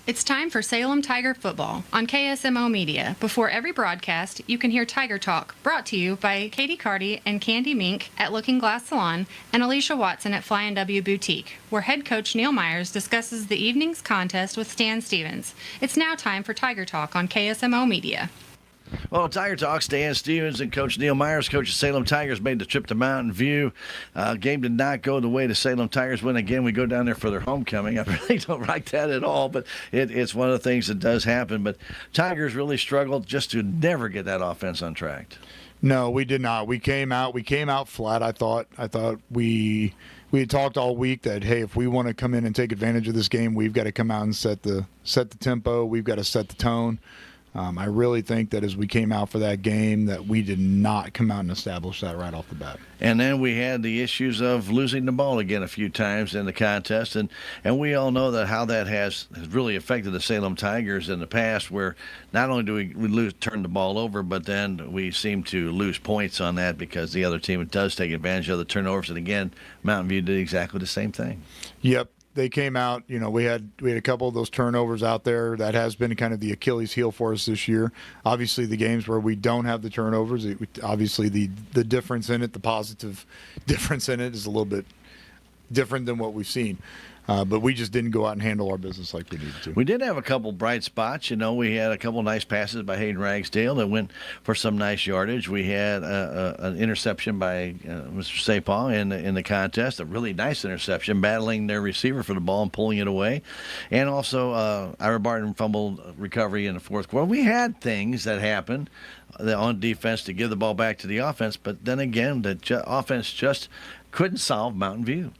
It's time for Salem Tiger football on KSMO Media. Before every broadcast, you can hear Tiger Talk, brought to you by Katie Carty and Candy Mink at Looking Glass Salon and Alicia Watson at Fly & W Boutique, where head coach Neil Myers discusses the evening's contest with Stan Stevens. It's now time for Tiger Talk on KSMO Media. Well, Tiger Talk, Stan Stevens and Coach Neil Myers, coach of Salem Tigers, made the trip to Mountain View. Game did not go the way the Salem Tigers went. Again, we go down there for their homecoming. I really don't like that at all, but it's one of the things that does happen. But Tigers really struggled just to never get that offense on track. No, we did not. We came out flat. I thought we had talked all week that, hey, if we want to come in and take advantage of this game, we've got to come out and set the tempo. We've got to set the tone. I really think that as we came out for that game that we did not come out and establish that right off the bat. And then we had the issues of losing the ball again a few times in the contest. And we all know that how that has really affected the Salem Tigers in the past, where not only do we turn the ball over, but then we seem to lose points on that because the other team does take advantage of the turnovers. And again, Mountain View did exactly the same thing. Yep. They came out, we had a couple of those turnovers out there. That has been kind of the Achilles heel for us this year. Obviously, the games where we don't have the turnovers, obviously the difference in it, the positive difference in it is a little bit different than what we've seen. But we just didn't go out and handle our business like we needed to. We did have a couple bright spots. We had a couple nice passes by Hayden Ragsdale that went for some nice yardage. We had an interception by Mr. Sapong in the contest, a really nice interception, battling their receiver for the ball and pulling it away. And also Ira Barton fumbled recovery in the fourth quarter. We had things that happened on defense to give the ball back to the offense, but then again, the offense just couldn't solve Mountain View.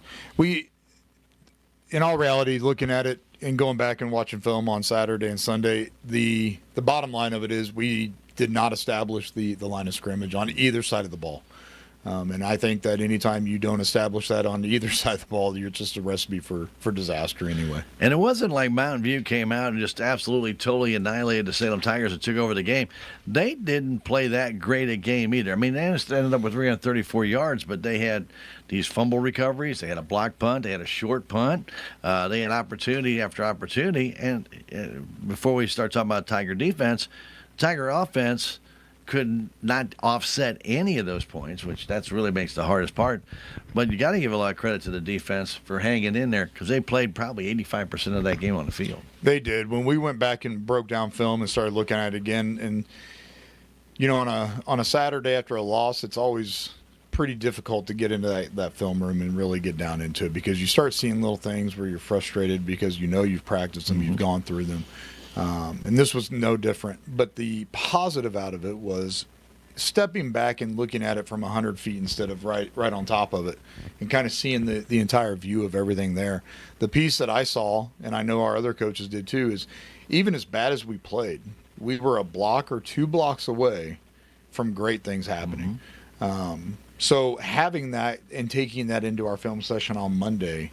In all reality, looking at it and going back and watching film on Saturday and Sunday, the bottom line of it is we did not establish the line of scrimmage on either side of the ball. And I think that anytime you don't establish that on either side of the ball, you're just a recipe for disaster anyway. And it wasn't like Mountain View came out and just absolutely, totally annihilated the Salem Tigers and took over the game. They didn't play that great a game either. I mean, they ended up with 334 yards, but they had these fumble recoveries. They had a block punt. They had a short punt. They had opportunity after opportunity. And before we start talking about Tiger defense, Tiger offense could not offset any of those points, which that's really makes the hardest part. But you got to give a lot of credit to the defense for hanging in there because they played probably 85% of that game on the field. They did. When we went back and broke down film and started looking at it again, and on a Saturday after a loss, it's always pretty difficult to get into that film room and really get down into it because you start seeing little things where you're frustrated because you've practiced them, you've gone through them. And this was no different. But the positive out of it was stepping back and looking at it from 100 feet instead of right on top of it and kind of seeing the entire view of everything there. The piece that I saw, and I know our other coaches did too, is even as bad as we played, we were a block or 2 blocks away from great things happening. So having that and taking that into our film session on Monday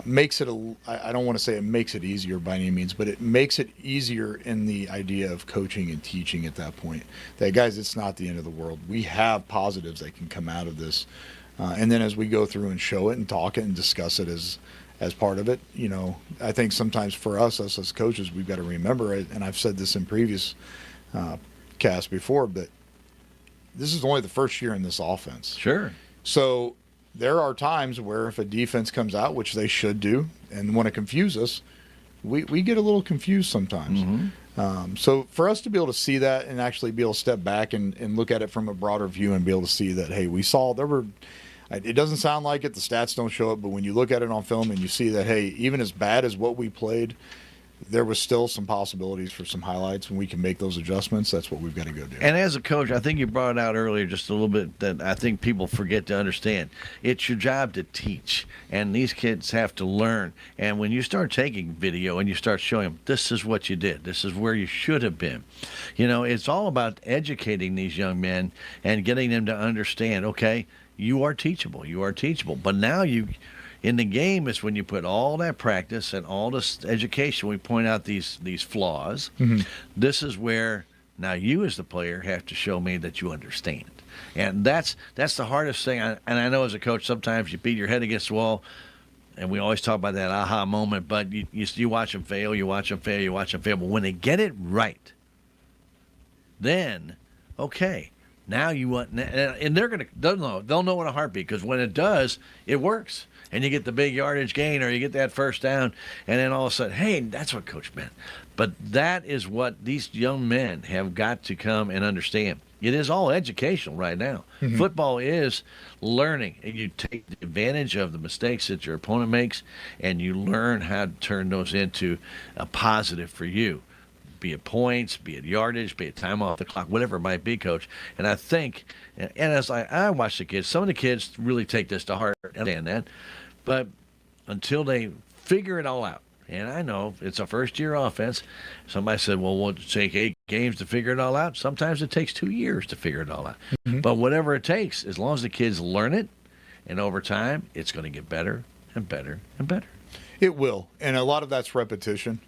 makes it I don't want to say it makes it easier by any means, but it makes it easier in the idea of coaching and teaching at that point. That, guys, it's not the end of the world. We have positives that can come out of this. And then as we go through and show it and talk it and discuss it as part of it, I think sometimes for us as coaches, we've got to remember it, and I've said this in previous casts before, but this is only the first year in this offense. Sure. So there are times where if a defense comes out, which they should do, and want to confuse us, we get a little confused sometimes. So for us to be able to see that and actually be able to step back and look at it from a broader view and be able to see that, hey, we saw there were – it doesn't sound like it, the stats don't show it, but when you look at it on film and you see that, hey, even as bad as what we played – there was still some possibilities for some highlights, and we can make those adjustments. That's what we've got to go do. And as a coach, I think you brought it out earlier just a little bit that I think people forget to understand. It's your job to teach, and these kids have to learn. And when you start taking video and you start showing them, this is what you did, this is where you should have been. It's all about educating these young men and getting them to understand, okay, you are teachable. You are teachable. But now in the game is when you put all that practice and all this education, we point out these flaws. This is where now you as the player have to show me that you understand. And that's the hardest thing. And I know as a coach, sometimes you beat your head against the wall. and we always talk about that aha moment, but you watch them fail, you watch them fail, you watch them fail. But when they get it right, then, okay, now you want, and they'll know in a heartbeat, because when it does, it works. And you get the big yardage gain, or you get that first down, and then all of a sudden, hey, that's what Coach meant. But that is what these young men have got to come and understand. It is all educational right now. Mm-hmm. Football is learning, and you take advantage of the mistakes that your opponent makes, and you learn how to turn those into a positive for you. Be it points, be it yardage, be it time off the clock, whatever it might be, Coach. And I think, and as I watch the kids, some of the kids really take this to heart, and understand that. But until they figure it all out, and I know it's a first-year offense. Somebody said, well, won't it take 8 games to figure it all out? Sometimes it takes 2 years to figure it all out. Mm-hmm. But whatever it takes, as long as the kids learn it, and over time, it's going to get better and better and better. It will, and a lot of that's repetition.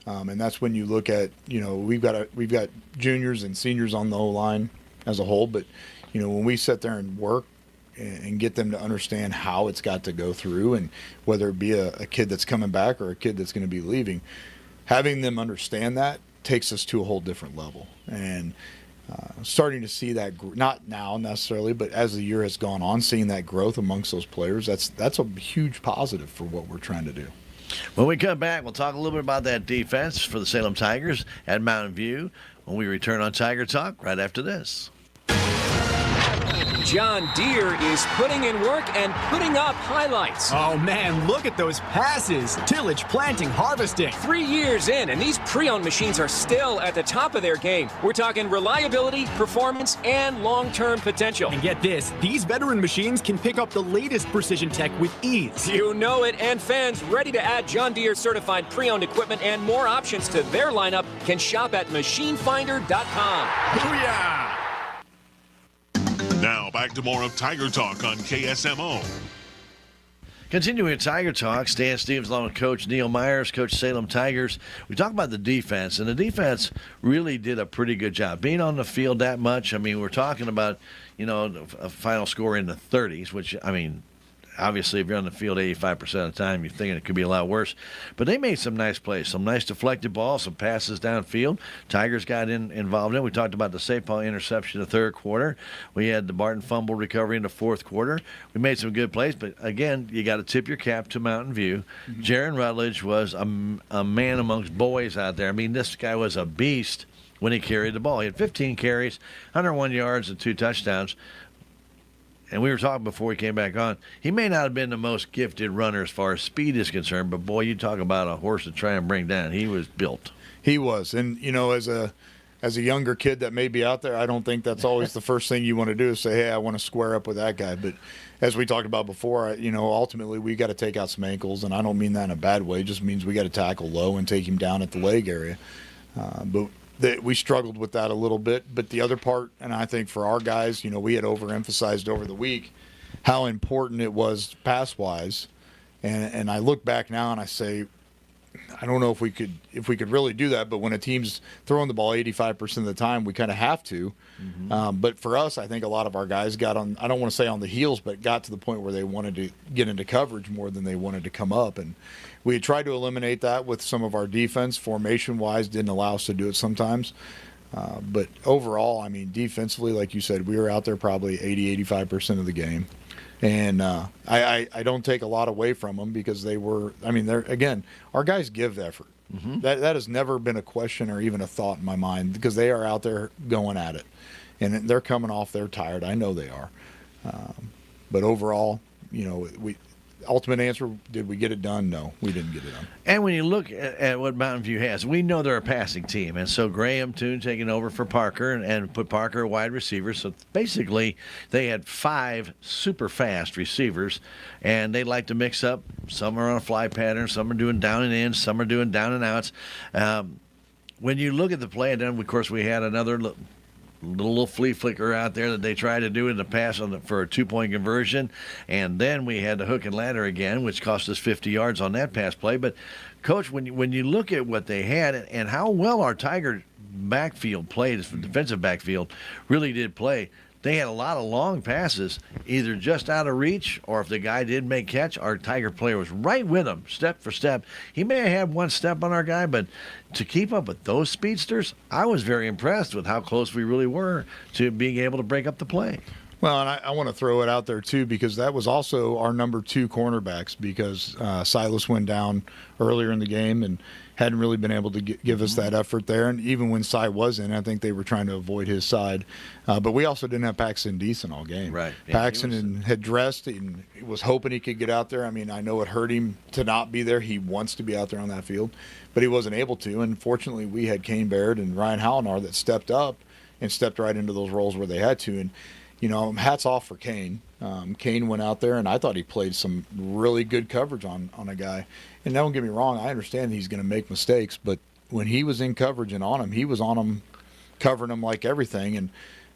And that's when you look at, we've got juniors and seniors on the O-line as a whole, but, when we sit there and work and get them to understand how it's got to go through, and whether it be a kid that's coming back or a kid that's going to be leaving, having them understand that takes us to a whole different level. And starting to see that, not now necessarily, but as the year has gone on, seeing that growth amongst those players, that's a huge positive for what we're trying to do. When we come back, we'll talk a little bit about that defense for the Salem Tigers at Mountain View when we return on Tiger Talk right after this. John Deere is putting in work and putting up highlights. Oh, man, look at those passes. Tillage, planting, harvesting. 3 years in, and these pre-owned machines are still at the top of their game. We're talking reliability, performance, and long-term potential. And get this, these veteran machines can pick up the latest precision tech with ease. You know it, and fans ready to add John Deere certified pre-owned equipment and more options to their lineup can shop at machinefinder.com. Booyah! Now back to more of Tiger Talk on KSMO. Continuing Tiger Talk, Stan Stevens along with Coach Neil Myers, Coach Salem Tigers. We talk about the defense, and the defense really did a pretty good job. Being on the field that much, I mean, we're talking about, a final score in the 30s, which, I mean, obviously, if you're on the field 85% of the time, you're thinking it could be a lot worse. But they made some nice plays, some nice deflected balls, some passes downfield. Tigers got involved in. We talked about the Sapal interception in the third quarter. We had the Barton fumble recovery in the fourth quarter. We made some good plays, but again, you got to tip your cap to Mountain View. Mm-hmm. Jaron Rutledge was a man amongst boys out there. I mean, this guy was a beast when he carried the ball. He had 15 carries, 101 yards, and 2 touchdowns. And we were talking before he came back on. He may not have been the most gifted runner as far as speed is concerned, but boy, you talk about a horse to try and bring down. He was built. He was, and as a younger kid that may be out there, I don't think that's always the first thing you want to do is say, hey, I want to square up with that guy. But as we talked about before, ultimately we got to take out some ankles, and I don't mean that in a bad way. It just means we got to tackle low and take him down at the leg area. But we struggled with that a little bit. But the other part, and I think for our guys, we had overemphasized over the week how important it was pass-wise. And I look back now and I say, I don't know if we could really do that, but when a team's throwing the ball 85% of the time, we kind of have to. Mm-hmm. But for us, I think a lot of our guys got on, I don't want to say on the heels, but got to the point where they wanted to get into coverage more than they wanted to come up. And we had tried to eliminate that with some of our defense. Formation-wise, didn't allow us to do it sometimes. But overall, I mean, defensively, like you said, we were out there probably 80-85% of the game. And I don't take a lot away from them because they're again, our guys give effort. Mm-hmm. That has never been a question or even a thought in my mind because they are out there going at it. And they're coming off, they're tired. I know they are. But overall, ultimate answer, did we get it done? No, we didn't get it done. And when you look at what Mountain View has, we know they're a passing team. And so Graham Toon taking over for Parker and put Parker a wide receiver. So basically they had 5 super fast receivers, and they like to mix up. Some are on a fly pattern, some are doing down and in, some are doing down and outs. When you look at the play, and then, of course, we had another little flea flicker out there that they tried to do in the pass for a 2-point conversion, and then we had the hook and ladder again, which cost us 50 yards on that pass play. But, Coach, when you look at what they had and how well our Tiger backfield played, defensive backfield really did play, they had a lot of long passes, either just out of reach, or if the guy did make catch, our Tiger player was right with him, step for step. He may have had one step on our guy, but to keep up with those speedsters, I was very impressed with how close we really were to being able to break up the play. Well, and I want to throw it out there, too, because that was also our number 2 cornerbacks, because Silas went down earlier in the game and hadn't really been able to give us that effort there. And even when Cy was in, I think they were trying to avoid his side. But we also didn't have Paxton Deason all game. Right. Yeah, Paxton had dressed and was hoping he could get out there. I mean, I know it hurt him to not be there. He wants to be out there on that field, but he wasn't able to. And fortunately, we had Kane Baird and Ryan Hallinar that stepped up and stepped right into those roles where they had to. And hats off for Kane. Kane went out there, and I thought he played some really good coverage on a guy. And don't get me wrong, I understand he's going to make mistakes, but when he was in coverage and on him, he was on him, covering him like everything. And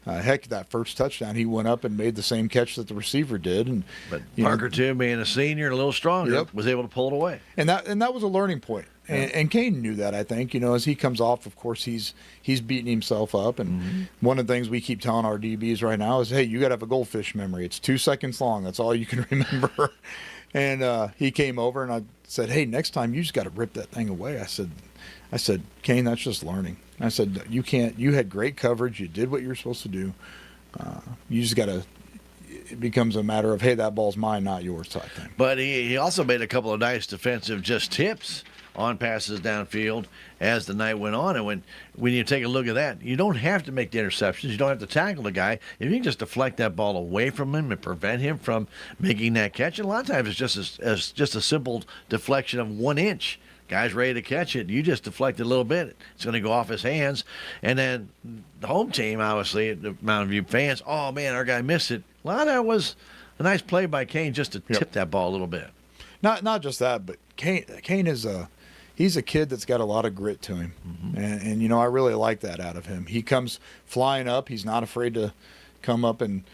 heck, that first touchdown, he went up and made the same catch that the receiver did. But Parker, too, being a senior and a little stronger, was able to pull it away. And that was a learning point. And Kane knew that, I think. As he comes off, of course, he's beating himself up. And one of the things we keep telling our DBs right now is, hey, you got to have a goldfish memory. It's 2 seconds long. That's all you can remember. And he came over, and I said, hey, next time you just got to rip that thing away. I said, Kane, that's just learning. I said, you had great coverage. You did what you were supposed to do. You just got to. It becomes a matter of, hey, that ball's mine, not yours type thing. But he also made a couple of nice defensive just tips on passes downfield as the night went on. And when you take a look at that, you don't have to make the interceptions. You don't have to tackle the guy. If you can just deflect that ball away from him and prevent him from making that catch, and a lot of times it's just a simple deflection of 1 inch. Guy's ready to catch it. You just deflect it a little bit. It's going to go off his hands. And then the home team, obviously, the Mountain View fans, oh, man, our guy missed it. A lot of that was a nice play by Kane just to tip that ball a little bit. Not just that, but Kane is he's a kid that's got a lot of grit to him. And I really like that out of him. He comes flying up. He's not afraid to come up and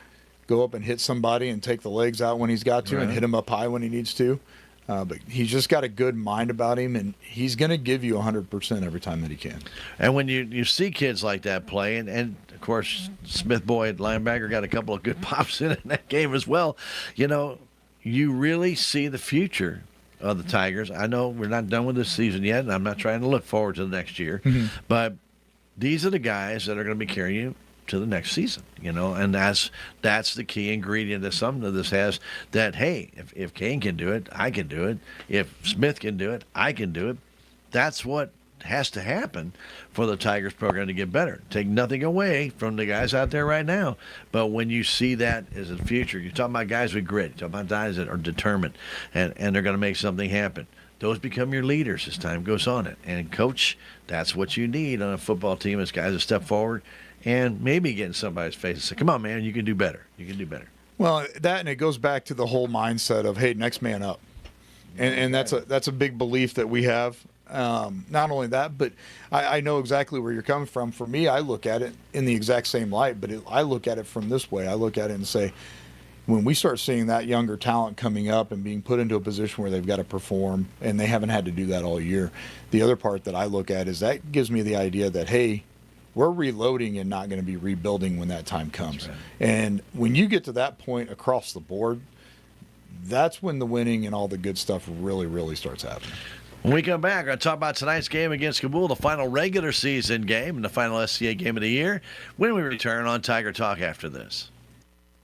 go up and hit somebody and take the legs out when he's got to, and hit him up high when he needs to. But he's just got a good mind about him, and he's going to give you 100% every time that he can. And when you see kids like that play, and of course, Smith Boyd, linebacker, got a couple of good pops in that game as well, you really see the future of the Tigers. I know we're not done with this season yet, and I'm not trying to look forward to the next year, but these are the guys that are going to be carrying you to the next season, and that's the key ingredient that some of this has, that, hey, if Kane can do it, I can do it. If Smith can do it, I can do it. That's what has to happen for the Tigers program to get better. Take nothing away from the guys out there right now, but when you see that as a future, you're talking about guys with grit, you're talking about guys that are determined, and they're going to make something happen. Those become your leaders as time goes on. And coach, that's what you need on a football team, is guys that step forward and maybe get in somebody's face and say, come on, man, you can do better. You can do better. Well, that, and it goes back to the whole mindset of, hey, next man up. And that's a big belief that we have. Not only that, but I know exactly where you're coming from. For me, I look at it in the exact same light, but I look at it from this way. I look at it and say, when we start seeing that younger talent coming up and being put into a position where they've got to perform, and they haven't had to do that all year, the other part that I look at is that gives me the idea that, hey, we're reloading and not going to be rebuilding when that time comes. Right. And when you get to that point across the board, that's when the winning and all the good stuff really, really starts happening. When we come back, we're going to talk about tonight's game against Kabool, the final regular season game and the final SCA game of the year, when we return on Tiger Talk after this.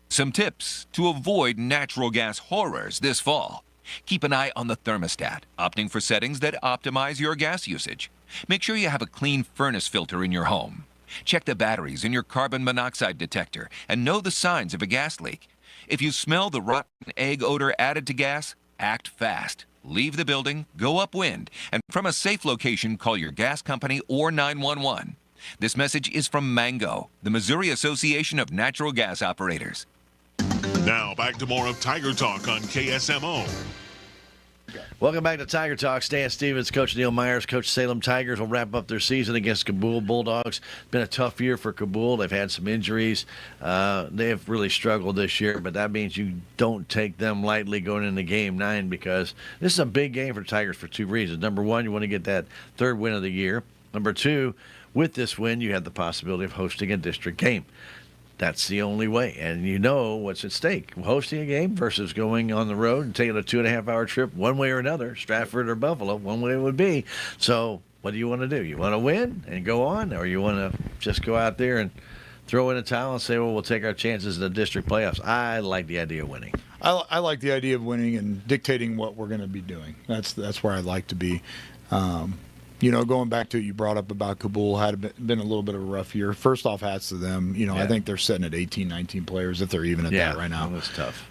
Some tips to avoid natural gas horrors this fall. Keep an eye on the thermostat, opting for settings that optimize your gas usage. Make sure you have a clean furnace filter in your home. Check the batteries in your carbon monoxide detector and know the signs of a gas leak. If you smell the rotten egg odor added to gas, act fast. Leave the building, go upwind, and from a safe location, call your gas company or 911. This message is from Mango, the Missouri Association of Natural Gas Operators. Now back to more of Tiger Talk on KSMO. Welcome back to Tiger Talk. Stan Stevens, Coach Neil Myers, Coach Salem Tigers will wrap up their season against Kabool Bulldogs. It's been a tough year for Kabool. They've had some injuries. They have really struggled this year, but that means you don't take them lightly going into Game 9, because this is a big game for Tigers for two reasons. Number one, you want to get that third win of the year. Number two, with this win, you have the possibility of hosting a district game. That's the only way. And you know what's at stake. Hosting a game versus going on the road and taking a 2.5-hour trip one way or another, Stratford or Buffalo, one way it would be. So what do you want to do? You want to win and go on, or you want to just go out there and throw in a towel and say, well, we'll take our chances in the district playoffs? I like the idea of winning. I like the idea of winning and dictating what we're going to be doing. That's where I like to be. Going back to what you brought up about Cabool, had been a little bit of a rough year. First off, hats to them. I think they're sitting at 18, 19 players, if they're even at that right now. That's tough.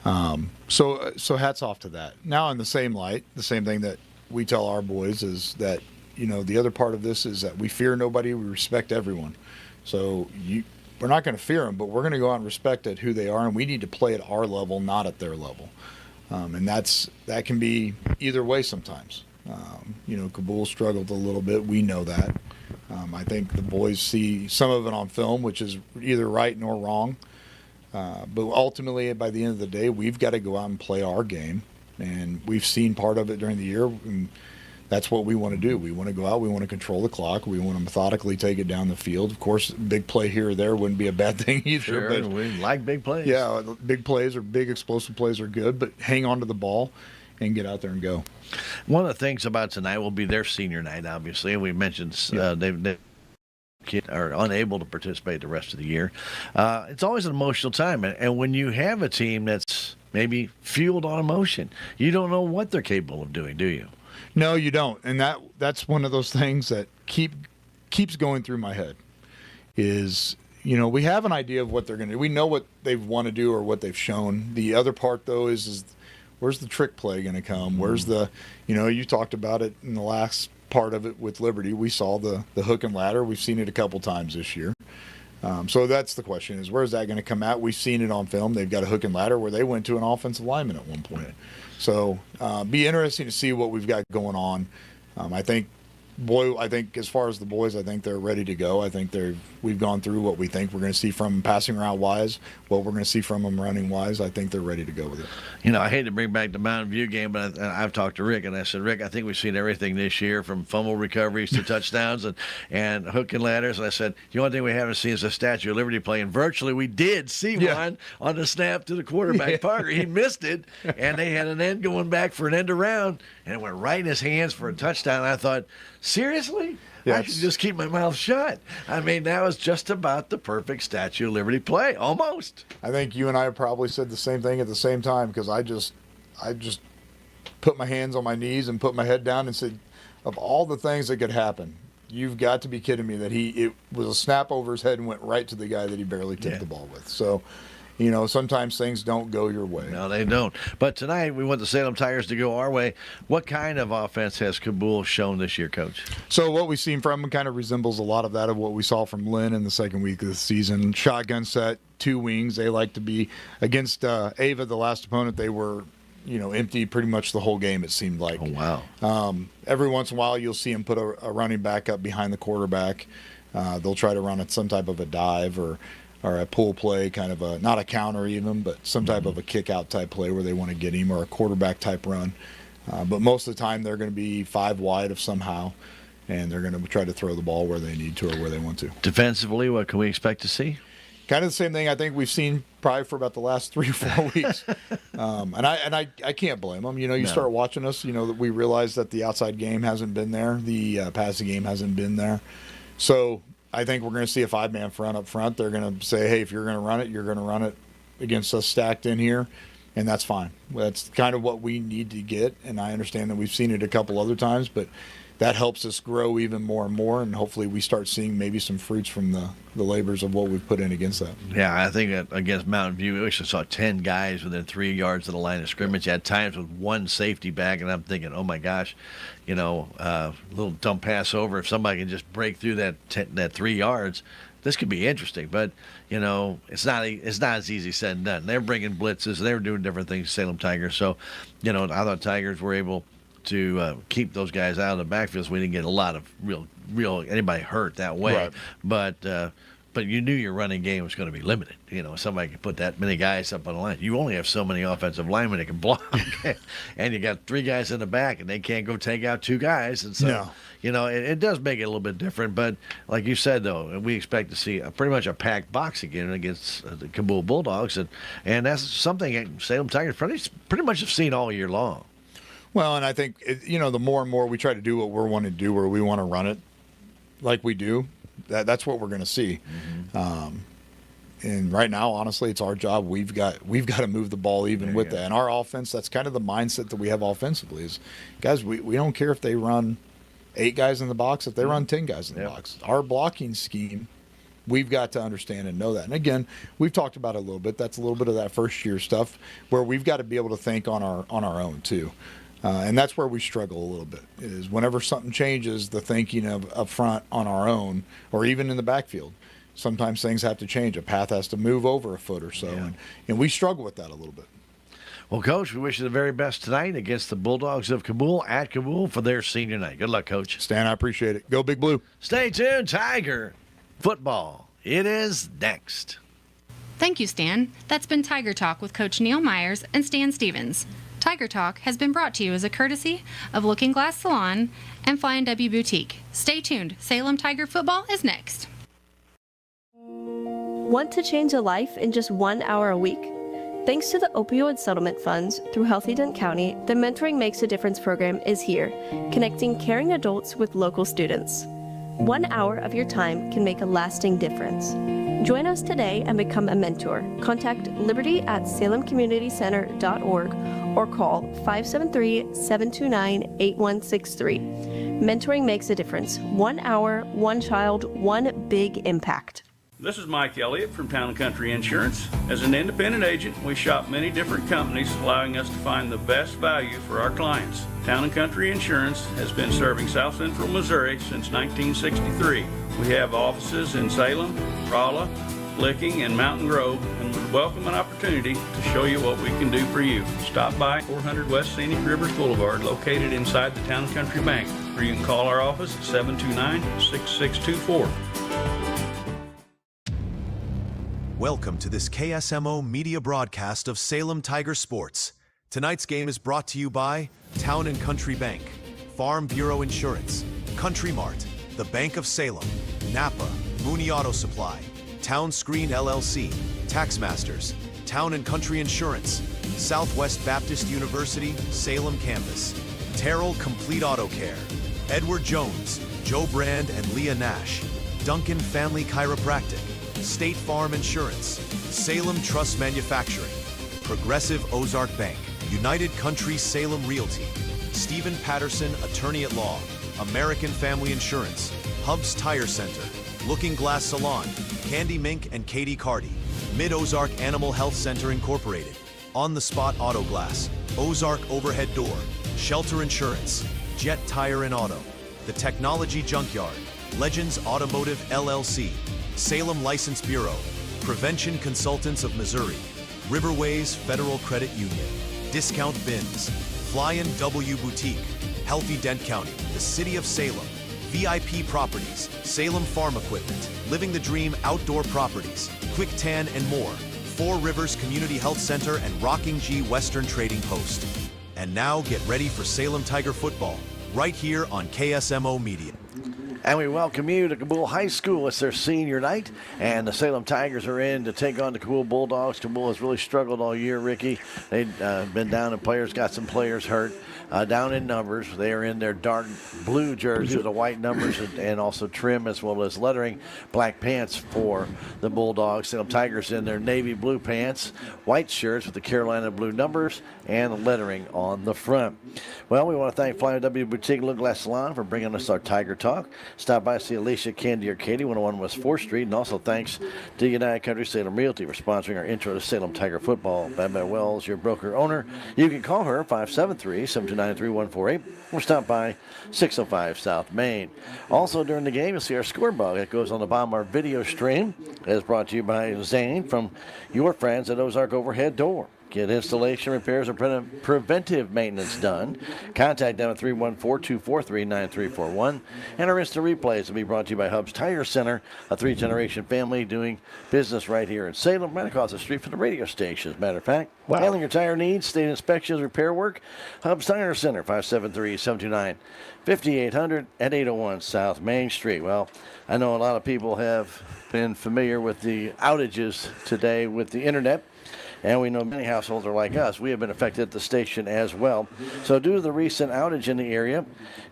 So hats off to that. Now, in the same light, the same thing that we tell our boys is that, the other part of this is that we fear nobody, we respect everyone. So we're not going to fear them, but we're going to go out and respect at who they are, and we need to play at our level, not at their level. And that can be either way sometimes. Kabool struggled a little bit. We know that. I think the boys see some of it on film, which is either right nor wrong. But ultimately, by the end of the day, we've got to go out and play our game. And we've seen part of it during the year. And that's what we want to do. We want to go out. We want to control the clock. We want to methodically take it down the field. Of course, big play here or there wouldn't be a bad thing either. Sure, but we like big plays. Yeah, big plays or big explosive plays are good, but hang on to the ball and get out there and go. One of the things about tonight will be their senior night, obviously. And we mentioned they are unable to participate the rest of the year. It's always an emotional time. And when you have a team that's maybe fueled on emotion, you don't know what they're capable of doing, do you? No, you don't. And that's one of those things that keeps going through my head is, we have an idea of what they're going to do. We know what they want to do or what they've shown. The other part, though, is where's the trick play going to come? Where's the, you talked about it in the last part of it with Liberty. We saw the hook and ladder. We've seen it a couple times this year. So that's the question is, where's that going to come out? We've seen it on film. They've got a hook and ladder where they went to an offensive lineman at one point. So be interesting to see what we've got going on. I think as far as the boys, I think they're ready to go. I think we've gone through what we think we're going to see from them passing around wise, what we're going to see from them running wise. I think they're ready to go with it. I hate to bring back the Mountain View game, but I've talked to Rick, and I said, Rick, I think we've seen everything this year from fumble recoveries to touchdowns and hook and ladders. And I said, the only thing we haven't seen is a Statue of Liberty play. And virtually we did see one on the snap to the quarterback, Parker. He missed it, and they had an end going back for an end around, and it went right in his hands for a touchdown. And I thought, seriously? I should just keep my mouth shut. I mean, that was just about the perfect Statue of Liberty play, almost. I think you and I probably said the same thing at the same time because I just put my hands on my knees and put my head down and said, of all the things that could happen, you've got to be kidding me that it was a snap over his head and went right to the guy that he barely tipped the ball with. So, sometimes things don't go your way. No, they don't. But tonight we want the Salem Tigers to go our way. What kind of offense has Kabool shown this year, Coach? So what we've seen from them kind of resembles a lot of that of what we saw from Lynn in the second week of the season. Shotgun set, two wings. They like to be against Ava, the last opponent. They were, empty pretty much the whole game, it seemed like. Oh, wow. Every once in a while you'll see them put a running back up behind the quarterback. They'll try to run some type of a dive or a pull play, kind of not a counter even, but some type of a kick out type play where they want to get him, or a quarterback type run. But most of the time they're going to be 5 wide of somehow, and they're going to try to throw the ball where they need to or where they want to. Defensively, what can we expect to see? Kind of the same thing I think we've seen probably for about the last 3 or 4 weeks. And I can't blame them. You start watching us, that we realize that the outside game hasn't been there. The passing game hasn't been there. So I think we're going to see a 5-man front up front. They're going to say, hey, if you're going to run it, you're going to run it against us stacked in here, and that's fine. That's kind of what we need to get, and I understand that we've seen it a couple other times, but that helps us grow even more and more, and hopefully we start seeing maybe some fruits from the labors of what we've put in against that. Yeah, I think against Mountain View, we actually saw 10 guys within 3 yards of the line of scrimmage at times with one safety back, and I'm thinking, oh my gosh, a little dump pass over. If somebody can just break through that 3 yards, this could be interesting. But it's not as easy said and done. They're bringing blitzes, they're doing different things. Salem Tigers. So, I thought Tigers were able to keep those guys out of the backfield, so we didn't get a lot of real anybody hurt that way. Right. But but you knew your running game was going to be limited. Somebody could put that many guys up on the line. You only have so many offensive linemen that can block, and you got 3 guys in the back, and they can't go take out 2 guys. And so, it does make it a little bit different. But like you said, though, we expect to see pretty much a packed box again against the Cabool Bulldogs, and that's something Salem Tigers pretty much have seen all year long. Well, and I think, the more and more we try to do what we're wanting to do, where we want to run it like we do, that's what we're going to see. Mm-hmm. And right now, honestly, it's our job. We've got to move the ball even with that. And our offense, that's kind of the mindset that we have offensively is, guys, we don't care if they run 8 guys in the box, if they run 10 guys in the box. Our blocking scheme, we've got to understand and know that. And again, we've talked about it a little bit. That's a little bit of that first year stuff where we've got to be able to think on our own too. And that's where we struggle a little bit, is whenever something changes, the thinking of up front on our own, or even in the backfield. Sometimes things have to change. A path has to move over a foot or so, and we struggle with that a little bit. Well, Coach, we wish you the very best tonight against the Bulldogs of Cabool at Cabool for their senior night. Good luck, Coach. Stan, I appreciate it. Go Big Blue. Stay tuned, Tiger football. It is next. Thank you, Stan. That's been Tiger Talk with Coach Neil Myers and Stan Stevens. Tiger Talk has been brought to you as a courtesy of Looking Glass Salon and Flying W Boutique. Stay tuned. Salem Tiger football is next. Want to change a life in just 1 hour a week? Thanks to the opioid settlement funds through Healthy Dent County, the Mentoring Makes a Difference program is here, connecting caring adults with local students. 1 hour of your time can make a lasting difference. Join us today and become a mentor. Contact liberty@salemcommunitycenter.org or call 573-729-8163. Mentoring makes a difference. 1 hour, 1 child, 1 big impact. This is Mike Elliott from Town & Country Insurance. As an independent agent, we shop many different companies, allowing us to find the best value for our clients. Town & Country Insurance has been serving South Central Missouri since 1963. We have offices in Salem, Rolla, Licking, and Mountain Grove, and would welcome an opportunity to show you what we can do for you. Stop by 400 West Scenic Rivers Boulevard, located inside the Town & Country Bank, or you can call our office at 729-6624. Welcome to this KSMO media broadcast of Salem Tiger Sports. Tonight's game is brought to you by Town & Country Bank, Farm Bureau Insurance, Country Mart, the Bank of Salem, Napa, Mooney Auto Supply, Town Screen LLC, Taxmasters, Town & Country Insurance, Southwest Baptist University, Salem Campus, Terrell Complete Auto Care, Edward Jones, Joe Brand and Leah Nash, Duncan Family Chiropractic, State Farm Insurance, Salem Trust Manufacturing, Progressive Ozark Bank, United Country Salem Realty, Stephen Patterson Attorney at Law, American Family Insurance, Hubs Tire Center, Looking Glass Salon, Candy Mink and Katie Carty, Mid-Ozark Animal Health Center Incorporated, On the Spot Auto Glass, Ozark Overhead Door, Shelter Insurance, Jet Tire and Auto, The Technology Junkyard, Legends Automotive LLC, Salem License Bureau, Prevention Consultants of Missouri, Riverways Federal Credit Union, Discount Bins, Flyin' W Boutique, Healthy Dent County, the City of Salem, VIP Properties, Salem Farm Equipment, Living the Dream Outdoor Properties, Quick Tan and more, Four Rivers Community Health Center and Rocking G Western Trading Post. And now get ready for Salem Tiger football, right here on KSMO Media. And we welcome you to Cabool High School. It's their senior night, and the Salem Tigers are in to take on the Cabool Bulldogs. Cabool has really struggled all year, Ricky. They've been down in players, got some players hurt. Down in numbers, they are in their dark blue jerseys with the white numbers and also trim as well as lettering, black pants for the Bulldogs. Salem Tigers in their navy blue pants, white shirts with the Carolina blue numbers and the lettering on the front. Well, we want to thank Flying W Boutique Look Glass Salon for bringing us our Tiger Talk. Stop by, see Alicia, Candy, or Katie, 101 West 4th Street. And also thanks to United Country Salem Realty for sponsoring our intro to Salem Tiger football. Bad Wells, your broker-owner. You can call her 573-729-3148 or stop by 605 South Main. Also during the game, you'll see our scoreboard that goes on the bottom of our video stream. It is brought to you by Zane from your friends at Ozark Overhead Door. Get installation, repairs, or preventive maintenance done. Contact them at 314-243-9341. And our instant replays will be brought to you by Hub's Tire Center, a 3-generation family doing business right here in Salem, right across the street from the radio station, as a matter of fact. Wow. Handling your tire needs, state inspections, repair work. Hub's Tire Center, 573-729-5800 at 801 South Main Street. Well, I know a lot of people have been familiar with the outages today with the internet, and we know many households are like us. We have been affected at the station as well. So due to the recent outage in the area,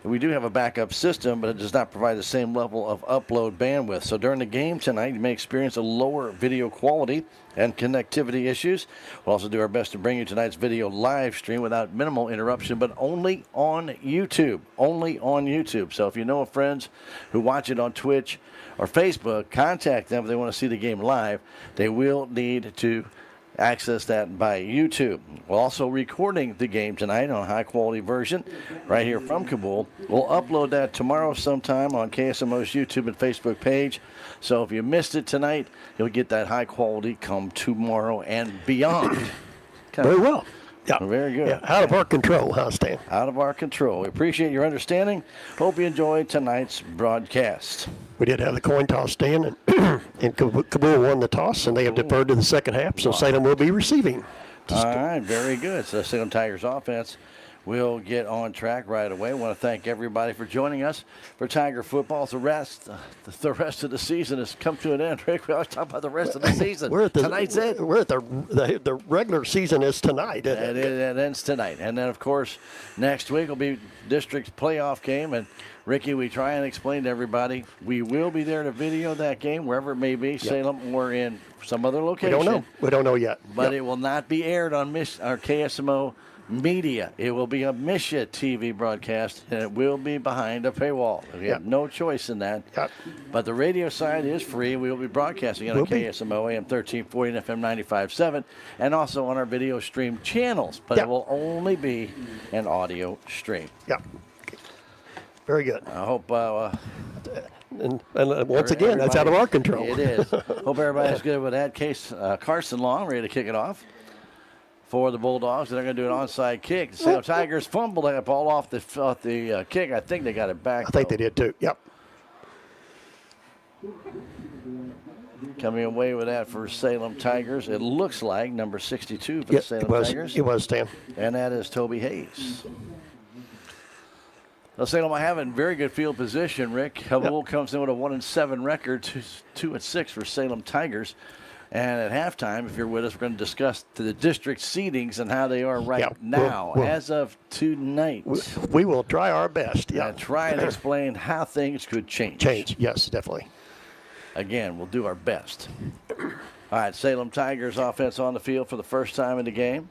we do have a backup system, but it does not provide the same level of upload bandwidth. So during the game tonight, you may experience a lower video quality and connectivity issues. We'll also do our best to bring you tonight's video live stream without minimal interruption, but only on YouTube. Only on YouTube. So if you know of friends who watch it on Twitch or Facebook, contact them if they want to see the game live. They will need to access that by YouTube. We're also recording the game tonight on a high-quality version right here from Kabool. We'll upload that tomorrow sometime on KSMO's YouTube and Facebook page. So if you missed it tonight, you'll get that high quality come tomorrow and beyond. Very well. Yeah. Very good. Yeah. Out of our control, huh, Stan? Out of our control. We appreciate your understanding. Hope you enjoyed tonight's broadcast. We did have the coin toss, Stan, and, and Kabool won the toss, and they have deferred to the second half, so Salem will be receiving. All right, very good. So the Salem Tigers offense will get on track right away. I want to thank everybody for joining us for Tiger football. The rest of the season has come to an end. Rick, we always talk about the rest of the season. Tonight's it. We're at the regular season is tonight. It ends tonight. And then, of course, next week will be district playoff game. And, Ricky, we try and explain to everybody, we will be there to video that game, wherever it may be, Salem or in some other location. We don't know yet. But it will not be aired on our KSMO Media. It will be a Misha TV broadcast, and it will be behind a paywall. We have no choice in that. But the radio side is free. We will be broadcasting on KSMO AM 1340 and FM 95.7, and also on our video stream channels. But it will only be an audio stream. Yeah. Very good. I hope. And once again, that's out of our control. It is. Hope everybody's good with that. Carson Long ready to kick it off for the Bulldogs. They're going to do an onside kick. The Salem Tigers fumbled that ball off the kick. I think they got it back. I think they did too. Yep. Coming away with that for Salem Tigers. It looks like number 62 for the Salem Tigers. It was, Stan. And that is Toby Hayes. Well, Salem, I have in very good field position, Rick. Kabool comes in with a 1-7 record, 2-6 for Salem Tigers. And at halftime, if you're with us, we're going to discuss the district seedings and how they are now, as of tonight. We will try our best. And try and explain how things could change. Yes, definitely. Again, we'll do our best. All right, Salem Tigers offense on the field for the first time in the game.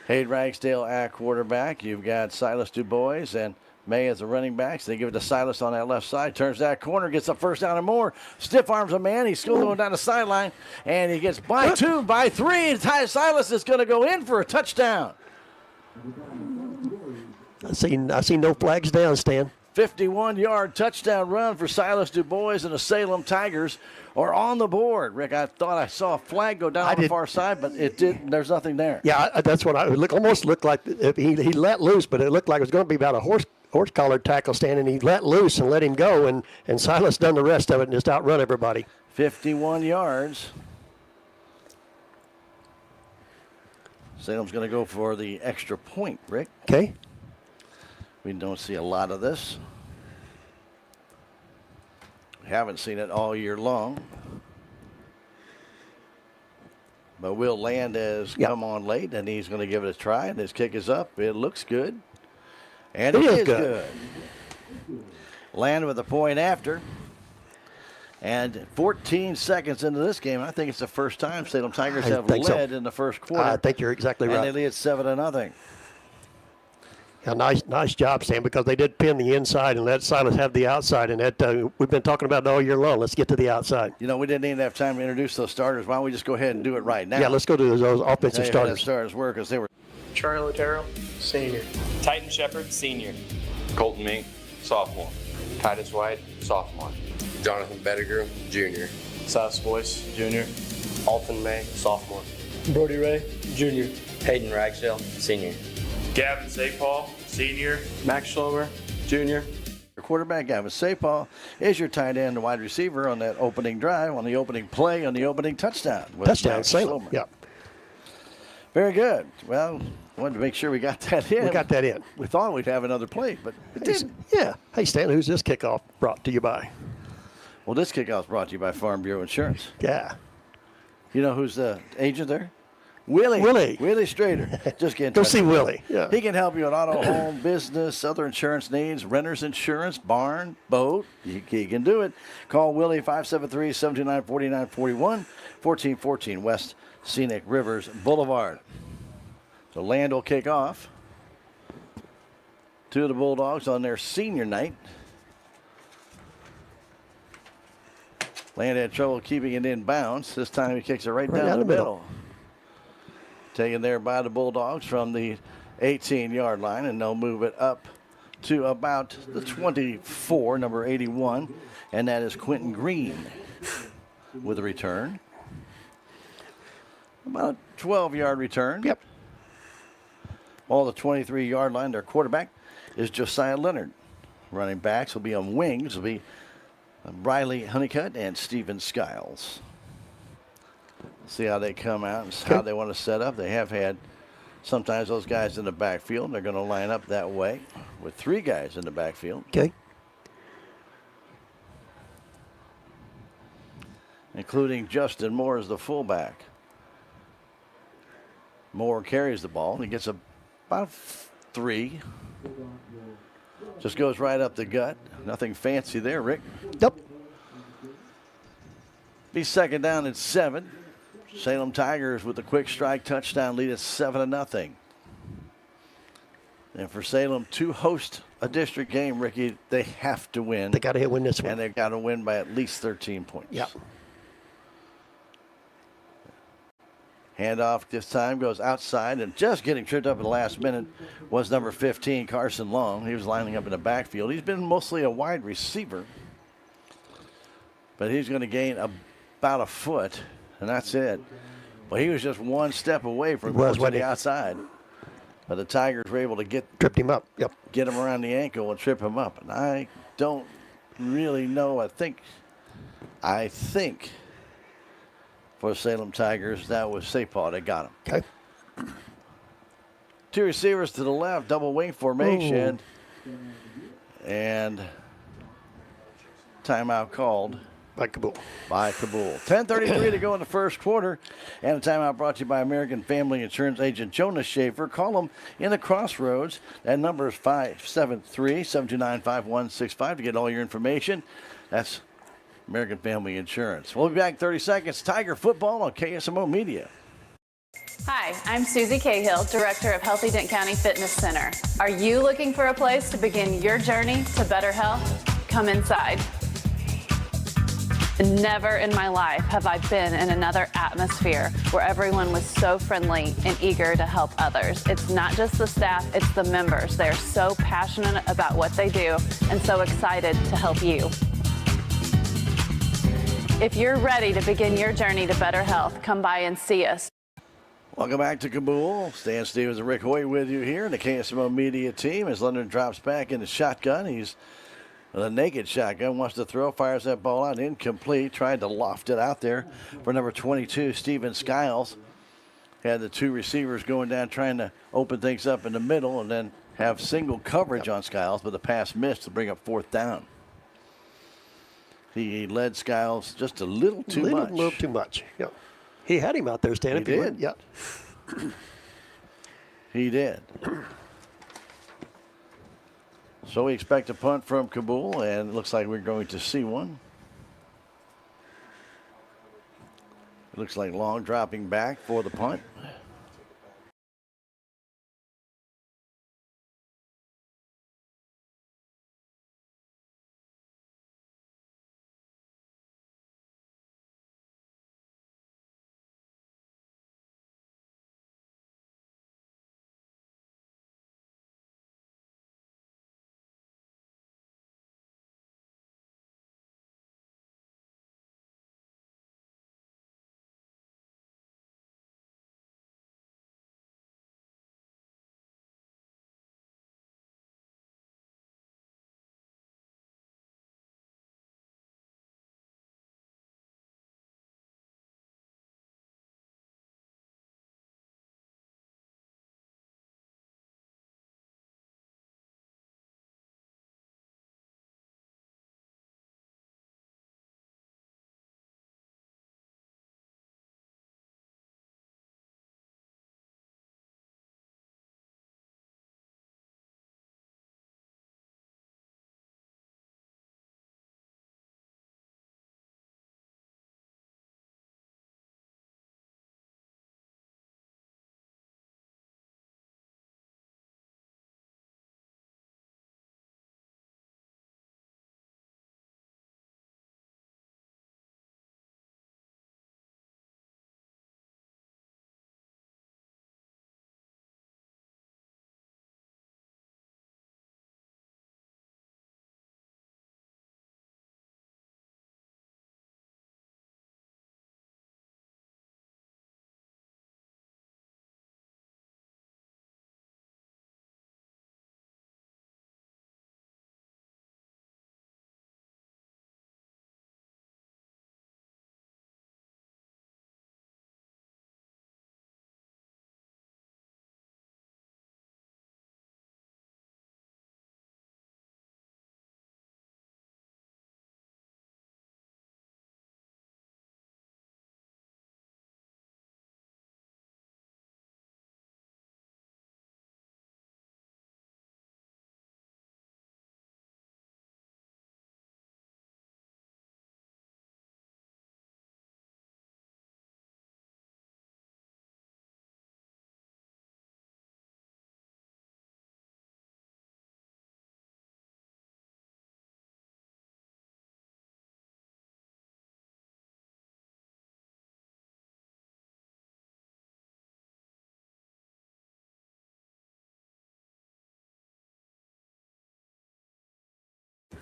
Hayden Ragsdale at quarterback. You've got Silas DuBois and May as the running backs. They give it to Silas on that left side. Turns that corner, gets the first down and more. Stiff arms a man. He's still going down the sideline. And he gets by 2, by 3. Silas is going to go in for a touchdown. I see no flags down, Stan. 51-yard touchdown run for Silas DuBois and the Salem Tigers are on the board. Rick, I thought I saw a flag go down on the far side, but it didn't. There's nothing there. Yeah, that's what almost looked like. He let loose, but it looked like it was going to be about a horse collar tackle stand, and he let loose and let him go, and Silas done the rest of it and just outrun everybody. 51 yards. Salem's going to go for the extra point, Rick. Okay. We don't see a lot of this. We haven't seen it all year long. But Will Landez come on late, and he's going to give it a try, and his kick is up. It looks good. And it is good. Land with a point after. And 14 seconds into this game, I think it's the first time Salem Tigers have led in the first quarter. I think you're exactly right. And they lead 7-0. Yeah, nice job, Sam, because they did pin the inside and let Silas have the outside. And that we've been talking about it all year long. Let's get to the outside. You know, we didn't even have time to introduce those starters. Why don't we just go ahead and do it right now? Yeah, let's go to those offensive starters. Starters were because they were. Charlie Otero, senior. Titan Shepard, senior. Colton Mink, sophomore. Titus White, sophomore. Jonathan Bettiger, junior. Silas Boyce, junior. Alton May, sophomore. Brody Ray, junior. Hayden Ragsdale, senior. Gavin Sapal, senior. Max Schlomer, junior. Your quarterback, Gavin Sapal, is your tight end and wide receiver on that opening drive, on the opening play, on the opening touchdown. Touchdown, Salem. Yeah. Very good. Well, wanted to make sure we got that in. We got that in. We thought we'd have another play, but it didn't. Yeah. Hey, Stan, who's this kickoff brought to you by? Well, this kickoff is brought to you by Farm Bureau Insurance. Yeah. You know who's the agent there? Willie Strader. Just get in Go touch see with him. Willie. Yeah. He can help you with auto, home, business, other insurance needs, renter's insurance, barn, boat. He can do it. Call Willie 573-729-4941, 1414 West Scenic Rivers Boulevard. So Land will kick off. Two of the Bulldogs on their senior night. Land had trouble keeping it in bounds. This time he kicks it right down the middle. Taken there by the Bulldogs from the 18-yard line, and they'll move it up to about the 24, number 81, and that is Quentin Green with a return. About a 12-yard return. Yep. All the 23-yard line, their quarterback is Josiah Leonard. Running backs will be on wings, will be Riley Honeycutt and Steven Skiles. See how they come out and how they want to set up. They have had sometimes those guys in the backfield. They're going to line up that way with three guys in the backfield. Okay. Including Justin Moore as the fullback. Moore carries the ball, and he gets about 3. Just goes right up the gut. Nothing fancy there, Rick. Nope. Be second down and 7. Salem Tigers with a quick strike touchdown lead at 7-0. And for Salem to host a district game, Ricky, they have to win. They got to win this one. And they've got to win by at least 13 points. Yep. Handoff this time goes outside, and just getting tripped up at the last minute was number 15, Carson Long. He was lining up in the backfield. He's been mostly a wide receiver, but he's going to gain about a foot, and that's it. But he was just one step away from going to the outside. But the Tigers were able to tripped him up. Yep. Get him around the ankle and trip him up. And I don't really know. I think for Salem Tigers, that was Sapal that got him. Okay. Two receivers to the left, double wing formation. Ooh. And timeout called. By Kabool. 10:33 to go in the first quarter. And a timeout brought to you by American Family Insurance agent Jonas Schaefer. Call them in the Crossroads. That number is 573-729-5165 to get all your information. That's American Family Insurance. We'll be back in 30 seconds. Tiger football on KSMO Media. Hi, I'm Susie Cahill, Director of Healthy Dent County Fitness Center. Are you looking for a place to begin your journey to better health? Come inside. Never in my life have I been in another atmosphere where everyone was so friendly and eager to help others. It's not just the staff, it's the members. They're so passionate about what they do and so excited to help you. If you're ready to begin your journey to better health, come by and see us. Welcome back to Kabool. Stan Stevens and Rick Hoy with you here in the KSMO Media team as Leonard drops back in the shotgun. He's the naked shotgun, wants to throw, fires that ball out, incomplete, tried to loft it out there for number 22, Steven Skiles. Had the two receivers going down trying to open things up in the middle and then have single coverage on Skiles, but the pass missed to bring up 4th down. He led Skiles just a little too much. A little too much. Yep. He had him out there standing. He did. Yep. He did. So we expect a punt from Kabool, and it looks like we're going to see one. It looks like Long dropping back for the punt.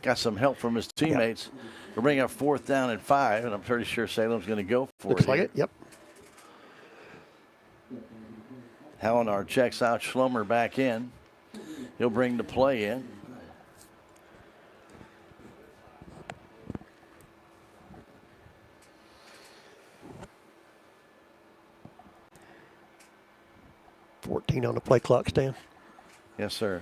got some help from his teammates to bring up 4th down and 5, and I'm pretty sure Salem's going to go for Looks it. like it, yep. Hallinar checks out Schlomer back in. He'll bring the play in. $14 on the play clock, Stan. Yes, sir.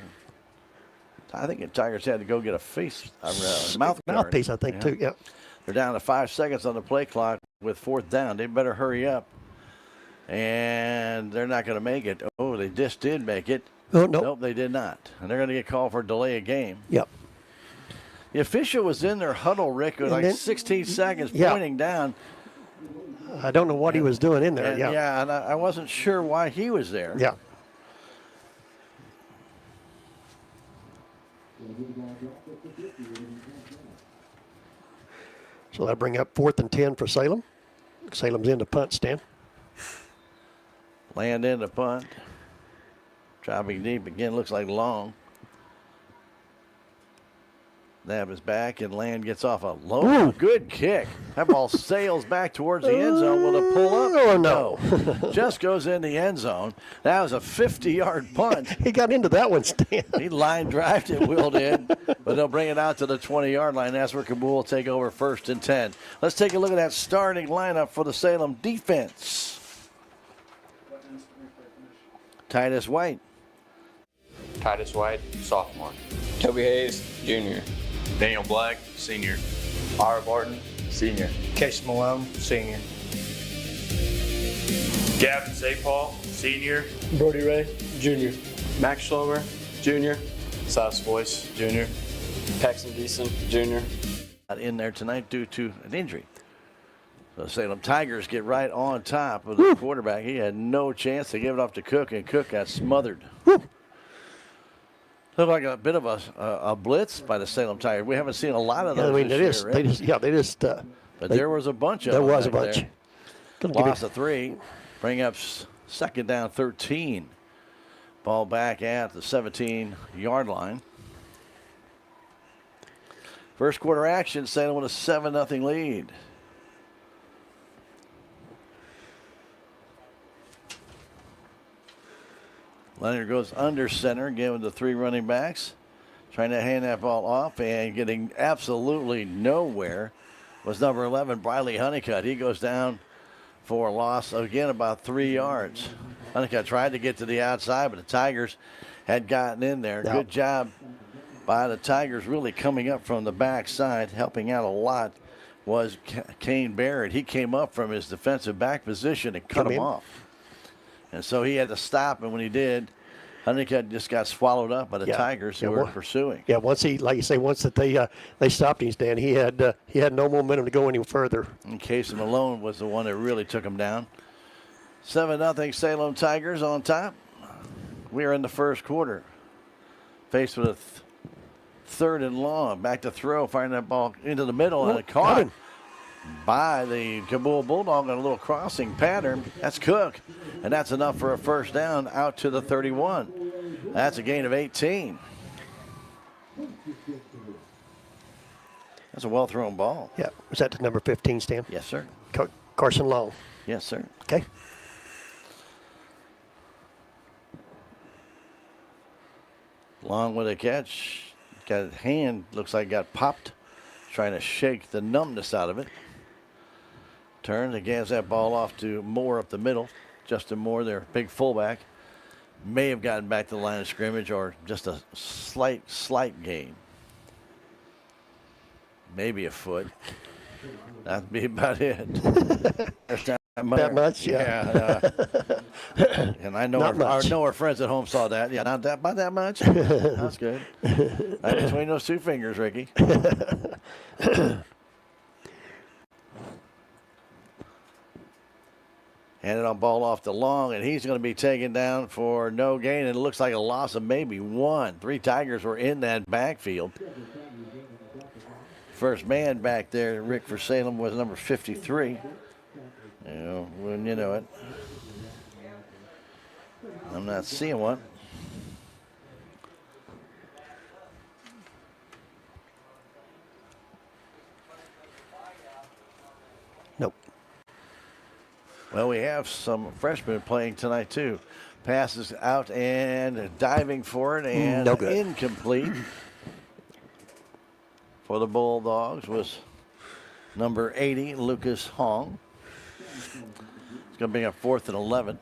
I think the Tigers had to go get a mouthpiece, I think, too, yep. They're down to 5 seconds on the play clock with 4th down. They better hurry up. And they're not going to make it. Oh, they just did make it. Oh, no. Nope, they did not. And they're going to get called for delay of game. Yep. The official was in their huddle, Rick, with like 16 seconds pointing down. I don't know what he was doing in there. Yeah, and I wasn't sure why he was there. Yeah. So that'll bring up 4th and 10 for Salem. Salem's in the punt, Stan. Land in the punt. Dropping deep again, looks like long. Nab is back, and Land gets off a low. Good kick. That ball sails back towards the end zone. Will it pull up? Oh, no. Just goes in the end zone. That was a 50-yard punt. He got into that one, Stan. He line drived it, wheeled in, but they'll bring it out to the 20-yard line. That's where Kabool will take over 1st and 10. Let's take a look at that starting lineup for the Salem defense. Titus White. Titus White, sophomore. Toby Hayes, junior. Daniel Black, senior. R. Barton, senior. Case Malone, senior. Gavin Zapal, senior. Brody Ray, junior. Max Schlomer, junior. Silas Boyce, junior. Paxton Deason, junior. Not in there tonight due to an injury. So Salem Tigers get right on top of the quarterback. He had no chance to give it off to Cook, and Cook got smothered. Looked like a bit of a blitz by the Salem Tigers. We haven't seen a lot of those this year, right? But there was a bunch of them. There was a bunch. Loss of 3. Bring up 2nd down 13. Ball back at the 17-yard line. First quarter action, Salem with a 7-0 lead. Leonard goes under center, giving the 3 running backs. Trying to hand that ball off and getting absolutely nowhere was number 11, Briley Honeycutt. He goes down for a loss, again, about 3 yards. Honeycutt tried to get to the outside, but the Tigers had gotten in there. Good job by the Tigers really coming up from the backside. Helping out a lot was Kane Barrett. He came up from his defensive back position and cut him off. And so he had to stop, and when he did, Honeycutt just got swallowed up by the Tigers who were pursuing. Yeah, once he, like you say, once that they stopped him, Stan, he had no momentum to go any further. And Casey Malone was the one that really took him down. 7-0 Salem Tigers on top. We are in the first quarter. Faced with a 3rd and long. Back to throw, firing that ball into the middle, and caught by the Kabool Bulldog on a little crossing pattern. That's Cook, and that's enough for a 1st down out to the 31. That's a gain of 18. That's a well-thrown ball. Yeah, was that to number 15, Stan? Yes, sir. Carson Long. Yes, sir. Okay. Long with a catch. Got his hand, looks like got popped. Trying to shake the numbness out of it. Turns and gives that ball off to Moore up the middle. Justin Moore, their big fullback, may have gotten back to the line of scrimmage or just a slight gain. Maybe a foot. That'd be about it. That much, yeah. And I know our friends at home saw that. Yeah, not that about that much. That's good. Right between those 2 fingers, Ricky. Handed on ball off to Long, and he's going to be taken down for no gain. And it looks like a loss of maybe 1. 3 Tigers were in that backfield. First man back there, Rick, for Salem was number 53. You know, when you know it. I'm not seeing one. Well, we have some freshmen playing tonight, too. Passes out and diving for it, and no good. Incomplete for the Bulldogs was number 80, Lucas Hong. It's going to be a 4th and 11.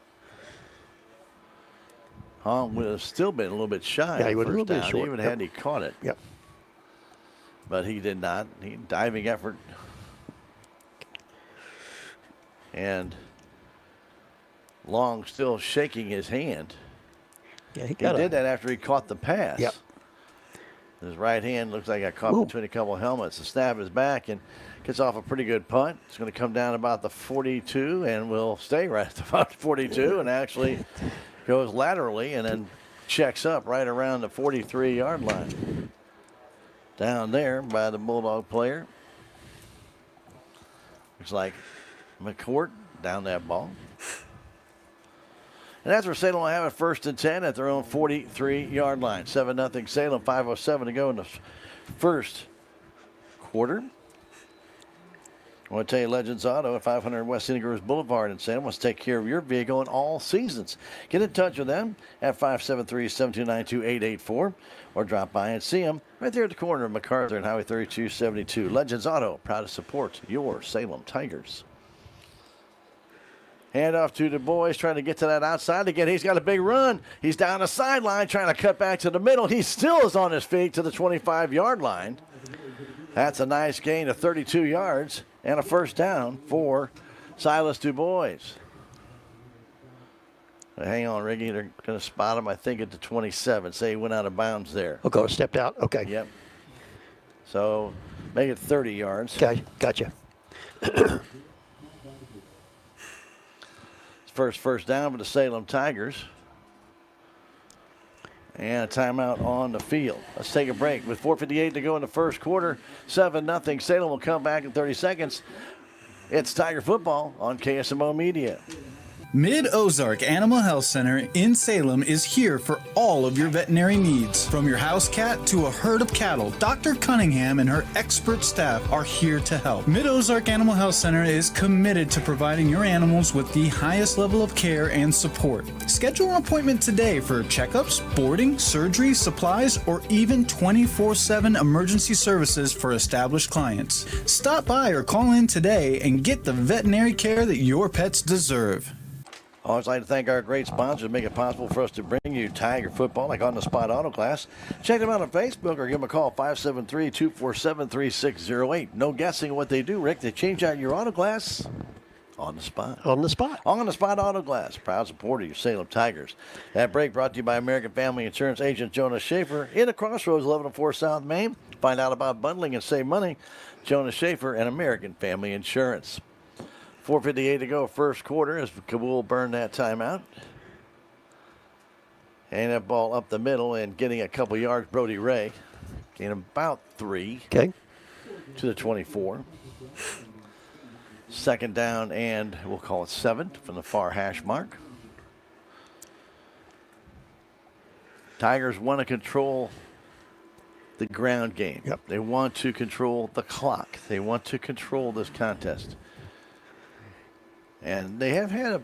Hong would have still been a little bit shy. Yeah, he of would have first been down, short. even Yep. had he caught it. Yep. But he did not. Diving effort. And Long still shaking his hand. Yeah, He did that after he caught the pass. Yep. His right hand looks like it got caught between a couple of helmets. The snap is back and gets off a pretty good punt. It's going to come down about the 42 and will stay right at about 42 and actually goes laterally and then checks up right around the 43-yard line. Down there by the Bulldog player. Looks like McCourt down that ball. And that's where Salem will have it 1st and 10 at their own 43-yard line. 7-0 Salem, 5:07 to go in the first quarter. I want to tell you, Legends Auto at 500 West Scenic Groves Boulevard in Salem wants to take care of your vehicle in all seasons. Get in touch with them at 573-729-2884 or drop by and see them right there at the corner of MacArthur and Highway 3272. Legends Auto, proud to support your Salem Tigers. Hand off to Du Bois, trying to get to that outside again. He's got a big run. He's down the sideline, trying to cut back to the middle. He still is on his feet to the 25-yard line. That's a nice gain of 32 yards and a first down for Silas Du Bois. Hang on, Riggy. They're going to spot him, I think, at the 27. Say he went out of bounds there. Okay, stepped out. Okay. Yep. So make it 30 yards. Okay, gotcha. First down for the Salem Tigers. And a timeout on the field. Let's take a break. With 4:58 to go in the first quarter, 7-0. Salem will come back in 30 seconds. It's Tiger football on KSMO Media. Mid-Ozark Animal Health Center in Salem is here for all of your veterinary needs. From your house cat to a herd of cattle, Dr. Cunningham and her expert staff are here to help. Mid-Ozark Animal Health Center is committed to providing your animals with the highest level of care and support. Schedule an appointment today for checkups, boarding, surgery, supplies, or even 24/7 emergency services for established clients. Stop by or call in today and get the veterinary care that your pets deserve. I always like to thank our great sponsors who make it possible for us to bring you Tiger football, like On the Spot Auto Glass. Check them out on Facebook or give them a call, 573-247-3608. No guessing what they do, Rick. They change out your auto glass on the spot. On the spot. On the Spot Auto Glass, proud supporter of your Salem Tigers. That break brought to you by American Family Insurance agent Jonas Schaefer in the Crossroads, 1104 South Main. Find out about bundling and save money. Jonas Schaefer and American Family Insurance. 4:58 to go, first quarter, as Kabool burned that timeout. And that ball up the middle and getting a couple yards, Brody Ray. Gain about 3. Okay. To the 24. Second down and we'll call it 7 from the far hash mark. Tigers want to control the ground game. Yep. They want to control the clock. They want to control this contest. And they have had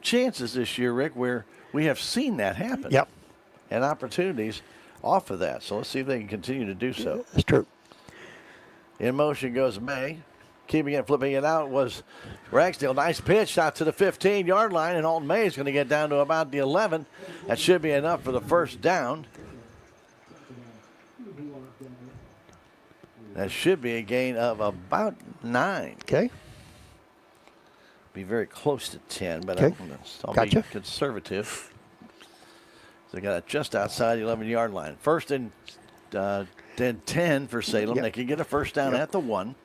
chances this year, Rick, where we have seen that happen. Yep. And opportunities off of that. So let's see if they can continue to do so. That's true. In motion goes May. Keeping it, flipping it out was Ragsdale. Nice pitch out to the 15-yard line, and Alton May is going to get down to about the 11. That should be enough for the first down. That should be a gain of about 9. Okay. Be very close to 10, but okay. I'll Gotcha. be conservative. So they got it just outside the 11-yard line. First and 10 for Salem. Yep. They can get a first down at the 1.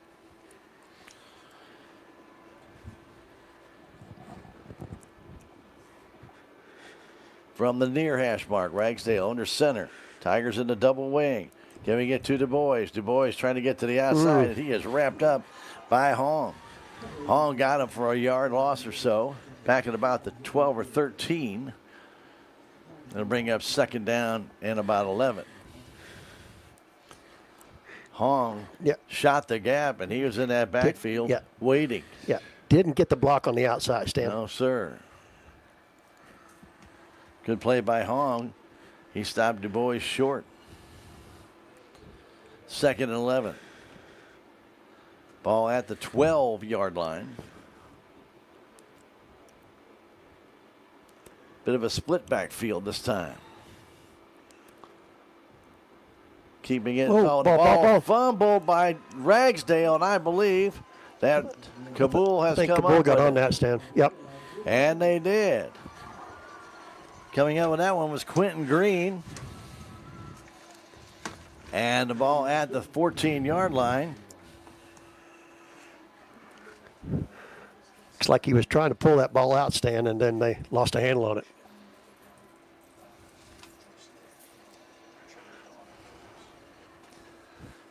From the near hash mark, Ragsdale under center. Tigers in the double wing. Giving it to Du Bois. Du Bois trying to get to the outside, and he is wrapped up by Hong. Hong got him for a yard loss or so. Back at about the 12 or 13. It'll bring up second down and about 11. Hong shot the gap, and he was in that backfield waiting. Yeah. Didn't get the block on the outside, Stan. No, sir. Good play by Hong. He stopped Du Bois short. 2nd and 11. Ball at the 12-yard line. Bit of a split backfield this time. Keeping it. Oh, The ball. ball fumbled by Ragsdale, and I believe that Kabool has I think come Kabool up got with on it. that, Stan. Yep. And they did. Coming up with that one was Quentin Green. And the ball at the 14-yard line. Looks like he was trying to pull that ball out, Stan, and then they lost a handle on it.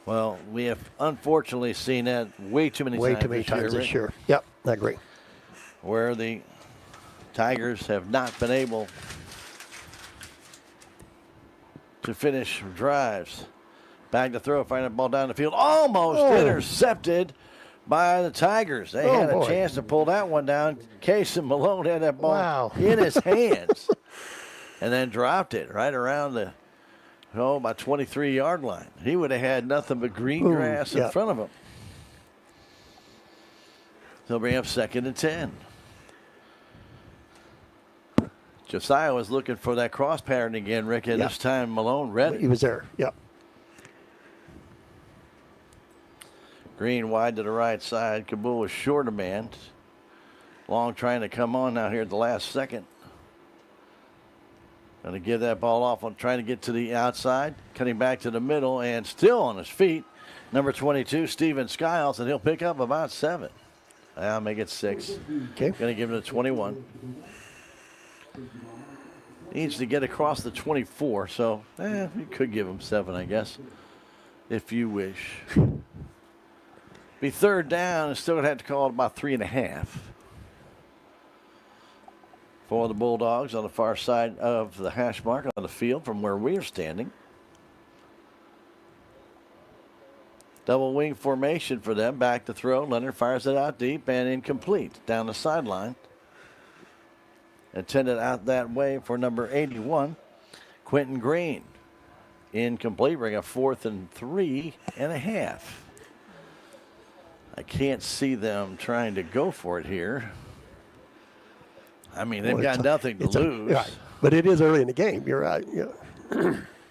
Well, we have unfortunately seen that way too many times this year. Yep, I agree. Where the Tigers have not been able to finish drives. Back to throw, find the ball down the field. Almost intercepted by the Tigers. They had a chance to pull that one down. Casey Malone had that ball in his hands and then dropped it right around the about 23-yard line. He would have had nothing but green grass in front of him. They'll bring up 2nd and 10. Josiah was looking for that cross pattern again, Rick, and this time Malone read it. He was there, yep. Green wide to the right side. Kabool was short of man. Long trying to come on now here at the last second. Going to give that ball off on trying to get to the outside. Cutting back to the middle and still on his feet. Number 22, Steven Skiles, and he'll pick up about 7. I'll make it 6. Okay. Going to give it a 21. Needs to get across the 24, so you could give him 7, I guess, if you wish. Be 3rd down and still going to have to call it about 3.5. For the Bulldogs on the far side of the hash mark on the field from where we are standing. Double wing formation for them. Back to throw. Leonard fires it out deep and incomplete down the sideline. Intended out that way for number 81, Quentin Green. Incomplete. Bring a 4th and 3.5. I can't see them trying to go for it here. I mean, they've got nothing to lose. Right. But it is early in the game. You're right. Yeah.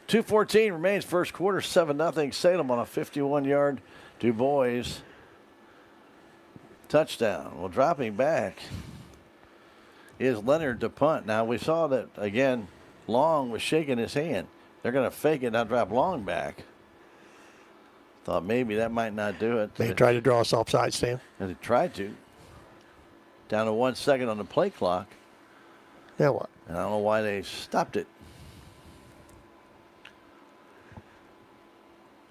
2:14 remains first quarter. 7-0 Salem on a 51-yard Du Bois touchdown. Well, dropping back is Leonard to punt. Now, we saw that, again, Long was shaking his hand. They're going to fake it, now drop Long back. Thought maybe that might not do it. They tried to draw us offside, Stan. And they tried to. Down to 1 second on the play clock. Now what? And I don't know why they stopped it.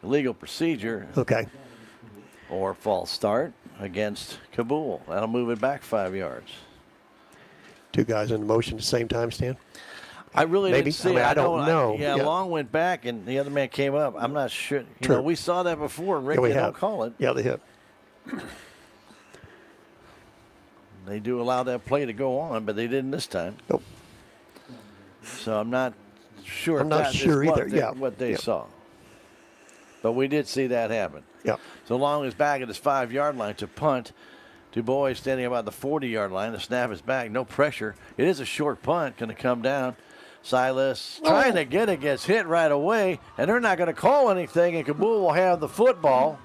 Illegal procedure. Okay. Or false start against Kabool. That'll move it back 5 yards. 2 guys in motion at the same time, Stan? I really Maybe. didn't see it. I don't know. Yeah, Long went back and the other man came up. I'm not sure. You True. know, we saw that before. Rick, we they have. don't call it. Yeah, they have. They do allow that play to go on, but they didn't this time. Nope. So I'm not sure. I'm not sure either. What they saw. But we did see that happen. Yeah. So Long is back at his 5-yard line to punt. Du Bois standing about the 40-yard line. The snap is back. No pressure. It is a short punt. Going to come down. Silas trying to get it, gets hit right away, and they're not going to call anything, and Kabool will have the football.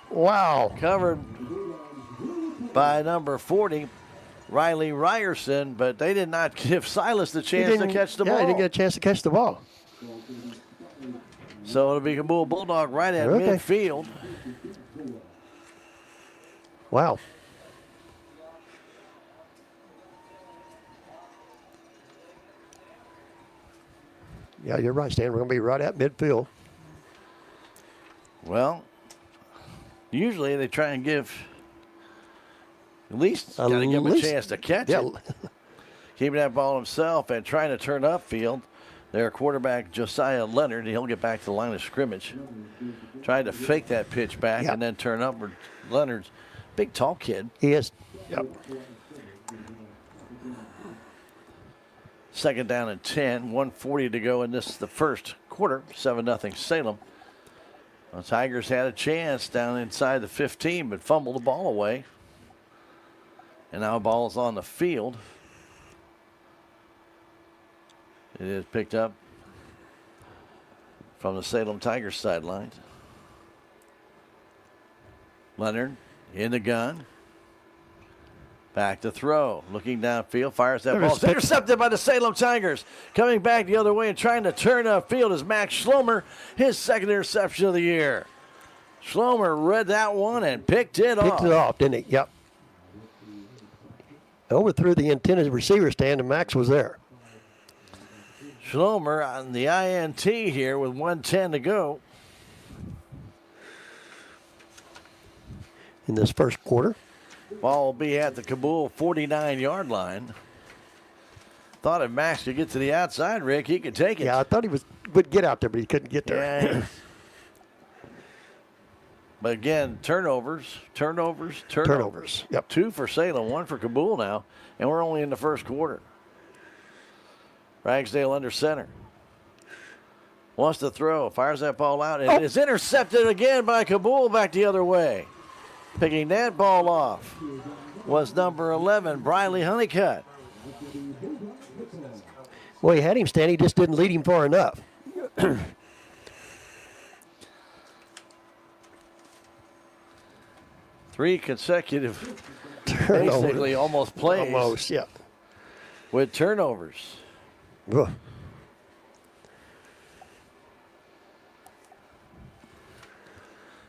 Wow. Covered by number 40, Riley Ryerson, but they did not give Silas the chance to catch the ball. Yeah, he didn't get a chance to catch the ball. So it'll be Kabool Bulldog right at midfield. Wow. Yeah, you're right, Stan. We're going to be right at midfield. Well, usually they try and give at least got to give him a chance to catch it. Keeping that ball himself and trying to turn upfield. Their quarterback, Josiah Leonard, he'll get back to the line of scrimmage. Tried to fake that pitch back and then turn upward. Leonard's Big, tall kid. He is. Yep. Second down and 10, 1:40 to go in the first quarter. 7-0 Salem. The Tigers had a chance down inside the 15, but fumbled the ball away. And now ball's on the field. It is picked up from the Salem Tigers sidelines. Leonard in the gun. Back to throw. Looking downfield. Fires that ball. It's intercepted by the Salem Tigers. Coming back the other way and trying to turn upfield is Max Schlomer. His second interception of the year. Schlomer read that one and picked it off. Picked it off, didn't he? Yep. Overthrew the intended receiver stand, and Max was there. Schlomer on the INT here with 1:10 to go. In this first quarter. Ball will be at the Kabool 49-yard line. Thought if Max could get to the outside, Rick, he could take it. Yeah, I thought he would get out there, but he couldn't get there. Yeah. But again, turnovers. Yep. 2 for Salem, 1 for Kabool now, and we're only in the first quarter. Ragsdale under center. Wants to throw, fires that ball out, and it is intercepted again by Kabool back the other way. Picking that ball off was number 11, Briley Honeycutt. Well, he had him stand. He just didn't lead him far enough. 3 consecutive, basically almost plays. Almost, yeah. With turnovers. Ugh.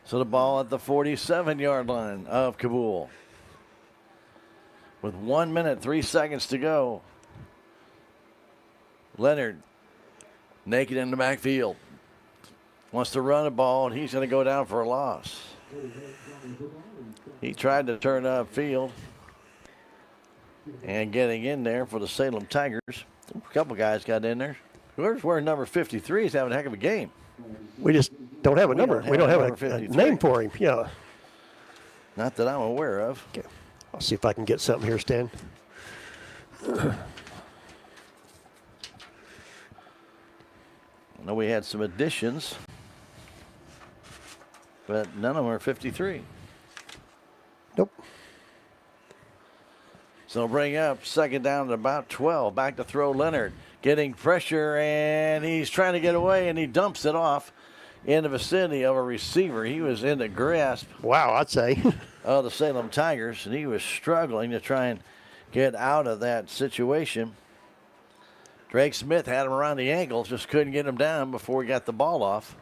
So the ball at the 47-yard line of Kabool. With 1 minute, 3 seconds to go. Leonard, naked in the backfield. Wants to run a ball, and he's going to go down for a loss. He tried to turn upfield. And getting in there for the Salem Tigers. A couple guys got in there. Whoever's wearing number 53 is having a heck of a game. We just don't have a number. We don't have a name for him. Yeah. Not that I'm aware of. Okay. I'll see if I can get something here, Stan. I know we had some additions, but none of them are 53. Nope. So bring up second down at about 12. Back to throw Leonard. Getting pressure, and he's trying to get away, and he dumps it off in the vicinity of a receiver. He was in the grasp. Wow, I'd say. Of the Salem Tigers, and he was struggling to try and get out of that situation. Drake Smith had him around the ankles, just couldn't get him down before he got the ball off.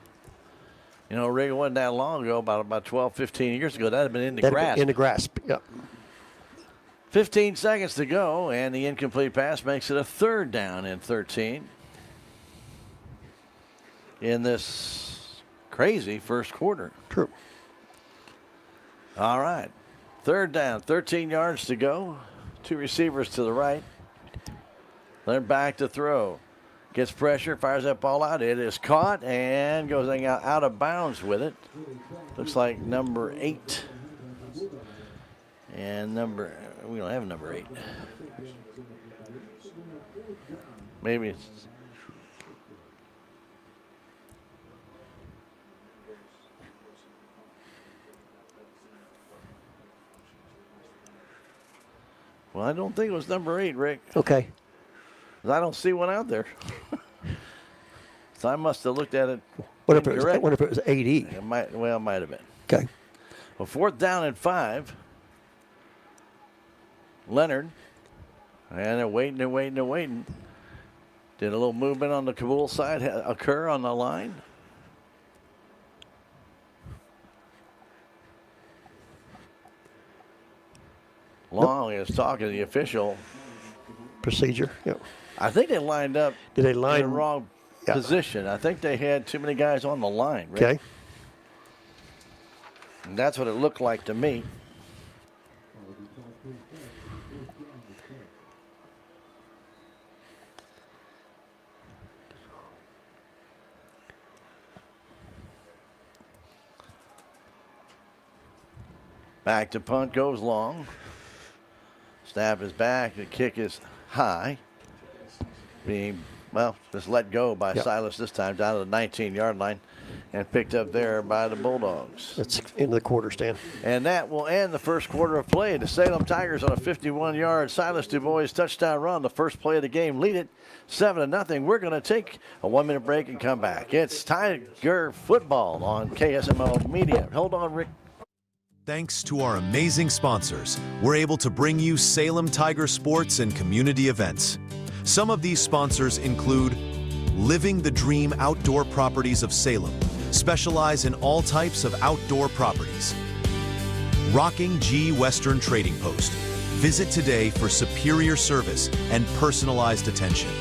You know, Rick, it wasn't that long ago, about 12, 15 years ago. That had been in the grasp. In the grasp, yep. 15 seconds to go, and the incomplete pass makes it a third down and 13 in this crazy first quarter. True. All right. Third down, 13 yards to go. 2 receivers to the right. Then back to throw. Gets pressure, fires that ball out. It is caught and goes out of bounds with it. Looks like number 8. And we don't have number 8. Maybe it's. Well, I don't think it was number 8, Rick. Okay. I don't see one out there. So I must have looked at it. What if it was 8E? It might have been. Okay. Well, 4th down and 5. Leonard. And they're waiting. Did a little movement on the Kabool side occur on the line? Long is talking to the official. Procedure, yep. I think they lined up in the wrong position. I think they had too many guys on the line. Right? Okay. And that's what it looked like to me. Back to punt goes long. Snap is back. The kick is high. Being, well, just let go by Silas this time down to the 19-yard line and picked up there by the Bulldogs. That's into the quarter, Stan. And that will end the first quarter of play. The Salem Tigers on a 51-yard Silas DuBois touchdown run. The first play of the game. Lead it 7-0. We're going to take a 1-minute break and come back. It's Tiger football on KSMO Media. Hold on, Rick. Thanks to our amazing sponsors, we're able to bring you Salem Tiger sports and community events. Some of these sponsors include Living the Dream Outdoor Properties of Salem, specialize in all types of outdoor properties. Rocking G Western Trading Post. Visit today for superior service and personalized attention.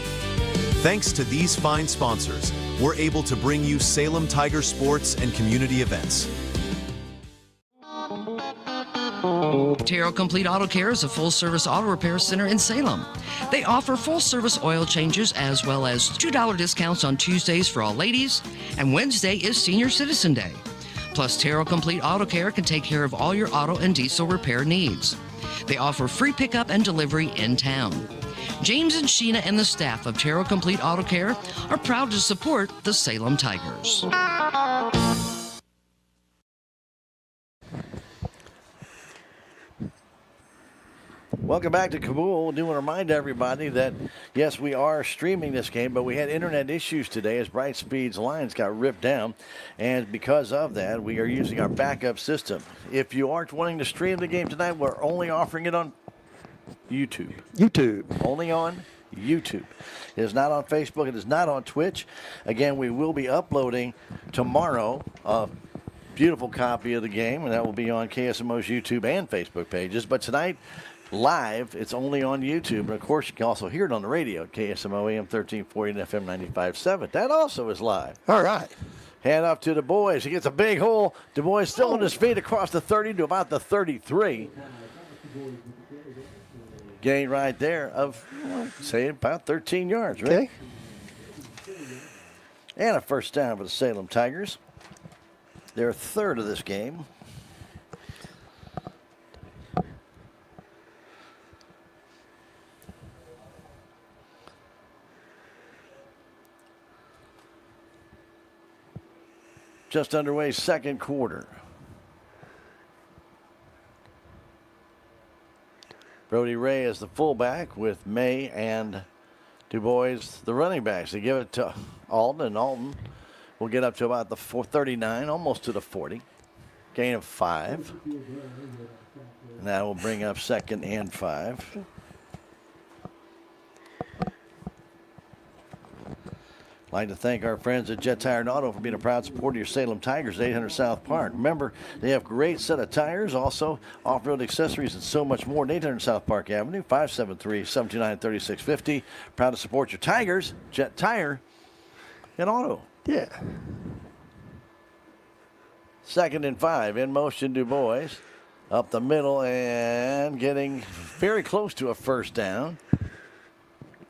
Thanks to these fine sponsors, we're able to bring you Salem Tiger sports and community events. Terrell Complete Auto Care is a full-service auto repair center in Salem. They offer full-service oil changes as well as $2 discounts on Tuesdays for all ladies, and Wednesday is Senior Citizen Day. Plus, Terrell Complete Auto Care can take care of all your auto and diesel repair needs. They offer free pickup and delivery in town. James and Sheena and the staff of Terrell Complete Auto Care are proud to support the Salem Tigers. Welcome back to Kabool. I do want to remind everybody that, yes, we are streaming this game, but we had internet issues today as Brightspeed's lines got ripped down. And because of that, we are using our backup system. If you aren't wanting to stream the game tonight, we're only offering it on YouTube. Only on YouTube. It is not on Facebook. It is not on Twitch. Again, we will be uploading tomorrow a beautiful copy of the game, and that will be on KSMO's YouTube and Facebook pages. But tonight, live, it's only on YouTube. And, of course, you can also hear it on the radio at KSMO AM 1340 and FM 95.7. That also is live. All right. Hand off to DuBois. He gets a big hole. DuBois still on his feet across the 30 to about the 33. Gain right there of, say, about 13 yards, right? Okay. And a first down for the Salem Tigers. Their third of this game. Just underway, second quarter. Brody Ray is the fullback with May and DuBois the running backs. They give it to Alton, and Alton will get up to about the 39, almost to the 40. Gain of 5. And that will bring up second and 5. I'd like to thank our friends at Jet Tire and Auto for being a proud supporter of your Salem Tigers at 800 South Park. Remember, they have a great set of tires, also off-road accessories and so much more at 800 South Park Avenue, 573-729-3650. Proud to support your Tigers, Jet Tire and Auto. Yeah. Second and 5, in motion DuBois. Up the middle and getting very close to a first down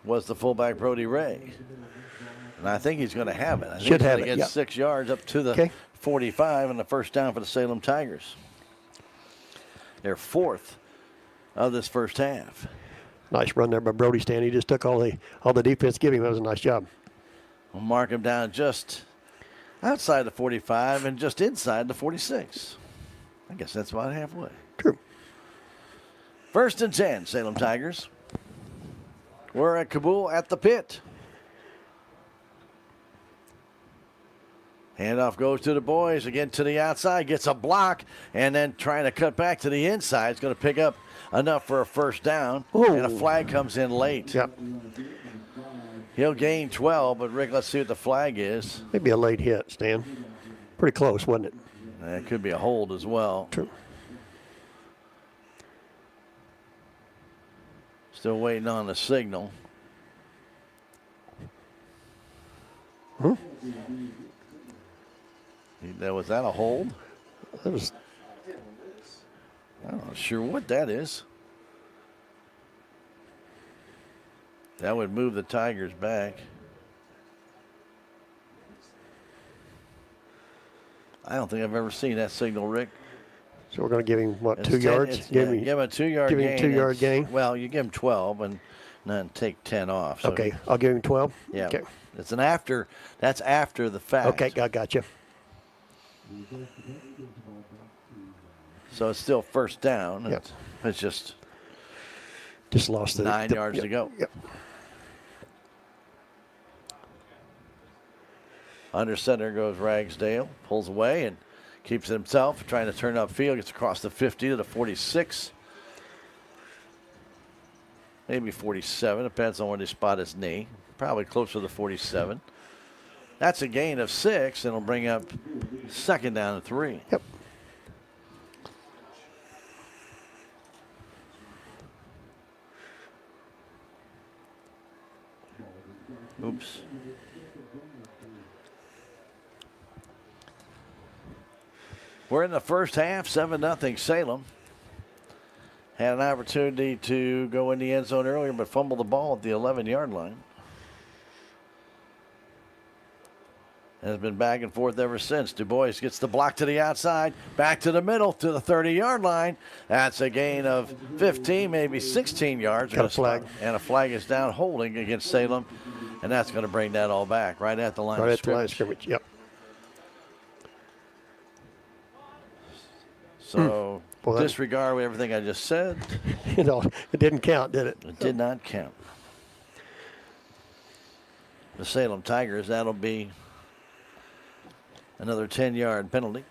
was the fullback Brody Ray. And I think he's going to have it. I think Should he's have going it, to get 6 yards up to the 45 and the first down for the Salem Tigers. Their fourth of this first half. Nice run there by Brody, Stan. He just took all the defense gave him. That was a nice job. We'll mark him down just outside the 45 and just inside the 46. I guess that's about halfway. True. First and 10, Salem Tigers. We're at Kabool at the pit. Handoff goes to DuBois, again to the outside, gets a block, and then trying to cut back to the inside. It's going to pick up enough for a first down, and a flag comes in late. Yep. He'll gain 12, but Rick, let's see what the flag is. Maybe a late hit, Stan. Pretty close, wasn't it? It could be a hold as well. True. Still waiting on the signal. Was that a hold? That was. I'm not sure what that is. That would move the Tigers back. I don't think I've ever seen that signal, Rick. So we're going to give him, what, It's 2 yards? Give him a 2-yard gain. Give him a 2-yard gain? Well, you give him 12 and then take 10 off. So Okay, I'll give him 12? Yeah. Okay. It's that's after the fact. Okay, I got you. So it's still first down. Yep. It's just lost the 9 yards yep, to go. Yep. Under center goes Ragsdale, pulls away and keeps it himself, trying to turn upfield, gets across the 50 to the 46. Maybe 47, depends on where they spot his knee. Probably closer to the 47. That's a gain of 6, and it'll bring up second down and 3. Yep. Oops. We're in the first half, 7-0 Salem. Had an opportunity to go in the end zone earlier, but fumbled the ball at the 11-yard line. And has been back and forth ever since. Du Bois gets the block to the outside, back to the middle to the 30-yard line. That's a gain of 15, maybe 16 yards. Got a flag. And a flag is down holding against Salem. And that's going to bring that all back right at the line of scrimmage. Right at the line of scrimmage, yep. So disregard everything I just said. You know, it didn't count, did it? It did not count. The Salem Tigers, that'll be another 10-yard penalty.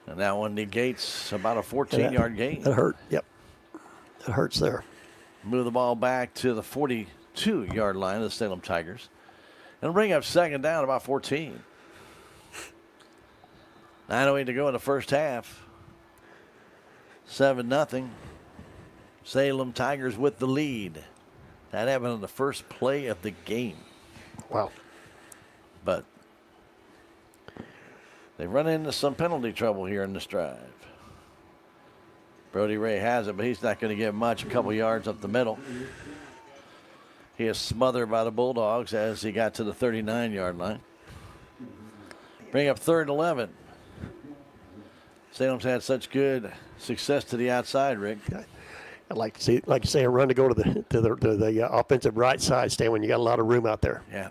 And that one negates about a 14-yard gain. That hurt, yep. That hurts there. Move the ball back to the 42-yard line of the Salem Tigers. It'll bring up second down, about 14. 9:08 to go in the first half. 7-0. Salem Tigers with the lead. That happened on the first play of the game. Wow. But they run into some penalty trouble here in this drive. Brody Ray has it, but he's not going to get much. A couple yards up the middle. He is smothered by the Bulldogs as he got to the 39-yard line. Bring up 3rd and 11. Salem's had such good success to the outside, Rick. I'd like to see a run to go to the offensive right side, Stan, when you got a lot of room out there. Yeah.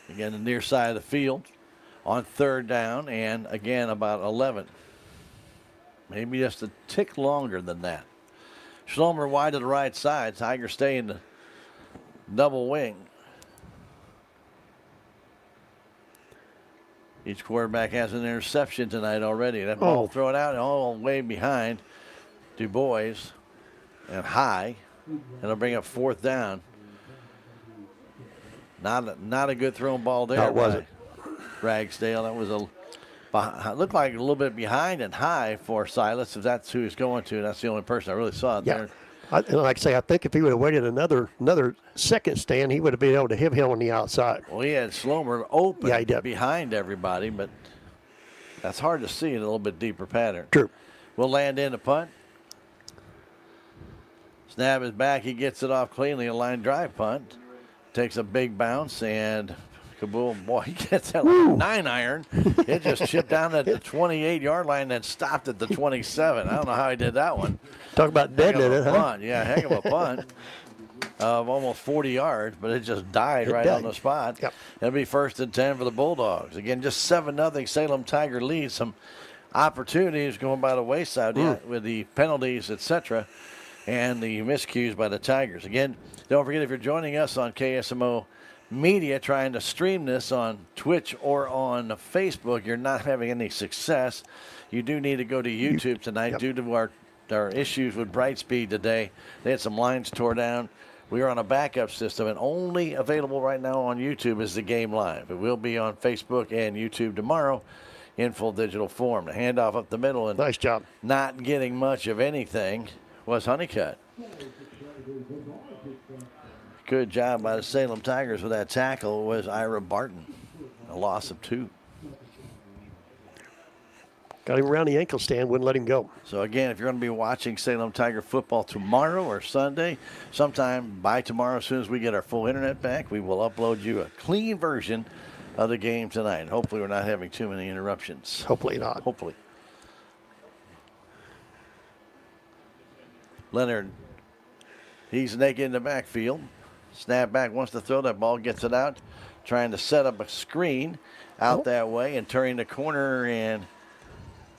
Again, the near side of the field on 3rd down, and again about 11. Maybe just a tick longer than that. Schlomer wide to the right side. Tigers stay in the double wing. Each quarterback has an interception tonight already. That ball thrown out all the way behind Du Bois and high. And it'll bring up 4th down. Not a good thrown ball there. No, it wasn't. Ragsdale. That was looked like a little bit behind and high for Silas. If that's who he's going to, that's the only person I really saw it there. And like I say, I think if he would have waited another second, Stan, he would have been able to hit him on the outside. Well, he had Schlomer open behind everybody, but that's hard to see in a little bit deeper pattern. True. We'll land in the punt. Snap is back. He gets it off cleanly. A line drive punt. Takes a big bounce, and Kabool, boy, he gets that like 9-iron. It just chipped down at the 28-yard line and then stopped at the 27. I don't know how he did that one. Talk about deading it, huh? Punt. Yeah, heck of a punt of almost 40 yards, but it just died on the spot. Yep. It'll be 1st and 10 for the Bulldogs. Again, just 7-0 Salem Tiger lead. Some opportunities going by the wayside with the penalties, etc., and the miscues by the Tigers. Again, don't forget, if you're joining us on KSMO Media trying to stream this on Twitch or on Facebook, you're not having any success. You do need to go to YouTube tonight due to our issues with Brightspeed today. They had some lines tore down. We are on a backup system, and only available right now on YouTube is the game live. It will be on Facebook and YouTube tomorrow in full digital form. The handoff up the middle, and nice job. Not getting much of anything was Honeycutt. Good job by the Salem Tigers with that tackle was Ira Barton. A loss of 2. Got him around the ankle, Stan, wouldn't let him go. So again, if you're going to be watching Salem Tiger football tomorrow or Sunday, sometime by tomorrow, as soon as we get our full internet back, we will upload you a clean version of the game tonight. Hopefully we're not having too many interruptions. Hopefully not. Hopefully. Leonard, he's naked in the backfield. Snap back, wants to throw that ball, gets it out, trying to set up a screen out that way and turning the corner and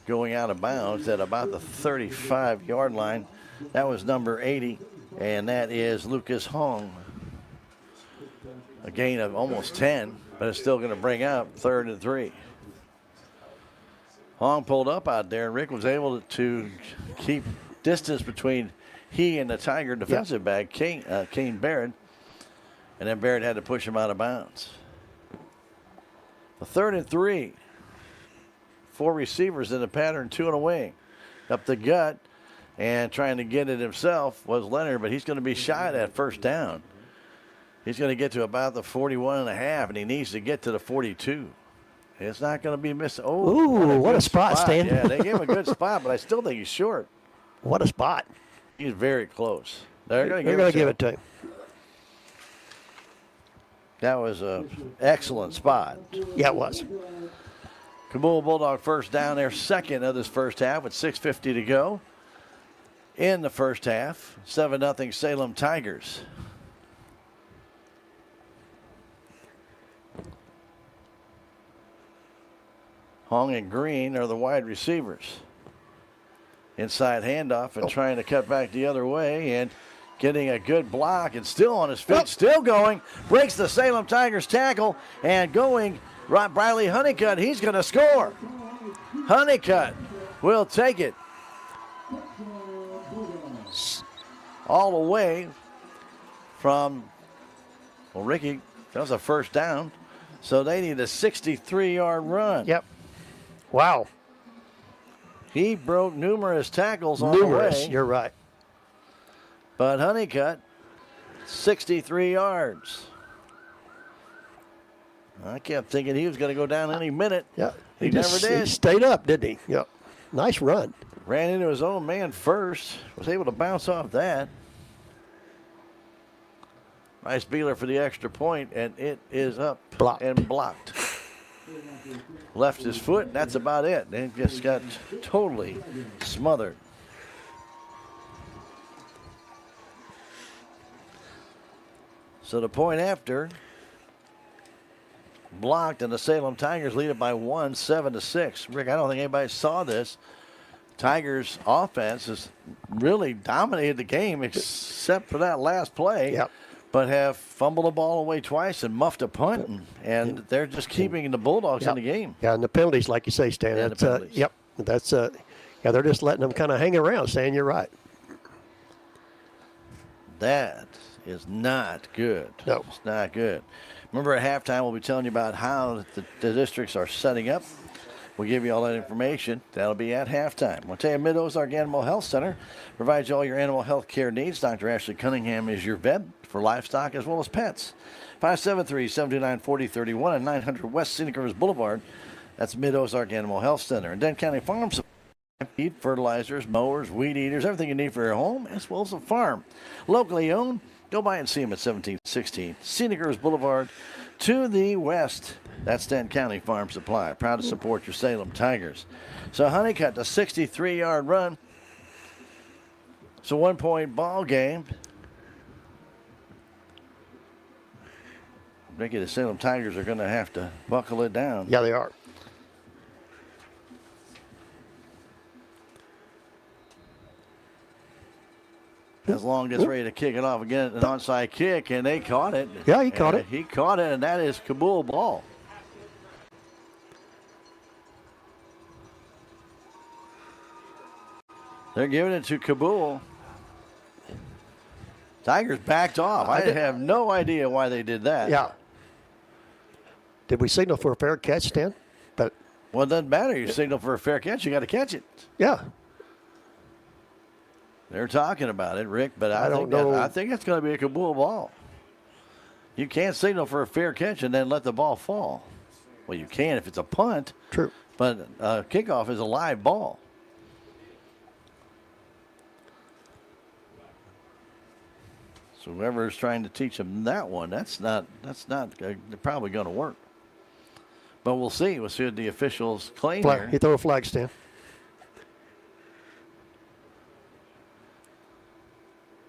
going out of bounds at about the 35-yard line. That was number 80, and that is Lucas Hong. A gain of almost 10, but it's still going to bring up 3rd and 3. Hong pulled up out there, and Rick was able to keep distance between he and the Tiger defensive back, Kane Barrett, and then Barrett had to push him out of bounds. The 3rd and 3. 4 receivers in the pattern, 2 and a wing. Up the gut and trying to get it himself was Leonard, but he's going to be shy of that first down. He's going to get to about the 41.5, and he needs to get to the 42. It's not going to be missed. Oh, ooh, what a spot, Stan. Yeah, they gave him a good spot, but I still think he's short. What a spot. He's very close. They're going to give it to him. That was an excellent spot. Yeah, it was. Kabool Bulldog first down, their second of this first half with 6:50 to go in the first half. 7-0 Salem Tigers. Hong and Green are the wide receivers. Inside handoff and trying to cut back the other way and getting a good block and still on his feet, still going. Breaks the Salem Tigers tackle and going. Briley Honeycutt, he's going to score. Honeycutt will take it all the way from, well, Ricky, that was a first down. So they need a 63-yard run. Yep. Wow. He broke numerous tackles on the way. You're right. But Honeycutt, 63 yards. I kept thinking he was going to go down any minute. Yeah, he never did. He stayed up, didn't he? Yep. Nice run. Ran into his own man first. Was able to bounce off that. Nice Beeler for the extra point, and it is up and blocked. Left his foot, and that's about it. They just got totally smothered. So the point after blocked, and the Salem Tigers lead it by 1, 7-6. Rick, I don't think anybody saw this. Tigers offense has really dominated the game except for that last play. Yep. But have fumbled the ball away twice and muffed a punt, and they're just keeping the Bulldogs in the game. Yeah, and the penalties, like you say, Stan. Yeah, that's, yep, that's yeah, they're just letting them kind of hang around. Stan, you're right. That is not good. No, it's not good. Remember, at halftime, we'll be telling you about how the districts are setting up. We'll give you all that information. That'll be at halftime. We'll tell you, Mid-Ozark Animal Health Center provides you all your animal health care needs. Dr. Ashley Cunningham is your vet for livestock as well as pets. 573-729-4031 and 900 West Scenic Rivers Boulevard. That's Mid-Ozark Animal Health Center. And Dent County Farm Supply. Feed, fertilizers, mowers, weed eaters, everything you need for your home as well as a farm. Locally owned. Go by and see them at 1716 Scenic Rivers Boulevard to the west. That's Dent County Farm Supply. Proud to support your Salem Tigers. So Honeycutt, the 63-yard run. It's a 1-point ball game. Ricky, the Salem Tigers are going to have to buckle it down. Yeah, they are. As Long gets ready to kick it off again, an onside kick, and they caught it. Yeah, he caught it. He caught it, and that is Kabool ball. They're giving it to Kabool. Tigers backed off. I have no idea why they did that. Yeah. Did we signal for a fair catch, Stan? But well, it doesn't matter. You signal for a fair catch, you got to catch it. Yeah. They're talking about it, Rick, but I don't know. I think it's going to be a Kabool ball. You can't signal for a fair catch and then let the ball fall. Well, you can if it's a punt. True. But kickoff is a live ball. So whoever's trying to teach them that one, that's not probably going to work. But we'll see. We'll see what the officials claim Flag. here. He threw a flag, Stan.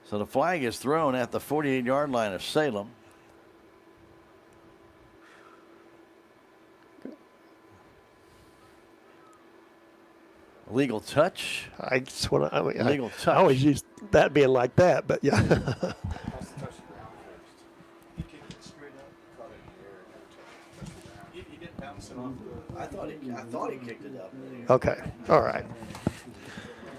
So the flag is thrown at the 48-yard line of Salem. Legal touch. Legal touch. I always use that being like that, but yeah. I thought he kicked it up. Okay. All right.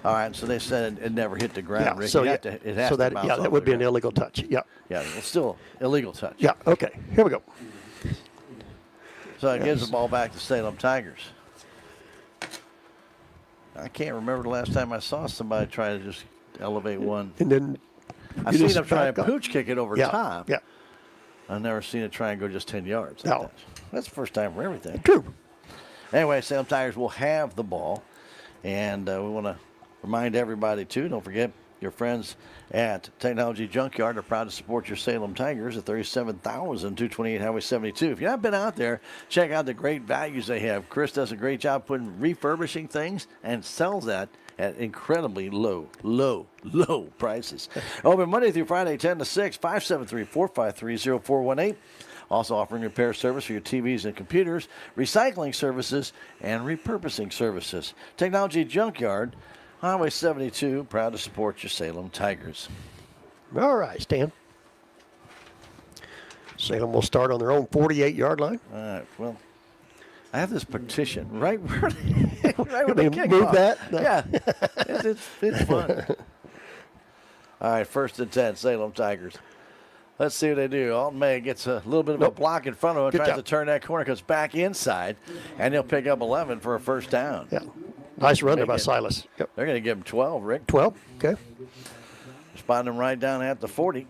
All right. So they said it never hit the ground. Yeah. Rick. So You yeah. have to- it has So to that bounce yeah, off that would the be an ground. illegal touch. Yeah. Yeah. It's still illegal touch. Yeah. Okay. Here we go. So it gives the ball back to Salem Tigers. I can't remember the last time I saw somebody try to just elevate one. And then I've you seen just them try to back up. pooch kick it over Yeah, top. yeah. I've never seen it try and go just 10 yards. No. That's the first time for everything. True. Anyway, Salem Tigers will have the ball. And we want to remind everybody, too, don't forget your friends at Technology Junkyard are proud to support your Salem Tigers at 37,228 Highway 72. If you haven't been out there, check out the great values they have. Chris does a great job refurbishing things and sells that at incredibly low prices. Open Monday through Friday, 10 to 6, 573-453-0418. Also offering repair service for your TVs and computers, recycling services, and repurposing services. Technology Junkyard, Highway 72, proud to support your Salem Tigers. All right, Stan. Salem will start on their own 48-yard line. All right, well, I have this petition right where right You when the mean move kickoff. that? Yeah, it's fun. All right, 1st and 10, Salem Tigers. Let's see what they do. Alton May gets a little bit of a block in front of him, Good tries job. to turn that corner, goes back inside, and he'll pick up 11 for a first down. Yeah. Nice run there by Silas. Yep. They're going to give him 12, Rick. 12. Okay. Spotting him right down at the 40.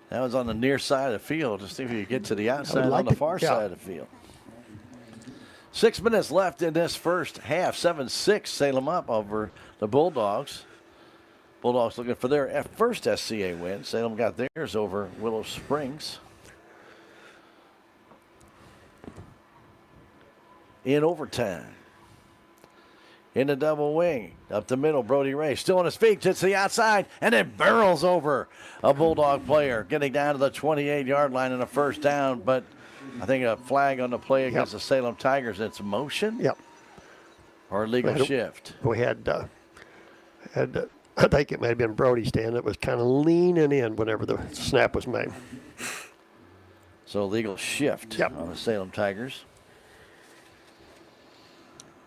That was on the near side of the field. Just see if you could get to the outside on the far side of the field. 6 minutes left in this first half. 7-6 Salem up over the Bulldogs. Bulldogs looking for their first SCA win. Salem got theirs over Willow Springs. In overtime. In the double wing. Up the middle, Brody Ray still on his feet, hits the outside, and then barrels over a Bulldog player, getting down to the 28-yard line in a first down. But I think a flag on the play against the Salem Tigers. It's motion? Yep. Or a legal shift? We had I think it may have been Brody, Stan, that was kind of leaning in whenever the snap was made. So legal shift on the Salem Tigers.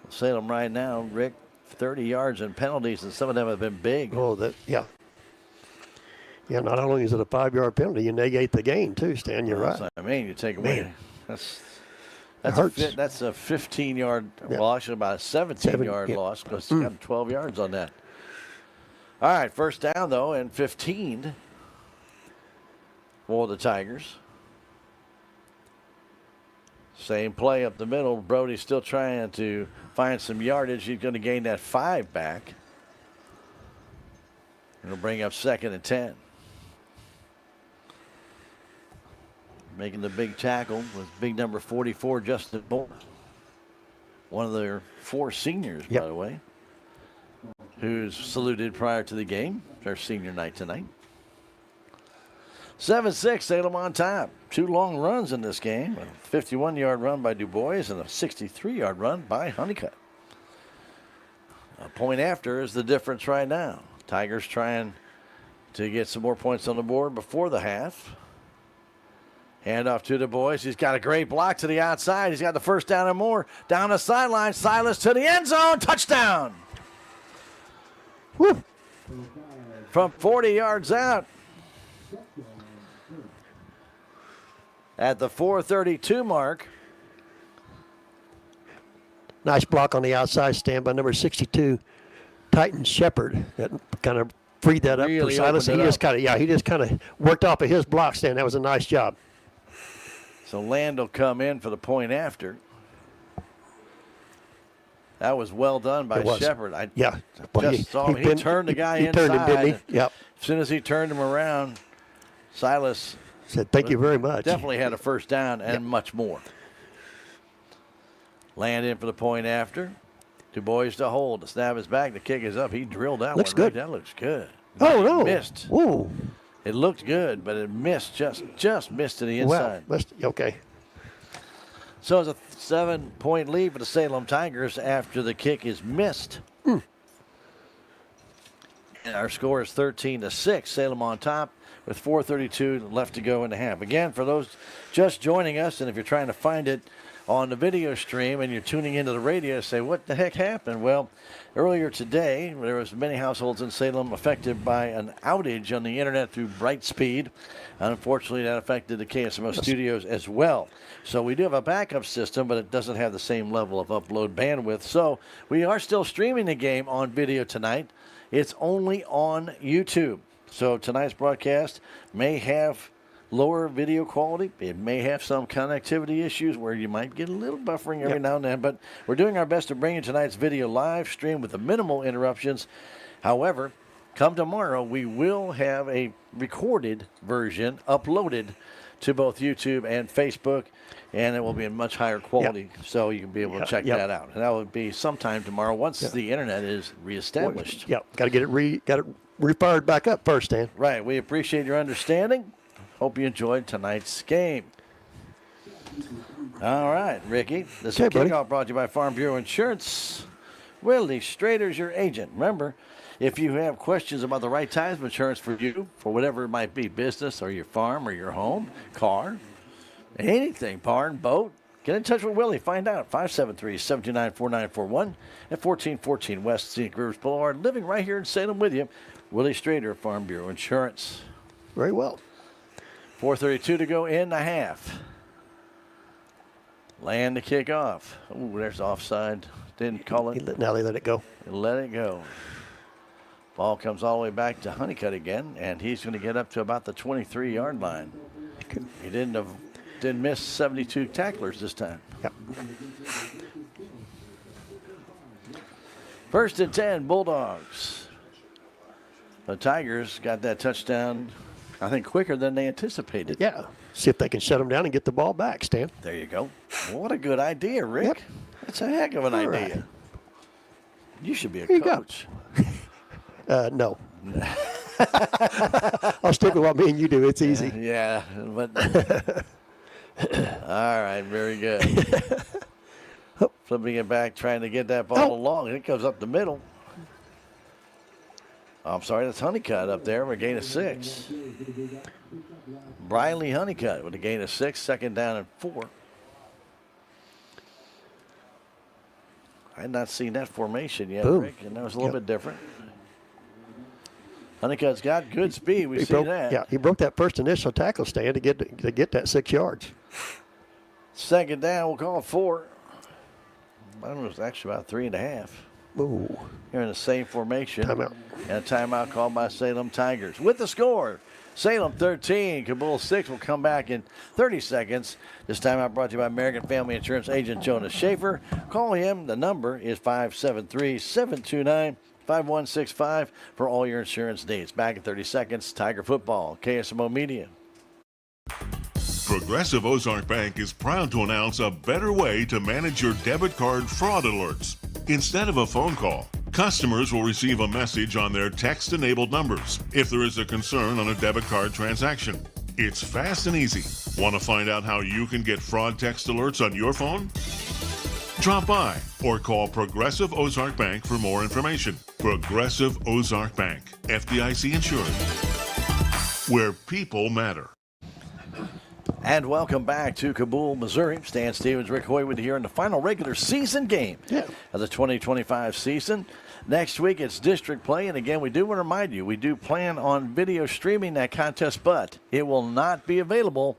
Salem right now, Rick, 30 yards in penalties, and some of them have been big. Oh, yeah. Yeah, not only is it a 5-yard penalty, you negate the gain too, Stan. You're right. I mean, you take away. Man. That's hurts. that's a 15-yard loss, about a 17-yard loss, because you got 12 yards on that. All right, first down, though, and 15 for the Tigers. Same play up the middle. Brody's still trying to find some yardage. He's going to gain that 5 back. It'll bring up 2nd and 10. Making the big tackle with big number 44, Justin Bull. One of their 4 seniors, by the way, who's saluted prior to the game. Their senior night tonight. 7-6, Salem on top. 2 long runs in this game. A 51-yard run by Du Bois and a 63-yard run by Honeycutt. A point after is the difference right now. Tigers trying to get some more points on the board before the half. Hand off to Du Bois. He's got a great block to the outside. He's got the first down and more. Down the sideline. Silas to the end zone. Touchdown. Woo. From 40 yards out. At the 4:32 mark. Nice block on the outside, Stan, by number 62, Titan Shepard. That kind of freed that up for Silas. He just kind of worked off of his block, Stan. That was a nice job. So Land will come in for the point after. That was well done by Shepard. Just saw him. He turned the guy inside. Turned him, didn't he? Yep. As soon as he turned him around, Silas Said thank you very much. Definitely had a first down and much more. Land in for the point after. Two boys to hold. The snap is back. The kick is up. He drilled that Looks one. good. That looks good. Oh, no. Missed. Ooh. It looked good, but it missed. Just missed to the inside. Well, okay. So it's a 7-point lead for the Salem Tigers after the kick is missed. And our score is 13-6. Salem on top with 4:32 left to go in the half. Again, for those just joining us, and if you're trying to find it on the video stream and you're tuning into the radio, say, what the heck happened? Well, earlier today, there was many households in Salem affected by an outage on the internet through Brightspeed. Unfortunately, that affected the KSMO studios as well. So we do have a backup system, but it doesn't have the same level of upload bandwidth. So we are still streaming the game on video tonight. It's only on YouTube. So tonight's broadcast may have lower video quality. It may have some connectivity issues where you might get a little buffering every now and then, but we're doing our best to bring you tonight's video live stream with the minimal interruptions. However, come tomorrow, we will have a recorded version uploaded to both YouTube and Facebook, and it will be in much higher quality, so you can be able to check that out. And that will be sometime tomorrow once the internet is reestablished. Got to get it refired back up first, Dan. Right. We appreciate your understanding. Hope you enjoyed tonight's game. All right, Ricky. This is Kickoff brought to you by Farm Bureau Insurance. Willie Strader's your agent. Remember, if you have questions about the right type of insurance for you, for whatever it might be, business or your farm or your home, car, anything, barn, boat, get in touch with Willie. Find out. 573-729-4941 at 1414 West Scenic Rivers Boulevard. Living right here in Salem with you, Willie Strader, Farm Bureau Insurance. Very well. 4:32 to go in the half. Land to kick off. Oh, there's offside. Didn't call it. Now they let it go. Let it go. Ball comes all the way back to Honeycutt again, and he's going to get up to about the 23-yard line. He didn't miss 72 tacklers this time. Yep. 1st and 10, Bulldogs. The Tigers got that touchdown, I think, quicker than they anticipated. Yeah. See if they can shut them down and get the ball back, Stan. There you go. What a good idea, Rick. Yep. That's a heck of an idea. Right. You should be a coach. No. I'll stick with what me and you do. It's easy. Yeah, but all right, very good. Flipping it back, trying to get that ball along, and it comes up the middle. I'm sorry, that's Honeycutt up there with a gain of 6. Briley Honeycutt with a gain of 6, 2nd down and 4. I had not seen that formation yet, Rick, and that was a little bit different. Honeycutt's got good speed. We see that. Yeah, he broke that first initial tackle stand to get that 6 yards. 2nd down, we'll call it 4. Mine was actually about 3.5. Ooh. Here in the same formation. Timeout. And a timeout called by Salem Tigers. With the score, Salem 13, Kabool 6 will come back in 30 seconds. This timeout brought to you by American Family Insurance agent Jonas Schaefer. Call him. The number is 573-729-5165 for all your insurance needs. Back in 30 seconds, Tiger Football, KSMO Media. Progressive Ozark Bank is proud to announce a better way to manage your debit card fraud alerts. Instead of a phone call, customers will receive a message on their text-enabled numbers if there is a concern on a debit card transaction. It's fast and easy. Want to find out how you can get fraud text alerts on your phone? Drop by or call Progressive Ozark Bank for more information. Progressive Ozark Bank, FDIC insured, where people matter. And welcome back to Kabool, Missouri. Stan Stevens, Rick Hoy with you here in the final regular season game of the 2025 season. Next week, it's district play. And again, we do want to remind you, we do plan on video streaming that contest, but it will not be available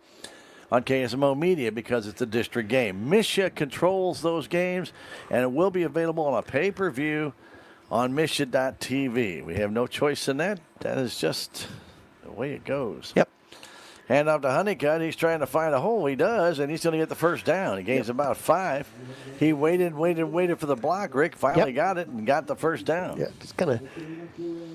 on KSMO Media because it's a district game. Misha controls those games, and it will be available on a pay-per-view on Misha.tv. We have no choice in that. That is just the way it goes. Yep. Hand off to Honeycutt. He's trying to find a hole. He does, and he's going to get the first down. He gains about 5. He waited for the block. Rick finally got it and got the first down. Yeah, just kind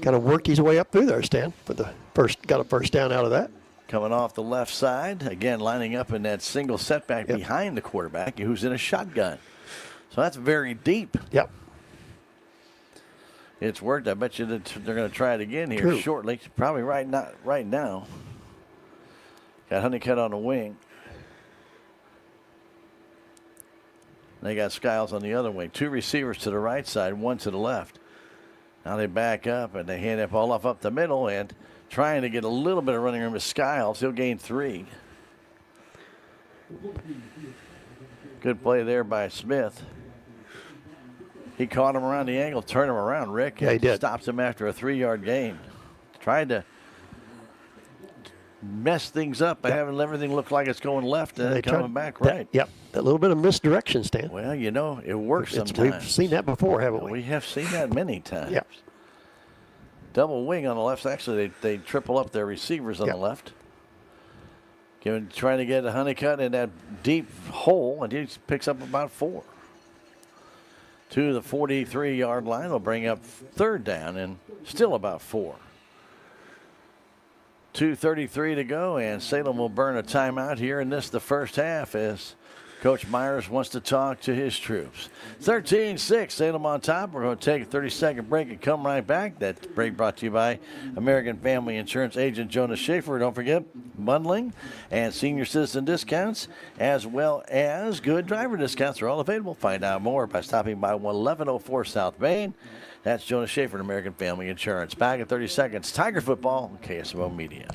of worked his way up through there, Stan. Got a first down out of that. Coming off the left side, again lining up in that single setback behind the quarterback who's in a shotgun. So that's very deep. Yep. It's worked. I bet you that they're going to try it again here shortly. Probably right now. Got Honeycutt on the wing. They got Skiles on the other wing. 2 receivers to the right side, 1 to the left. Now they back up and they hand that ball off up the middle and trying to get a little bit of running room with Skiles. He'll gain 3. Good play there by Smith. He caught him around the angle, turned him around, Rick. Yeah, he did. Stops him after a 3-yard gain. Tried to mess things up by having everything look like it's going left and then coming back right. Yep. A little bit of misdirection, Stan. Well, you know, it works sometimes. We've seen that before, haven't we? We have seen that many times. Yep. Double wing on the left. Actually, they triple up their receivers on the left. Trying to get a Honeycutt in that deep hole, and he picks up about 4. To the 43-yard line. They'll bring up 3rd down and still about 4. 2:33 to go, and Salem will burn a timeout here in the first half as Coach Myers wants to talk to his troops. 13-6, Salem on top. We're going to take a 30-second break and come right back. That break brought to you by American Family Insurance agent Jonas Schaefer. Don't forget bundling and senior citizen discounts, as well as good driver discounts are all available. Find out more by stopping by 1104 South Main. That's Jonas Schaefer and American Family Insurance. Back in 30 seconds. Tiger football, KSMO Media.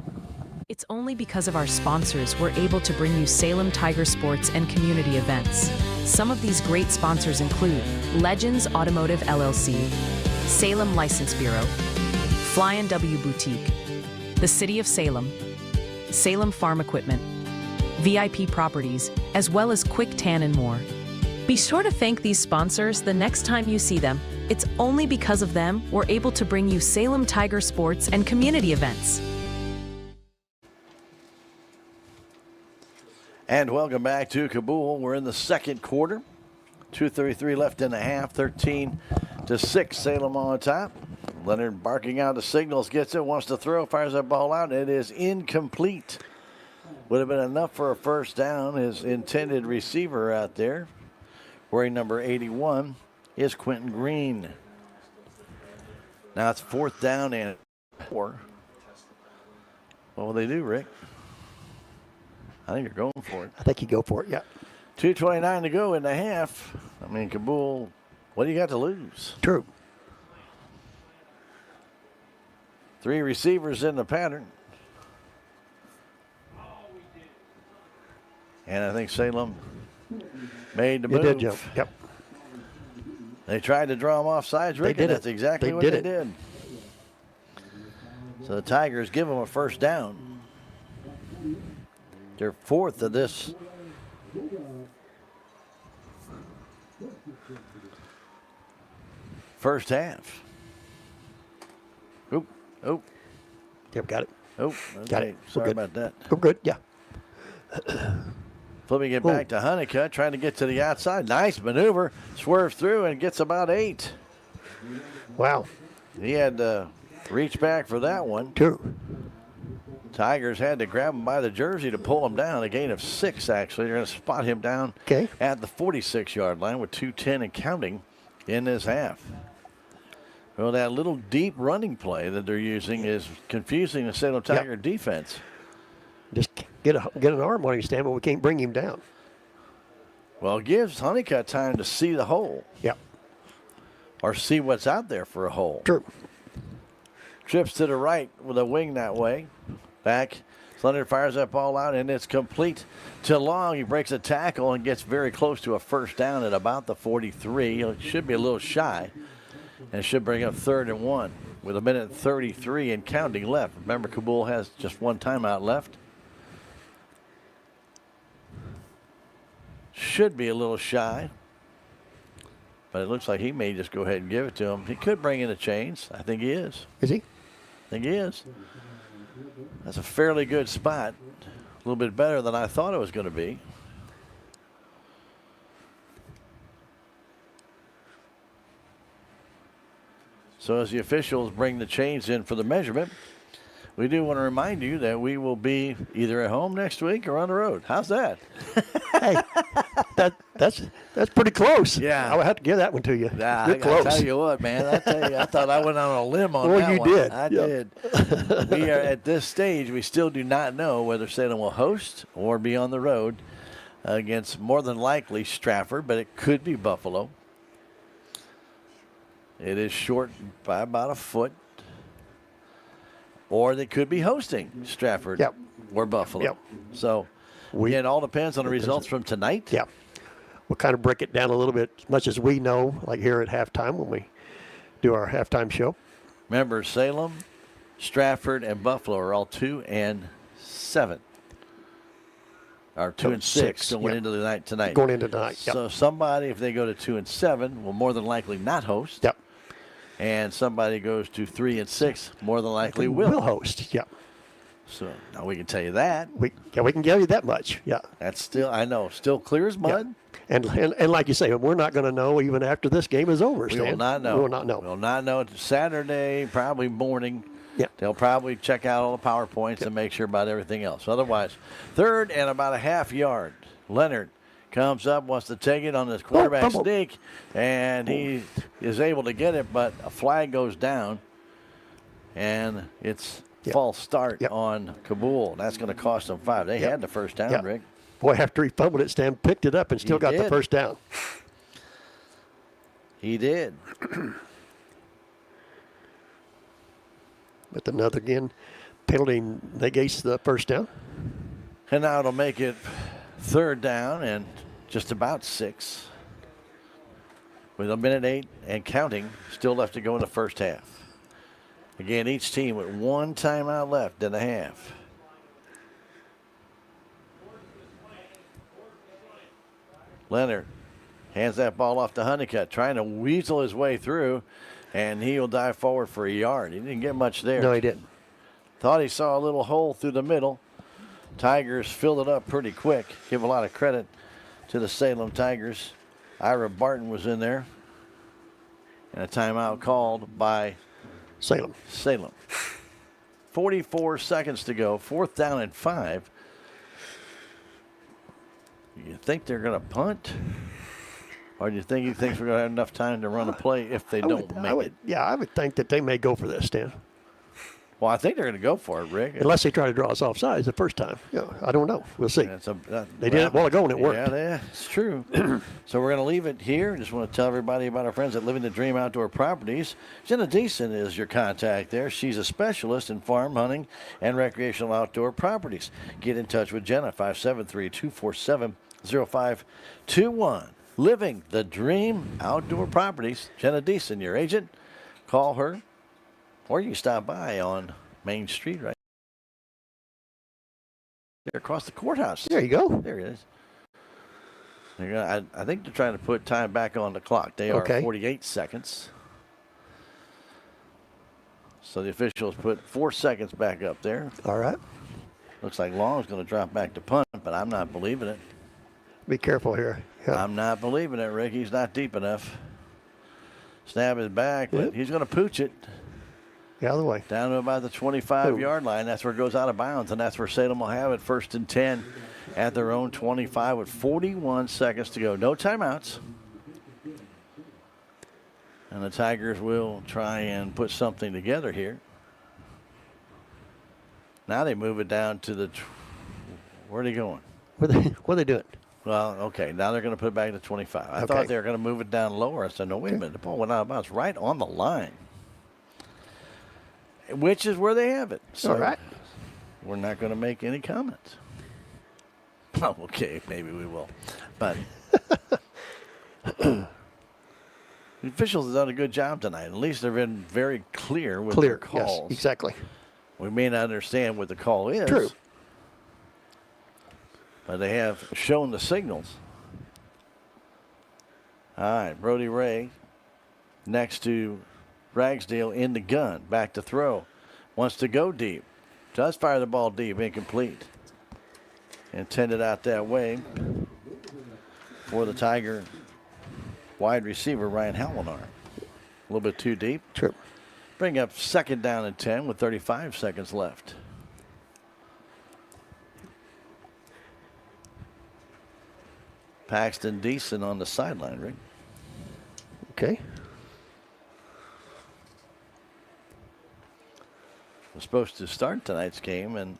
It's only because of our sponsors we're able to bring you Salem Tiger sports and community events. Some of these great sponsors include Legends Automotive LLC, Salem License Bureau, Fly & W Boutique, the City of Salem, Salem Farm Equipment, VIP Properties, as well as Quick Tan and more. Be sure to thank these sponsors the next time you see them. It's only because of them we're able to bring you Salem Tiger sports and community events. And welcome back to Kabool. We're in the second quarter. 2:33 left in the half. 13-6. Salem on top. Leonard barking out the signals, gets it, wants to throw, fires that ball out. It is incomplete. Would have been enough for a first down. His intended receiver out there, wearing number 81, is Quentin Green. Now it's 4th down and 4. What will they do, Rick? I think you're going for it. I think you go for it, yeah. 2:29 to go in the half. I mean, Kabool, what do you got to lose? True. 3 receivers in the pattern. And I think Salem made the move. They did jump, yep. They tried to draw him off sides, Rick, and that's exactly what they did. So the Tigers give them a first down. They're 4th of this. First half. Oop. Yep, got it. Oh, okay. Got it. Sorry about that. We're good, yeah. Flipping it back to Honeycutt, trying to get to the outside. Nice maneuver. Swerves through and gets about 8. Wow. He had to reach back for that one. True. Tigers had to grab him by the jersey to pull him down. A gain of 6, actually. They're going to spot him down at the 46-yard line with 2:10 and counting in this half. Well, that little deep running play that they're using is confusing the Salem Tiger defense. Just get an arm on him, Stan, but we can't bring him down. Well, it gives Honeycutt time to see the hole. Yep. Or see what's out there for a hole. True. Trips to the right with a wing that way. Back. Leonard fires that ball out, and it's complete to Long. He breaks a tackle and gets very close to a first down at about the 43. It should be a little shy. And it should bring up 3rd and 1 with 1:33 and counting left. Remember, Kabool has just 1 timeout left. Should be a little shy. But it looks like he may just go ahead and give it to him. He could bring in the chains. I think he is. Is he? I think he is. That's a fairly good spot. A little bit better than I thought it was going to be. So as the officials bring the chains in for the measurement, we do want to remind you that we will be either at home next week or on the road. How's that? Hey, that's pretty close. Yeah. I would have to give that one to you. Nah, Good close. I tell you what, man. I thought I went on a limb on Well, that you one. did. I Yep. did. We are at this stage. We still do not know whether Salem will host or be on the road against more than likely Stratford, but it could be Buffalo. It is short by about a foot. Or they could be hosting Stratford or Buffalo. Yep. So it all depends on the results from tonight. Yeah. We'll kind of break it down a little bit as much as we know, like here at halftime when we do our halftime show. Remember, Salem, Stratford, and Buffalo are all 2-7. Or 2-6 going into the night tonight. Going into tonight, yep. So somebody, if they go to 2-7, will more than likely not host. Yep. And somebody goes to 3-6, more than likely will host. Yep. So now we can tell you that. We can give you that much. Yeah. That's still, I know, still clear as mud. Yeah. And like you say, we're not going to know even after this game is over, Stan. We will not know. We will not know. We will not know. It's Saturday, probably morning. Yeah. They'll probably check out all the PowerPoints and make sure about everything else. Otherwise, third and about a half yard. Leonard comes up, wants to take it on this quarterback sneak, and he is able to get it, but a flag goes down, and it's false start on Kabool. That's going to cost them 5. They had the first down, Rick. Boy, after he fumbled it, Stan picked it up and still got the first down. He did. But another penalty negates the first down. And now it'll make it third down and just about 6. With a minute 8 and counting still left to go in the first half. Again, each team with one timeout left in the half. Leonard hands that ball off to Honeycutt, trying to weasel his way through, and he'll dive forward for a yard. He didn't get much there. No, he didn't. Thought he saw a little hole through the middle. Tigers filled it up pretty quick. Give a lot of credit to the Salem Tigers. Ira Barton was in there. And a timeout called by Salem. 44 seconds to go. 4th down and 5. You think they're going to punt? Or do you think he thinks we're going to have enough time to run a play if they don't make it? Yeah, I would think that they may go for this, Stan. Well, I think they're going to go for it, Rick. Unless they try to draw us offsides the first time. Yeah, I don't know. We'll see. They did it a while ago and it worked. Yeah, it's true. So we're going to leave it here. Just want to tell everybody about our friends at Living the Dream Outdoor Properties. Jenna Deason is your contact there. She's a specialist in farm, hunting, and recreational outdoor properties. Get in touch with Jenna, 573-247-0521. Living the Dream Outdoor Properties. Jenna Deason, your agent. Call her. Or you can stop by on Main Street right there across the courthouse. There you go. There it is. I think they're trying to put time back on the clock. They are 48 seconds. So the officials put 4 seconds back up there. All right. Looks like Long's going to drop back to punt, but I'm not believing it. Be careful here. Yeah. I'm not believing it, Rick. He's not deep enough. Snap is back, but he's going to pooch it. The other way. Down to about the 25-yard line. That's where it goes out of bounds, and that's where Salem will have it 1st and 10 at their own 25 with 41 seconds to go. No timeouts. And the Tigers will try and put something together here. Now they move it down to the where are they going? What are they doing? Well, okay, now they're going to put it back to 25. I thought they were going to move it down lower. I said, no, wait a minute. The ball went out of bounds right on the line. Which is where they have it. So all right. We're not going to make any comments. Oh, okay, maybe we will. But the officials have done a good job tonight. At least they've been very clear with their calls. Yes, exactly. We may not understand what the call is. True. But they have shown the signals. All right, Brody Ray next to Ragsdale in the gun. Back to throw. Wants to go deep. Does fire the ball deep. Incomplete. Intended out that way for the Tiger wide receiver, Ryan Hallinar. A little bit too deep. True. Bring up 2nd down and 10 with 35 seconds left. Paxton Deason on the sideline, Rick. Okay. Was supposed to start tonight's game and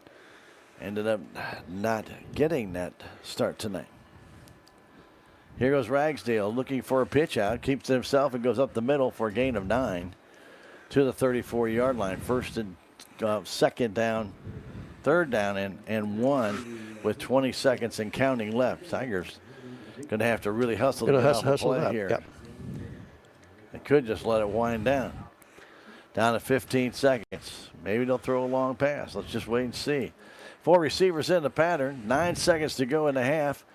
ended up not getting that start tonight. Here goes Ragsdale looking for a pitch out, keeps it himself and goes up the middle for a gain of 9 to the 34-yard line. 2nd down, 3rd down and 1 with 20 seconds and counting left. Tigers going to have to really hustle to get off the play here. Yep. They could just let it wind down. Down to 15 seconds. Maybe they'll throw a long pass. Let's just wait and see. 4 receivers in the pattern. 9 seconds to go in the half.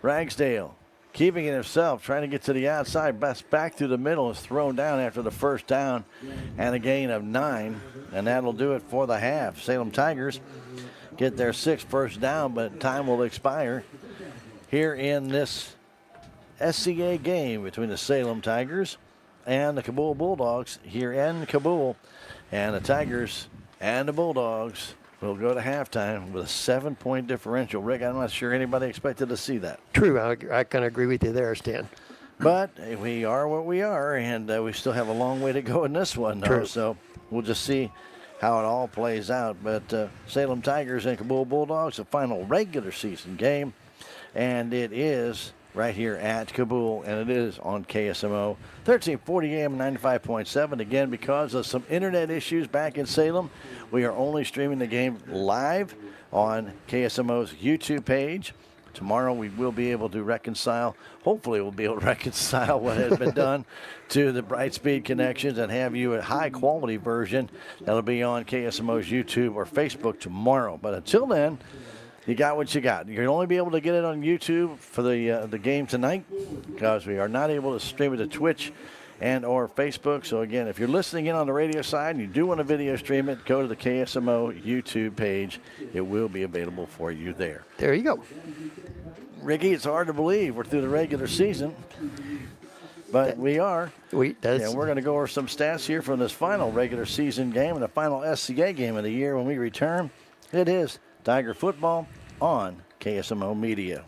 Ragsdale keeping it himself, trying to get to the outside. Back through the middle is thrown down after the 1st down and a gain of 9. And that'll do it for the half. Salem Tigers get their 6th first down, but time will expire here in this SCA game between the Salem Tigers and the Kabool Bulldogs here in Kabool. And the Tigers and the Bulldogs will go to halftime with a 7-point differential. Rick, I'm not sure anybody expected to see that. True. I kind of agree with you there, Stan. But we are what we are, and we still have a long way to go in this one, though. True. So we'll just see how it all plays out. But Salem Tigers and Kabool Bulldogs, the final regular season game. And it is right here at Kabool, and it is on KSMO 1340 AM 95.7. Again, because of some internet issues back in Salem, we are only streaming the game live on KSMO's YouTube page. Tomorrow we will be able to reconcile, hopefully we'll be able to reconcile what has been done to the Brightspeed connections and have you a high-quality version that'll be on KSMO's YouTube or Facebook tomorrow. But until then, you got what you got. You'll only be able to get it on YouTube for the game tonight because we are not able to stream it to Twitch and or Facebook. So, again, if you're listening in on the radio side and you do want to video stream it, go to the KSMO YouTube page. It will be available for you there. There you go. Ricky, it's hard to believe we're through the regular season, but we are. And we're going to go over some stats here from this final regular season game and the final SCA game of the year when we return. It is Tiger football on KSMO Media.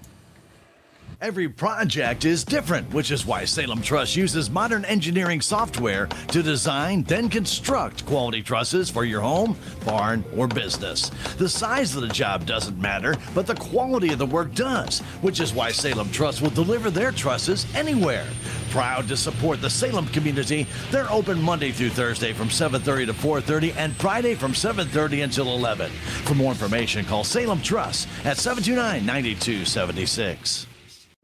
Every project is different, which is why Salem Truss uses modern engineering software to design, then construct quality trusses for your home, barn, or business. The size of the job doesn't matter, but the quality of the work does, which is why Salem Truss will deliver their trusses anywhere. Proud to support the Salem community, they're open Monday through Thursday from 7:30 to 4:30 and Friday from 7:30 until 11. For more information, call Salem Truss at 729-9276.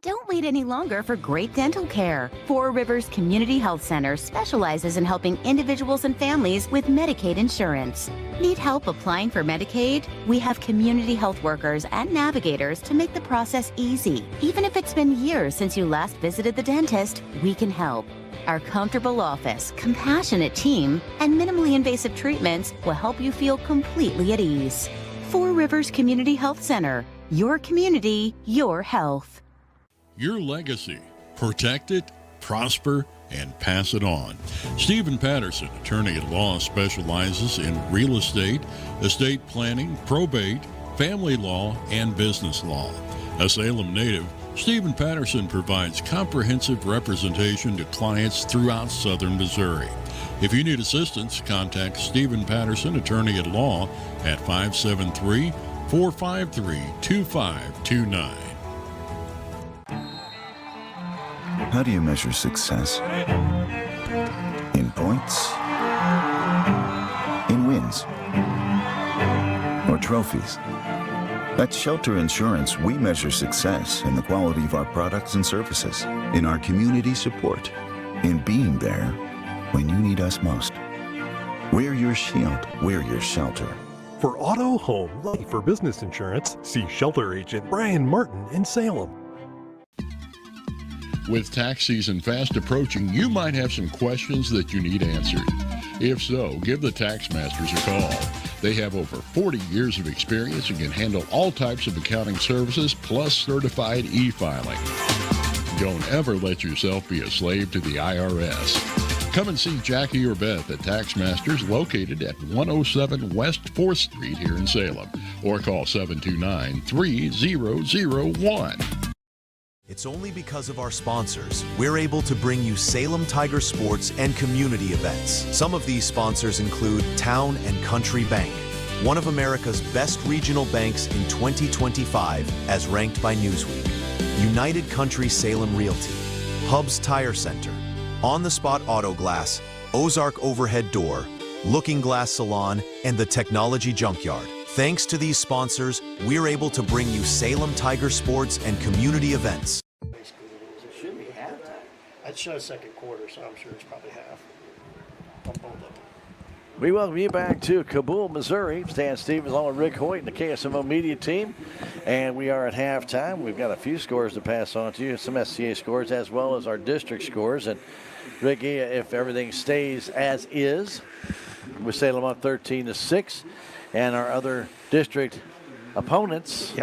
Don't wait any longer for great dental care. Four Rivers Community Health Center specializes in helping individuals and families with Medicaid insurance. Need help applying for Medicaid? We have community health workers and navigators to make the process easy. Even if it's been years since you last visited the dentist, we can help. Our comfortable office, compassionate team, and minimally invasive treatments will help you feel completely at ease. Four Rivers Community Health Center. Your community, your health. Your legacy. Protect it, prosper, and pass it on. Stephen Patterson, attorney at law, specializes in real estate planning, probate, family law, and business law. A Salem native, Stephen Patterson provides comprehensive representation to clients throughout southern Missouri. If you need assistance, contact Stephen Patterson, attorney at law, at 573-453-2529. How do you measure success? In points? In wins? Or trophies? At Shelter Insurance, we measure success in the quality of our products and services, in our community support, in being there when you need us most. We're your shield. We're your shelter. For auto, home, life, or business insurance, see Shelter Agent Brian Martin in Salem. With tax season fast approaching, you might have some questions that you need answered. If so, give the Tax Masters a call. They have over 40 years of experience and can handle all types of accounting services plus certified e-filing. Don't ever let yourself be a slave to the IRS. Come and see Jackie or Beth at Taxmasters, located at 107 West 4th Street here in Salem, or call 729-3001. It's only because of our sponsors we're able to bring you Salem Tiger sports and community events. Some of these sponsors include Town and Country Bank, one of America's best regional banks in 2025 as ranked by Newsweek. United Country Salem Realty, Hubs Tire Center, On the Spot Auto Glass, Ozark Overhead Door, Looking Glass Salon, and the Technology Junkyard. Thanks to these sponsors, we're able to bring you Salem Tiger sports and community events. It should be halftime. I'd show second quarter, so I'm sure it's probably half on both of them. We welcome you back to Kabool, Missouri. Stan Stevens along with Rick Hoyt and the KSMO media team. And we are at halftime. We've got a few scores to pass on to you, some SCA scores as well as our district scores. And Ricky, if everything stays as is, with Salem up 13-6, and our other district opponents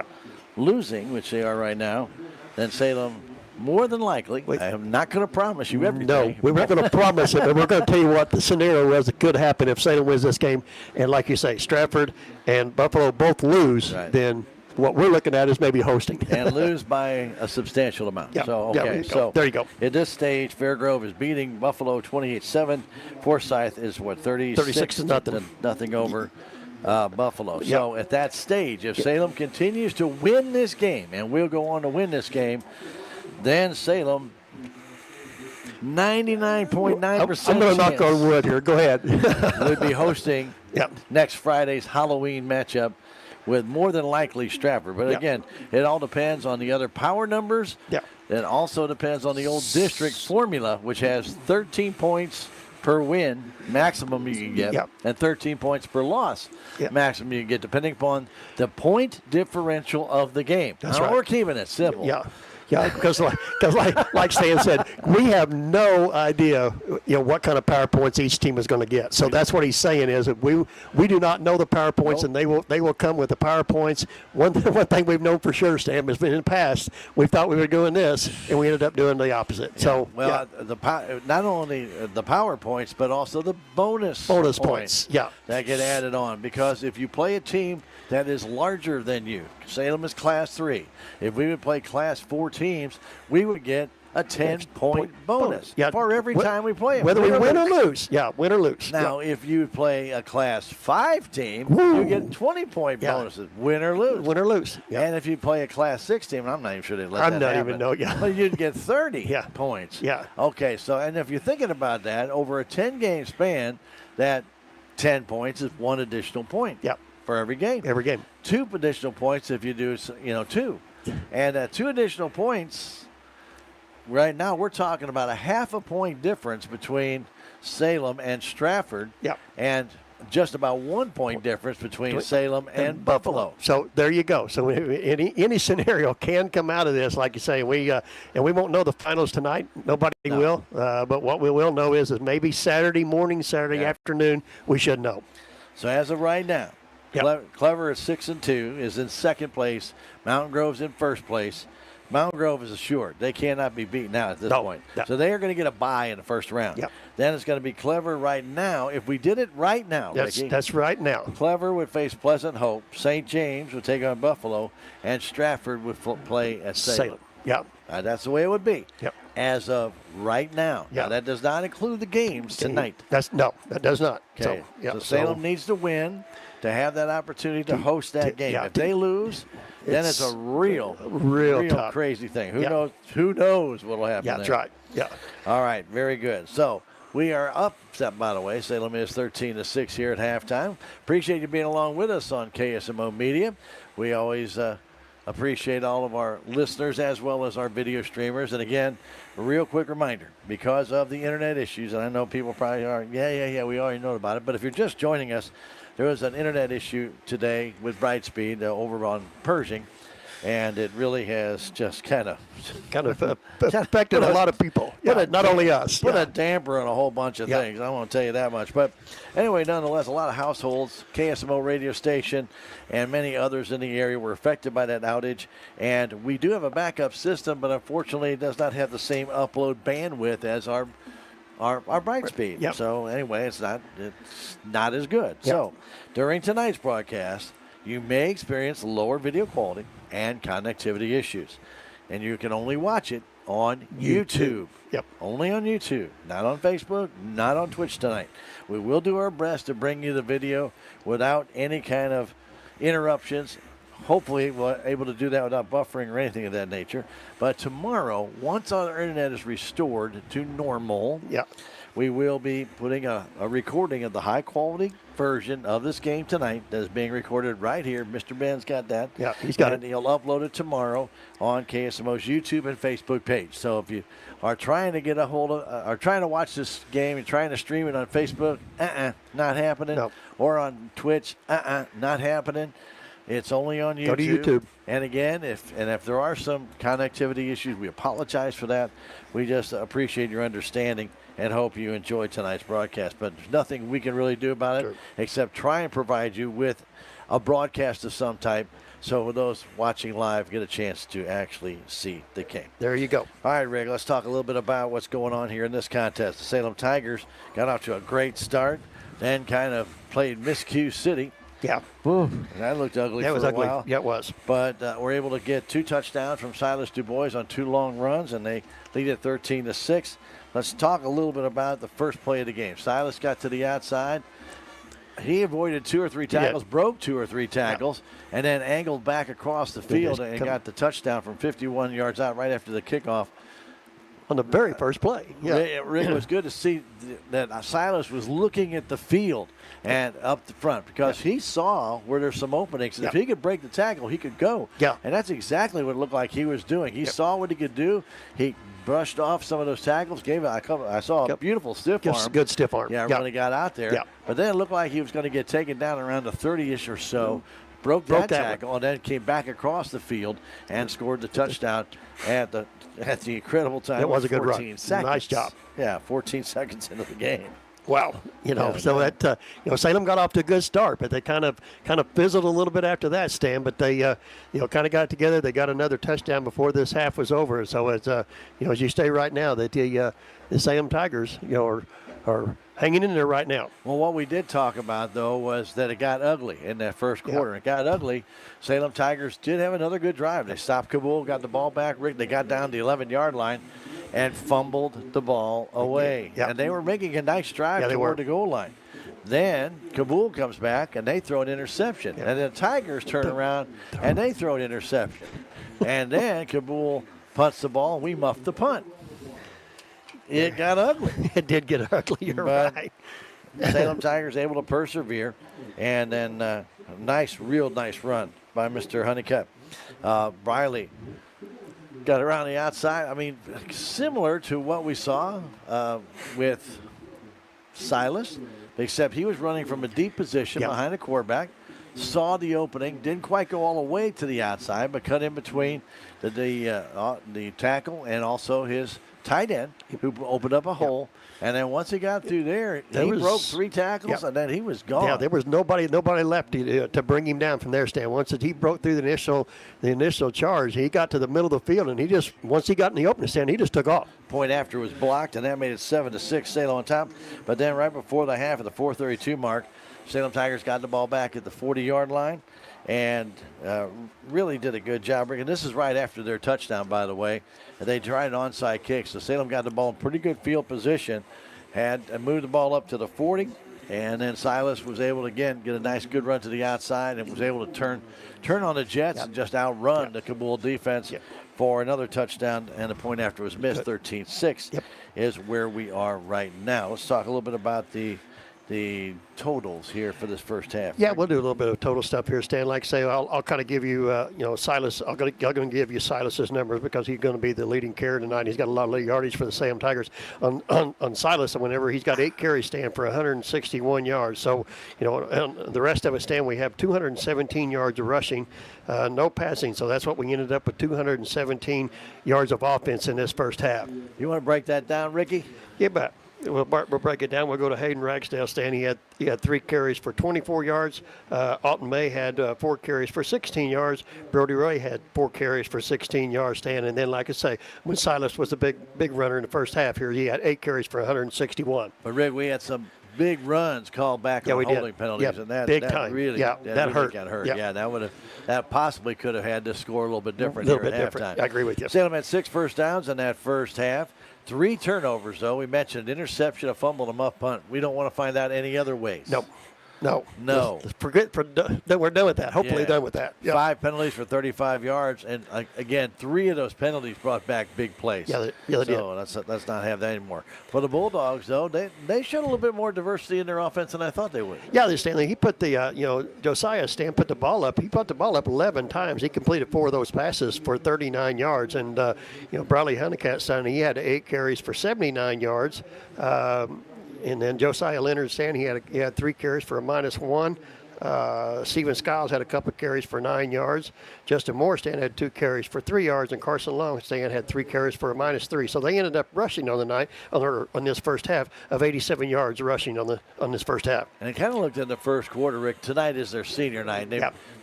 losing, which they are right now, then Salem more than likely, I am not going to promise you everything. No, we're not going to promise it, but we're going to tell you what the scenario was that could happen if Salem wins this game. And like you say, Stratford and Buffalo both lose, then what we're looking at is maybe hosting. And lose by a substantial amount. Yeah. So, Yeah, okay. So there you go. At this stage, Fairgrove is beating Buffalo 28-7. Forsyth is, 36 to nothing. Nothing over Buffalo. So at that stage, if Salem continues to win this game, and we'll go on to win this game, then Salem, 99.9%. I'm going to knock on wood here. Go ahead. Would be hosting next Friday's Halloween matchup with more than likely Stratford. But again, it all depends on the other power numbers. It also depends on the old district formula, which has 13 points per win maximum you can get, and 13 points per loss maximum you can get, depending upon the point differential of the game. That's now, right. We're keeping it simple. Yeah, because like Stan said, we have no idea, what kind of power points each team is going to get. So that's what he's saying is that we do not know the power points, and they will come with the power points. One thing we've known for sure, Stan, has been in the past, we thought we were doing this, and we ended up doing the opposite. So not only the power points, but also the bonus points. That get added on, because if you play a team that is larger than you, Salem is Class 3. If we would play Class 4 teams, we would get a 10-point bonus for every time we play them. Whether we win or lose. Win or lose. Now, if you play a Class 5 team, you get 20-point bonuses, win or lose. Win or lose. And if you play a Class 6 team, I'm not even sure they let that happen. I'm not even know, But you'd get 30 points. Okay, so, and if you're thinking about that, over a 10-game span, that 10 points is one additional point. For every game. Every game. 2 additional points if you do, 2. And 2 additional points, right now we're talking about a half a point difference between Salem and Stratford. And just about 1 point difference between Salem and Buffalo. So there you go. So any scenario can come out of this, like you say. And we won't know the finals tonight. Nobody will. But what we will know is maybe Saturday morning, Saturday afternoon, we should know. So as of right now, Clever is 6-2, is in second place. Mountain Grove's in first place. Mountain Grove is assured. They cannot be beaten now at this point. So they are going to get a bye in the first round. Then it's going to be Clever right now. If we did it right now, Ricky, that's right now. Clever would face Pleasant Hope. St. James would take on Buffalo. And Stratford would play at Salem. That's the way it would be. As of right now. Now, that does not include the games tonight. That does not. Okay. So Salem needs to win to have that opportunity to host that game. If they lose, then it's a real tough. crazy thing. Who knows what will happen there. That's right. All right, very good. So we are upset, by the way. Salem is 13-6 here at halftime. Appreciate you being along with us on KSMO Media. We always appreciate all of our listeners as well as our video streamers. And again, a real quick reminder, because of the internet issues, and I know people probably are, we already know about it, but if you're just joining us, there was an internet issue today with Brightspeed over on Pershing, and it really has just kind of affected a lot of people. Not only us. Put a damper on a whole bunch of things. I won't tell you that much. But anyway, nonetheless, a lot of households, KSMO radio station, and many others in the area were affected by that outage. And we do have a backup system, but unfortunately it does not have the same upload bandwidth as our our bright speed. Yep. So anyway, it's not as good. Yep. So during tonight's broadcast, you may experience lower video quality and connectivity issues, and you can only watch it on YouTube. Yep. Only on YouTube, not on Facebook, not on Twitch tonight. We will do our best to bring you the video without any kind of interruptions. Hopefully, we're able to do that without buffering or anything of that nature. But tomorrow, once our internet is restored to normal, we will be putting a recording of the high-quality version of this game tonight that is being recorded right here. Mr. Ben's got that. Yeah, he's got and he'll upload it tomorrow on KSMO's YouTube and Facebook page. So if you are trying to get a hold of, or trying to watch this game and trying to stream it on Facebook, not happening. No. Or on Twitch, not happening. It's only on YouTube. Go to YouTube. And again, if there are some connectivity issues, we apologize for that. We just appreciate your understanding and hope you enjoyed tonight's broadcast. But there's nothing we can really do about it except try and provide you with a broadcast of some type so those watching live get a chance to actually see the game. There you go. All right, Rick, let's talk a little bit about what's going on here in this contest. The Salem Tigers got off to a great start, then kind of played miscue City. Yeah. And that looked ugly That for was a ugly. while. Yeah, it was. But we're able to get 2 touchdowns from Silas DuBois on 2 long runs, and they lead at 13-6. Let's talk a little bit about the first play of the game. Silas got to the outside. He avoided 2 or 3 tackles, broke 2 or 3 tackles, and then angled back across the field and got the touchdown from 51 yards out right after the kickoff. On the very first play. Yeah. It was good to see that Silas was looking at the field and up the front because he saw where there's some openings. And if he could break the tackle, he could go. Yeah. And that's exactly what it looked like he was doing. He saw what he could do. He brushed off some of those tackles, I saw a beautiful stiff arm. Good stiff arm. Yeah, when he got out there. Yeah. But then it looked like he was going to get taken down around the 30-ish or so. Broke that tackle and then came back across the field and scored the touchdown at the incredible time. It was a good run. 14 seconds. Nice job. Yeah, 14 seconds into the game. Wow, that Salem got off to a good start, but they kind of fizzled a little bit after that, Stan. But they kind of got it together. They got another touchdown before this half was over. So as you say right now that the Salem Tigers are hanging in there right now. Well, what we did talk about, though, was that it got ugly in that first quarter. It got ugly. Salem Tigers did have another good drive. They stopped Kabool, got the ball back. They got down the 11-yard line and fumbled the ball away. Yeah. And they were making a nice drive toward the goal line. Then Kabool comes back, and they throw an interception. Yeah. And then the Tigers turn around, and they throw an interception. And then Kabool punts the ball, and we muffed the punt. It got ugly. It did get ugly. You're right. Salem Tigers able to persevere, and then real nice run by Mr. Honeycutt. Riley got around the outside. I mean, similar to what we saw with Silas, except he was running from a deep position behind the quarterback, saw the opening, didn't quite go all the way to the outside, but cut in between the tackle and also his tight end, who opened up a hole. And then once he got through there, he broke 3 tackles, and then he was gone. Yeah, there was nobody left to bring him down from there, Stan. Once he broke through the initial charge, he got to the middle of the field, and once he got in the opening, Stan, he just took off. Point after was blocked, and that made it 7-6, Salem on top. But then right before the half of the 4:32 mark, Salem Tigers got the ball back at the 40-yard line and really did a good job. And this is right after their touchdown, by the way. They tried an onside kick, so Salem got the ball in pretty good field position, had moved the ball up to the 40, and then Silas was able to, again, get a nice good run to the outside and was able to turn on the Jets and just outrun the Kabool defense for another touchdown, and the point after was missed. 13-6 is where we are right now. Let's talk a little bit about the totals here for this first half. Yeah, we'll do a little bit of total stuff here, Stan. Like I say, I'll kind of give you, Silas. I'm going to give you Silas's numbers because he's going to be the leading carrier tonight. He's got a lot of yardage for the Salem Tigers. On Silas, whenever he's got 8 carries, Stan, for 161 yards. So, and the rest of it, Stan, we have 217 yards of rushing, no passing. So that's what we ended up with, 217 yards of offense in this first half. You want to break that down, Ricky? Yeah, bet. we'll break it down. We'll go to Hayden Ragsdale. Stan, he had 3 carries for 24 yards. Alton May had 4 carries for 16 yards. Brody Roy had 4 carries for 16 yards, Stan. And then, like I say, when Silas was the big runner in the first half here, he had 8 carries for 161. But Rick, we had some big runs called back on holding penalties, and that really that really hurt. got hurt. Yep. Yeah, that possibly could have had this score a little bit different A little here bit at different. halftime. I agree with you. Salem had 6 first downs in that first half. 3 turnovers, though. We mentioned interception, a fumble, and a muff punt. We don't want to find out any other ways. No. We're done with that. Hopefully done with that. Yep. 5 penalties for 35 yards, and again, 3 of those penalties brought back big plays. Yeah, they did. Let's not have that anymore. For the Bulldogs, though, they showed a little bit more diversity in their offense than I thought they would. Yeah, Stanley. He put Josiah Stan put the ball up. He put the ball up 11 times. He completed 4 of those passes for 39 yards. And Bradley Honeycutt, he had 8 carries for 79 yards. And then Josiah Leonard, Stan, he had 3 carries for a -1. Stephen Skiles had a couple of carries for 9 yards. Justin Moorstan had 2 carries for 3 yards, and Carson Longstan had 3 carries for a -3. So they ended up rushing on the night on this first half of 87 yards rushing on this first half. And it kind of looked in the first quarter, Rick. Tonight is their senior night.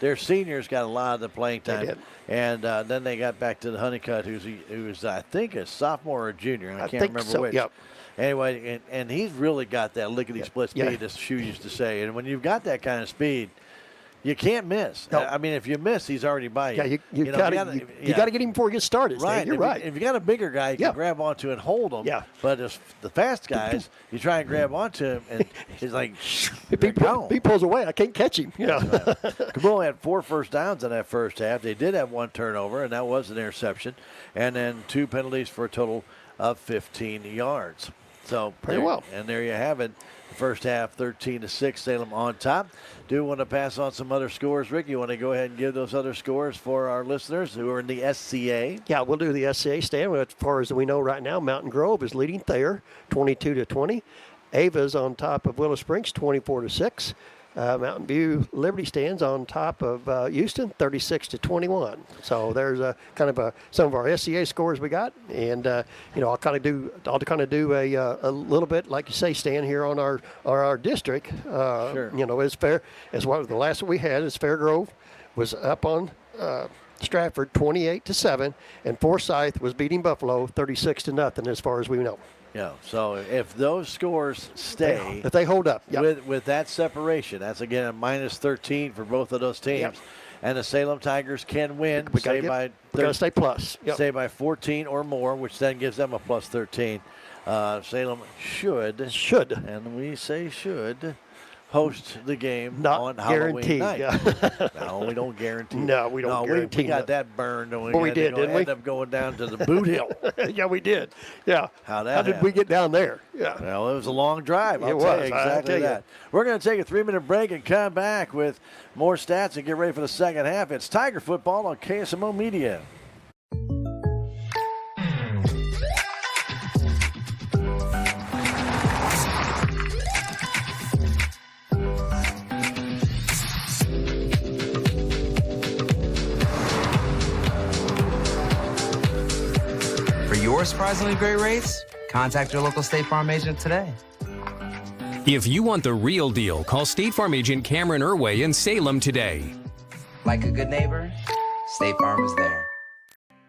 Their seniors got a lot of the playing time. They did. And then they got back to the Honeycutt, who's I think a sophomore or junior. I can't remember so, which. Yep. Anyway, and he's really got that lickety-split speed, as Shu used to say. And when you've got that kind of speed, you can't miss. No. I mean, if you miss, he's already by you. Yeah, you got to get him before he gets started. Right. Stan. You're right. If you got a bigger guy, you can grab onto and hold him. Yeah. But the fast guys, you try and grab onto him, and he's like, he pulls away. I can't catch him. Kabool had 4 first downs in that first half. They did have 1 turnover, and that was an interception, and then 2 penalties for a total of 15 yards. So pretty well. And there you have it. First half, 13-6, Salem on top. Do want to pass on some other scores, Rick? You want to go ahead and give those other scores for our listeners who are in the SCA? Yeah, we'll do the SCA, Stan. As far as we know right now, Mountain Grove is leading Thayer, 22-20. Ava's on top of Willow Springs, 24-6. Mountain View Liberty stands on top of Houston, 36-21. So there's kind of some of our SCA scores we got, and I'll kind of do a little bit like you say, Stan, here on our district. Sure. As fair as what the last we had is Fairgrove was up on Stratford 28-7, and Forsyth was beating Buffalo 36-0 as far as we know. Yeah, so if those scores stay, if they hold up, with that separation, that's again a -13 for both of those teams, and the Salem Tigers can win. We got to stay plus. Stay by 14 or more, which then gives them a +13. Salem should, and we say should, host the game on Halloween night. No, we don't guarantee. No, we don't guarantee. We got that burned, and we did, didn't we? End up going down to the boot hill. Yeah, we did. Yeah. How did we get down there? Yeah. Well, it was a long drive. It was. Exactly that. We're going to take a 3-minute break and come back with more stats and get ready for the second half. It's Tiger Football on KSMO Media. Your surprisingly great rates? Contact your local State Farm agent today. If you want the real deal, call State Farm agent Cameron Irway in Salem today. Like a good neighbor, State Farm is there.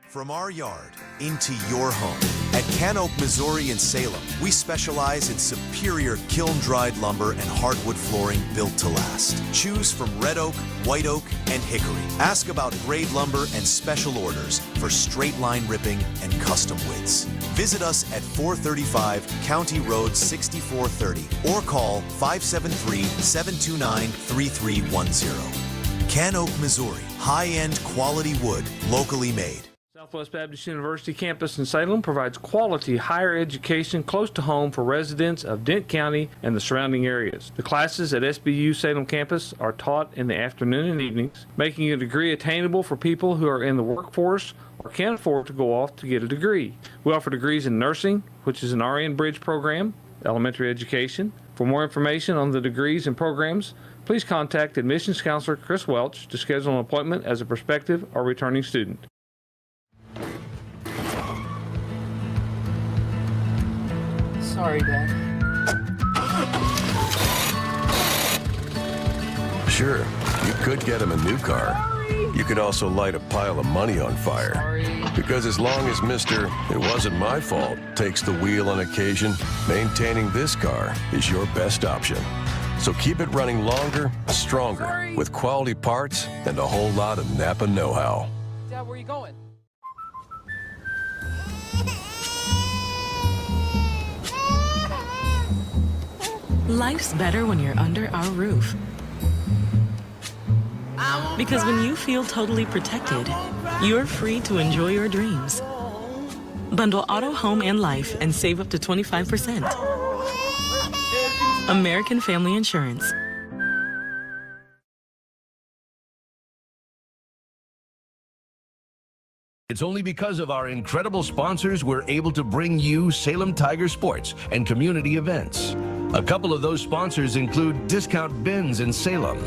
From our yard into your home. At Can Oak, Missouri in Salem, we specialize in superior kiln-dried lumber and hardwood flooring built to last. Choose from red oak, white oak, and hickory. Ask about grade lumber and special orders for straight line ripping and custom widths. Visit us at 435 County Road 6430 or call 573-729-3310. Can Oak, Missouri. High-end quality wood, locally made. Southwest Baptist University campus in Salem provides quality higher education close to home for residents of Dent County and the surrounding areas. The classes at SBU Salem campus are taught in the afternoon and evenings, making a degree attainable for people who are in the workforce or can't afford to go off to get a degree. We offer degrees in nursing, which is an RN Bridge program, elementary education. For more information on the degrees and programs, please contact admissions counselor Chris Welch to schedule an appointment as a prospective or returning student. Sorry, Dad. Sure, you could get him a new car. You could also light a pile of money on fire. Because as long as Mr. It wasn't my fault takes the wheel on occasion, maintaining this car is your best option. So keep it running longer, stronger, with quality parts and a whole lot of Napa know-how. Dad, where are you going? Life's better when you're under our roof. Because when you feel totally protected, you're free to enjoy your dreams. Bundle auto, home, and life and save up to 25%. American Family Insurance. It's only because of our incredible sponsors we're able to bring you Salem Tiger Sports and community events. A couple of those sponsors include Discount Bins in Salem.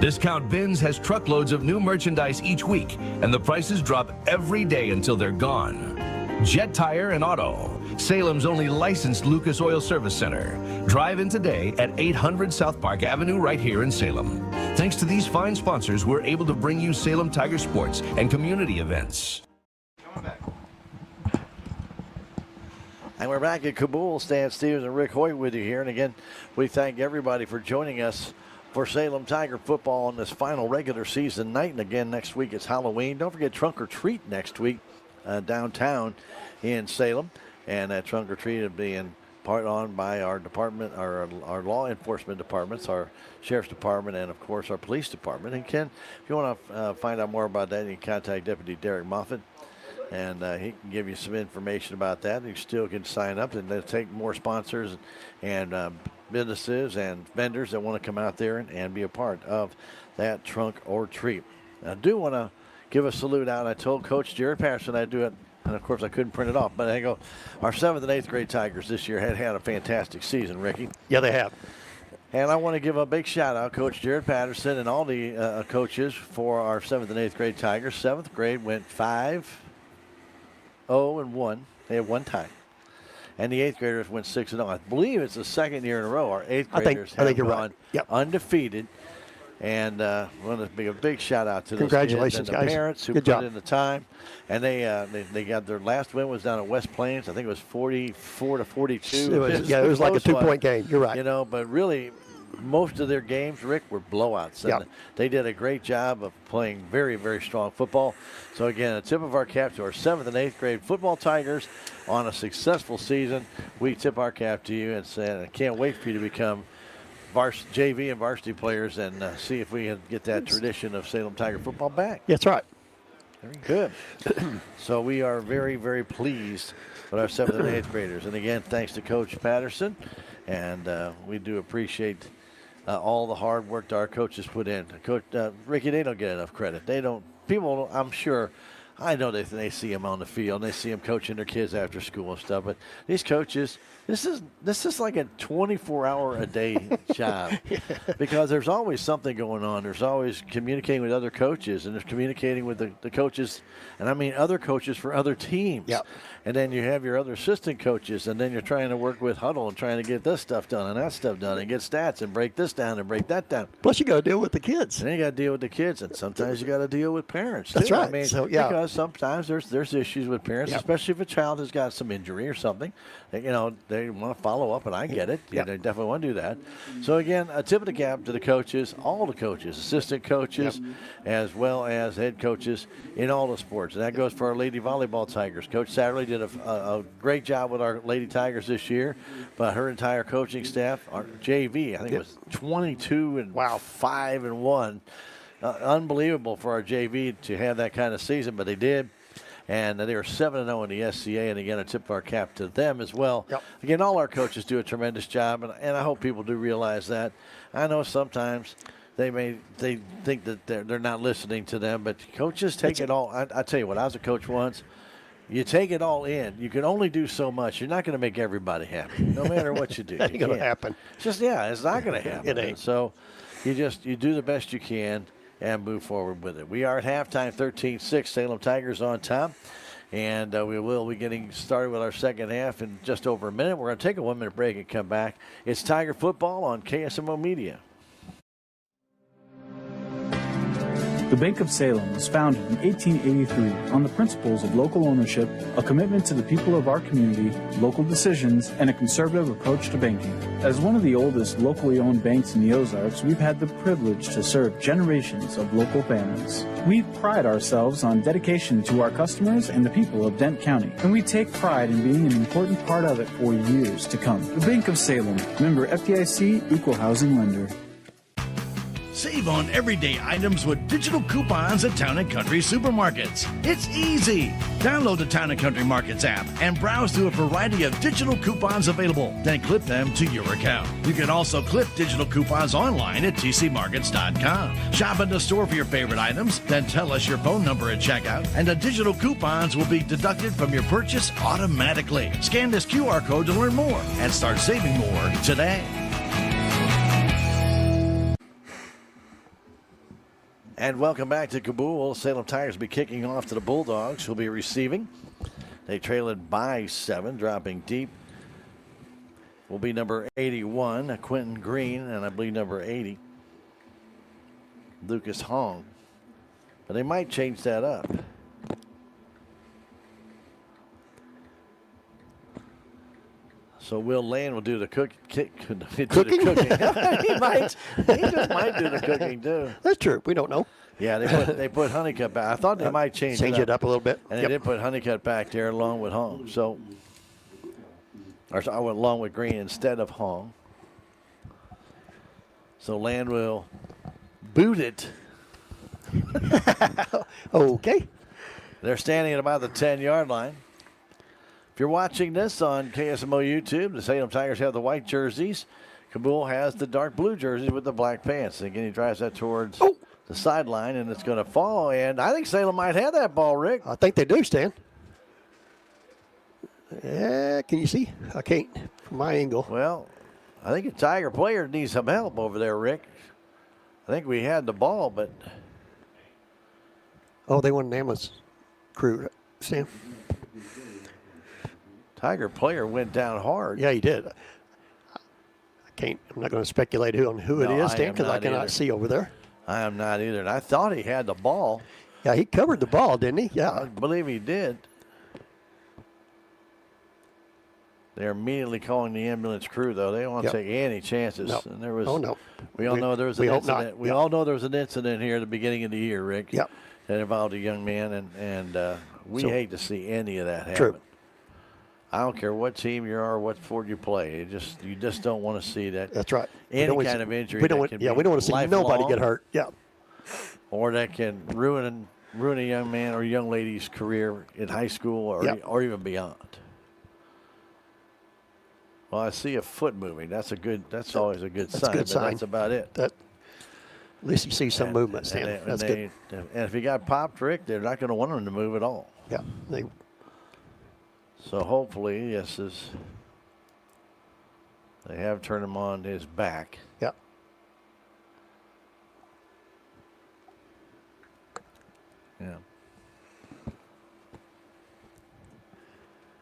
Discount Bins has truckloads of new merchandise each week, and the prices drop every day until they're gone. Jet Tire and Auto, Salem's only licensed Lucas Oil Service Center. Drive in today at 800 South Park Avenue right here in Salem. Thanks to these fine sponsors, we're able to bring you Salem Tiger Sports and community events. And we're back at Kabool. Stan Stevens and Rick Hoyt with you here. And again, we thank everybody for joining us for Salem Tiger football on this final regular season night. And again, next week it's Halloween. Don't forget Trunk or Treat next week downtown in Salem. And that Trunk or Treat is being part on by our department, our law enforcement departments, our sheriff's department, and of course our police department. And Ken, if you want to find out more about that, you can contact Deputy Derek Moffitt. And he can give you some information about that. You still can sign up, and they'll take more sponsors and businesses and vendors that want to come out there and be a part of that Trunk or Treat. I do want to give a salute out. I told Coach Jared Patterson I'd do it, and of course I couldn't print it off. But I go, our 7th and 8th grade Tigers this year had a fantastic season, Ricky. Yeah, they have. And I want to give a big shout out, Coach Jared Patterson and all the coaches for our 7th and 8th grade Tigers. 7th grade went 5-0-1. They had one tie. And the 8th graders went 6-0. I believe it's the second year in a row our 8th graders have gone undefeated. And I want to give a big shout out to those congratulations, kids and the guys. parents who Good put job. in the time. And they got their last win was down at West Plains. I think it was 44-42. It was like a 2-point game. You're right. You know, but really, most of their games, Rick, were blowouts. And they did a great job of playing very, very strong football. So, again, a tip of our cap to our 7th and 8th grade football Tigers on a successful season. We tip our cap to you and say, I can't wait for you to become JV and varsity players and see if we can get that tradition of Salem Tiger football back. That's right. Very good. So we are very, very pleased with our 7th and 8th graders. And, again, thanks to Coach Patterson. And we do appreciate all the hard work that our coaches put in. Coach Ricky, they don't get enough credit. They don't. People, I'm sure, I know they see them on the field. They see them coaching their kids after school and stuff. But these coaches, this is like a 24-hour-a-day job because there's always something going on. There's always communicating with other coaches, and there's communicating with the coaches, and I mean other coaches for other teams. Yep. And then you have your other assistant coaches, and then you're trying to work with huddle and trying to get this stuff done and that stuff done and get stats and break this down and break that down. Plus, you got to deal with the kids. And then you got to deal with the kids, and sometimes you got to deal with parents. That's too. right. I mean, because sometimes there's issues with parents, especially if a child has got some injury or something. You know, they want to follow up, and I get it. They definitely want to do that. So, again, a tip of the cap to the coaches, all the coaches, assistant coaches, as well as head coaches in all the sports. And that goes for our Lady Volleyball Tigers. Coach Satterley did a great job with our Lady Tigers this year, but her entire coaching staff, our JV, I think it was 22-5-1. Unbelievable for our JV to have that kind of season, but they did. And they were 7-0 in the SCA, and again, a tip of our cap to them as well. Again, all our coaches do a tremendous job, and I hope people do realize that. I know sometimes they think that they're not listening to them, but coaches take it all. I tell you what, I was a coach once. You take it all in. You can only do so much. You're not going to make everybody happy, no matter what you do. That ain't going to happen. It's not going to happen. It ain't. So you do the best you can and move forward with it. We are at halftime, 13-6, Salem Tigers on top. And we will be getting started with our second half in just over a minute. We're going to take a 1-minute break and come back. It's Tiger Football on KSMO Media. The Bank of Salem was founded in 1883 on the principles of local ownership, a commitment to the people of our community, local decisions, and a conservative approach to banking. As one of the oldest locally owned banks in the Ozarks, we've had the privilege to serve generations of local families. We pride ourselves on dedication to our customers and the people of Dent County, and we take pride in being an important part of it for years to come. The Bank of Salem, member FDIC, equal housing lender. Save on everyday items with digital coupons at Town & Country Supermarkets. It's easy. Download the Town & Country Markets app and browse through a variety of digital coupons available. Then clip them to your account. You can also clip digital coupons online at tcmarkets.com. Shop in the store for your favorite items, then tell us your phone number at checkout, and the digital coupons will be deducted from your purchase automatically. Scan this QR code to learn more and start saving more today. And welcome back to Kabool. Salem Tigers will be kicking off to the Bulldogs, who'll be receiving. They trail it by 7, dropping deep. Will be number 81, Quentin Green, and I believe number 80, Lucas Hong. But they might change that up. So Will Lane will do the cooking. He just might do the cooking too. That's true. We don't know. Yeah, they put Honeycutt back. I thought they might change it up a little bit. And they did put Honeycutt back there along with Hong. So, I went along with Green instead of Hong. So Land will boot it. Okay. They're standing at about the 10-yard line. If you're watching this on KSMO YouTube, the Salem Tigers have the white jerseys. Kabool has the dark blue jerseys with the black pants. Again, he drives that towards the sideline, and it's going to fall. And I think Salem might have that ball, Rick. I think they do, Stan. Yeah, can you see? I can't from my angle. Well, I think a Tiger player needs some help over there, Rick. I think we had the ball, but... Oh, they won an ambulance crew, Stan. Tiger player went down hard. Yeah, he did. I'm not going to speculate who it is, Stan, because I cannot see over there. I am not either. And I thought he had the ball. Yeah, he covered the ball, didn't he? Yeah. I believe he did. They're immediately calling the ambulance crew, though. They don't want to take any chances. No. And there was, no. We all know there was an incident. We all know there was an incident here at the beginning of the year, Rick. Yep. That involved a young man, and we hate to see any of that happen. True. I don't care what team you are or what sport you play. You just don't want to see that. That's right. Any kind of injury. We don't want to see nobody get hurt. Yeah. Or that can ruin a young man or young lady's career in high school or even beyond. Well, I see a foot moving. That's always a good sign. Good sign. That's about it. At least you see some movement, Stan. That's good. And if he got popped, Rick, they're not going to want him to move at all. Yeah. So hopefully, they have turned him on his back. Yeah. Yeah.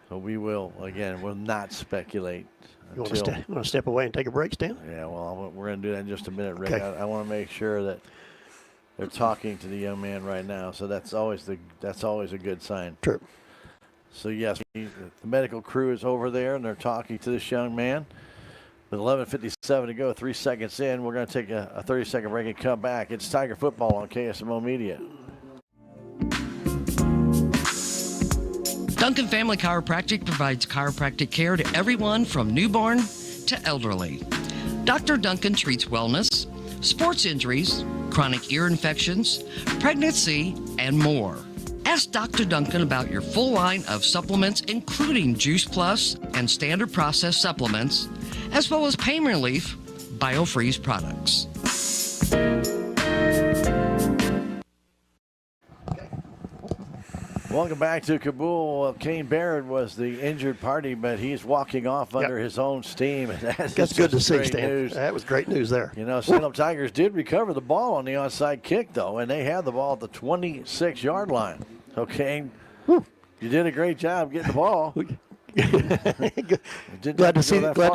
So we will not speculate. You want to step away and take a break, Stan? Yeah, well, we're going to do that in just a minute, Rick. Okay. I want to make sure that they're talking to the young man right now. So that's always a good sign. True. So, yes, the medical crew is over there, and they're talking to this young man. With 11:57 to go, 3 seconds in, we're going to take a 30-second break and come back. It's Tiger Football on KSMO Media. Duncan Family Chiropractic provides chiropractic care to everyone from newborn to elderly. Dr. Duncan treats wellness, sports injuries, chronic ear infections, pregnancy, and more. Ask Dr. Duncan about your full line of supplements, including Juice Plus and standard processed supplements, as well as pain relief, BioFreeze products. Welcome back to Kabool. Kane Barrett was the injured party, but he's walking off under his own steam. That's good to see, Stan. That was great news there. You know, Salem Tigers did recover the ball on the onside kick, though, and they had the ball at the 26-yard line. So Kane You did a great job getting the ball. Glad to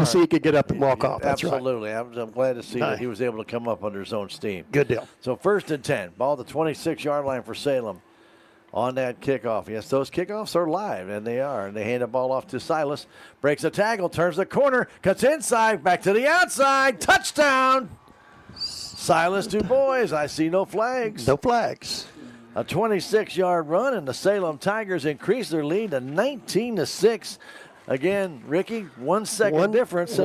see he could get up and walk off. That's Absolutely. right. I'm glad to see that he was able to come up under his own steam. Good deal. So 1st and 10. Ball at the 26-yard line for Salem on that kickoff. Yes, those kickoffs are live, and they are. And they hand the ball off to Silas. Breaks a tackle, turns the corner, cuts inside, back to the outside. Touchdown! Silas DuBois. I see no flags. No flags. A 26-yard run, and the Salem Tigers increase their lead to 19-6. Again, Ricky, 1 second difference. He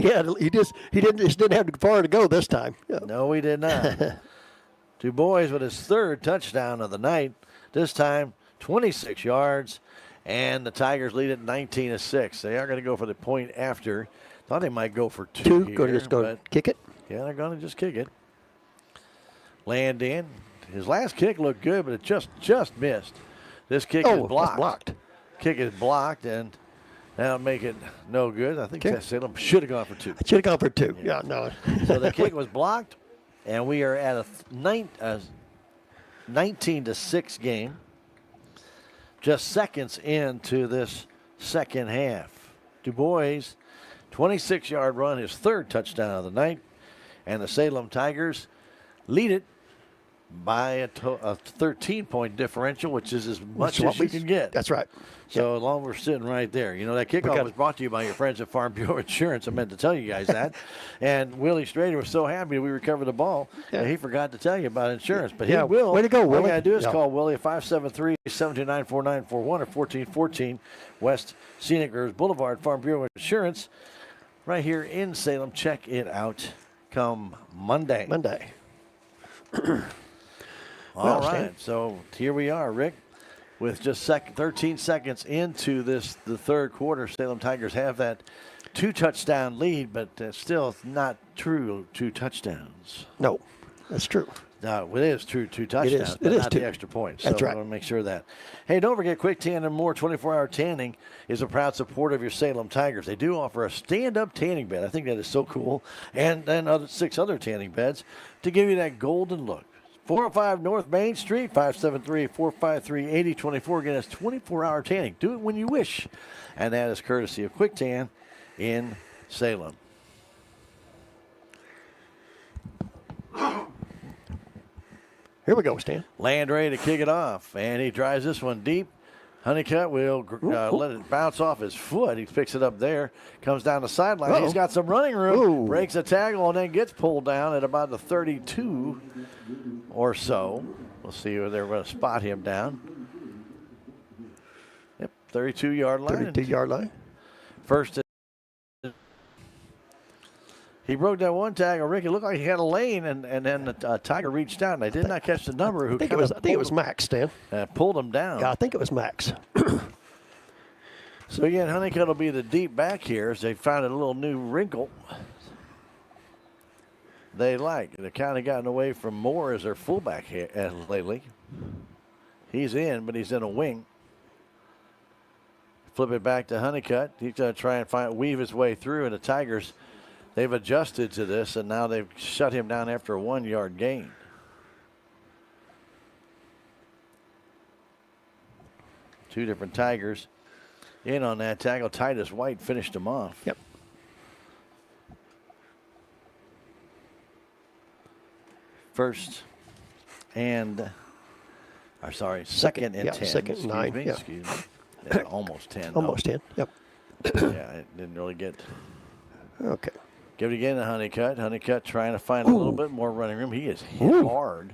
didn't have far to go this time. Yeah. No, he did not. DuBois with his 3rd touchdown of the night. This time, 26 yards, and the Tigers lead at 19-6. They are going to go for the point after. Thought they might go for 2 here. Just go kick it. Yeah, they're going to just kick it. Land in. His last kick looked good, but it just missed. This kick is blocked. Kick is blocked, and that'll make it no good. I think that Salem should have gone for 2. Should have gone for 2. Yeah, no. So the kick was blocked, and we are at a 19-6 game. Just seconds into this second half. DuBois, 26-yard run, his 3rd touchdown of the night, and the Salem Tigers lead it by a 13-point differential, which is as much as you can get. That's right. So as long as we're sitting right there. You know, that kickoff was brought to you by your friends at Farm Bureau Insurance. I meant to tell you guys that. And Willie Strader was so happy we recovered the ball, and he forgot to tell you about insurance. But he will. Way to go, Willie. All you got to do is call Willie at 573-729-4941 or 1414 West Scenic Groves Boulevard, Farm Bureau Insurance, right here in Salem. Check it out come Monday. All right, so here we are, Rick, with just 13 seconds into the 3rd quarter. Salem Tigers have that 2-touchdown lead, but still not true 2 touchdowns. No, that's true. No, it is true 2 touchdowns, It is not 2. the extra points. That's so right. I want to make sure of that. Hey, don't forget, Quick Tan and More 24-hour tanning is a proud supporter of your Salem Tigers. They do offer a stand-up tanning bed. I think that is so cool. And then 6 other tanning beds to give you that golden look. 405 North Main Street, 573-453-8024. Again, that's 24-hour tanning. Do it when you wish. And that is courtesy of Quick Tan in Salem. Here we go, Stan. Land ready to kick it off, and he drives this one deep. Honeycutt will let it bounce off his foot. He picks it up there, comes down the sideline. He's got some running room, breaks a tackle, and then gets pulled down at about the 32 or so. We'll see where they're going to spot him down. Yep, 32-yard line. 32-yard line. First. He broke that one tackle, Rick. It looked like he had a lane, and then the Tiger reached out, and I did not catch the number. I think it was Max, Stan. Pulled him down. Yeah, I think it was Max. So again, Honeycutt will be the deep back here as they found a little new wrinkle they like. They've kind of gotten away from Moore as their fullback here lately. He's in, but he's in a wing. Flip it back to Honeycutt. He's going to try and weave his way through, and the Tigers, they've adjusted to this, and now they've shut him down after a 1-yard gain. Two different Tigers in on that tackle. Titus White finished him off. Yep. Second and 10. Second and 9. Excuse me. Yeah, almost 10. Almost 10. Yep. Yeah, it didn't really get. Okay. Give it again to Honeycutt. Honeycutt trying to find a little bit more running room. He is hit hard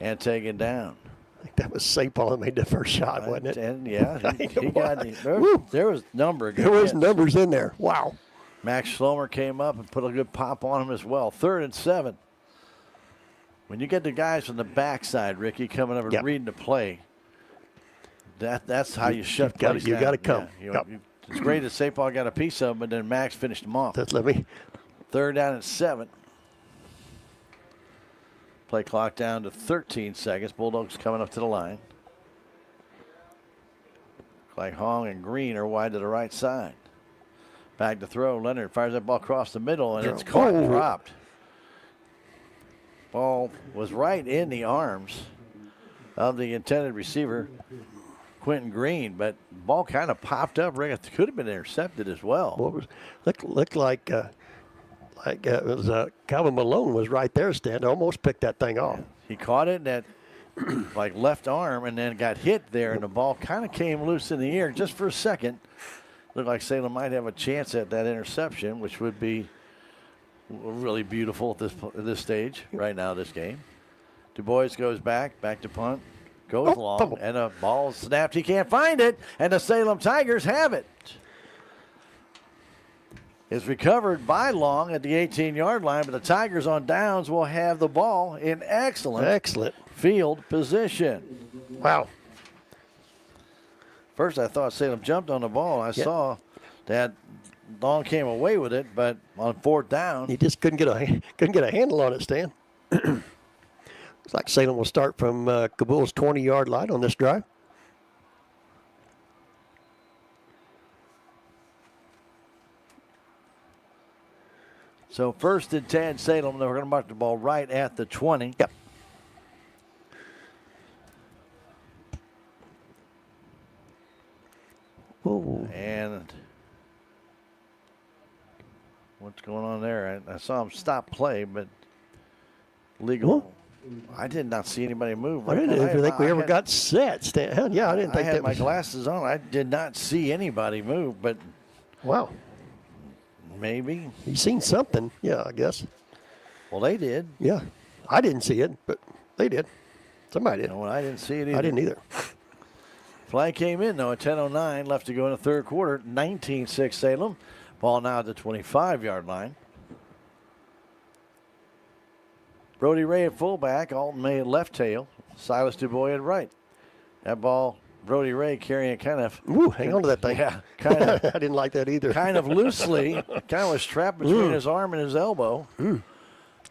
and taken down. I think that was St. Paul that made the first shot, wasn't it? And yeah, he got there was a number of good There was hits. numbers in there. Wow. Max Schlomer came up and put a good pop on him as well. 3rd and 7. When you get the guys from the backside, Ricky, coming up and reading the play, that's how you shut plays down. You got to come. Yeah, it's great that St. Paul got a piece of them, but then Max finished them off. Let me. 3rd down and 7. Play clock down to 13 seconds. Bulldogs coming up to the line. Like Hong and Green are wide to the right side. Back to throw. Leonard fires that ball across the middle, and it's caught and dropped. Ball was right in the arms of the intended receiver, Quentin Green, but the ball kind of popped up. It could have been intercepted as well. Well, looked like it was Calvin Malone was right there, Stan. Almost picked that thing off. He caught it in that like left arm and then got hit there, and the ball kind of came loose in the air just for a second. Looked like Salem might have a chance at that interception, which would be really beautiful at this stage right now, this game. Du Bois goes back to punt, goes long, and a ball snapped. He can't find it, and the Salem Tigers have it. It's recovered by Long at the 18-yard line, but the Tigers on downs will have the ball in excellent field position. Wow. First, I thought Salem jumped on the ball. I saw that Long came away with it, but on fourth down, he just couldn't get a handle on it, Stan. Looks like Salem will start from Kabool's 20-yard line on this drive. So 1st and 10, Salem. They're going to mark the ball right at the 20. Yep. Ooh. And what's going on there? I saw him stop play, but legal. Whoa. I did not see anybody move. I didn't think we ever got set, Stan. Yeah, I didn't think I had that my was... glasses on. I did not see anybody move, but wow. Maybe. You seen something, yeah, I guess. Well, they did. Yeah. I didn't see it, but they did. Somebody did. No, I didn't see it either. I didn't either. Flag came in, though, at 10:09 left to go in the third quarter. 19-6 Salem. Ball now at the 25-yard line. Brody Ray at fullback. Alton May at left tail. Silas Du Bois at right. That ball, Brody Ray carrying it kind of. Ooh, hang on to that thing. Yeah, kind of. I didn't like that either. Kind of loosely. Kind of was trapped between his arm and his elbow.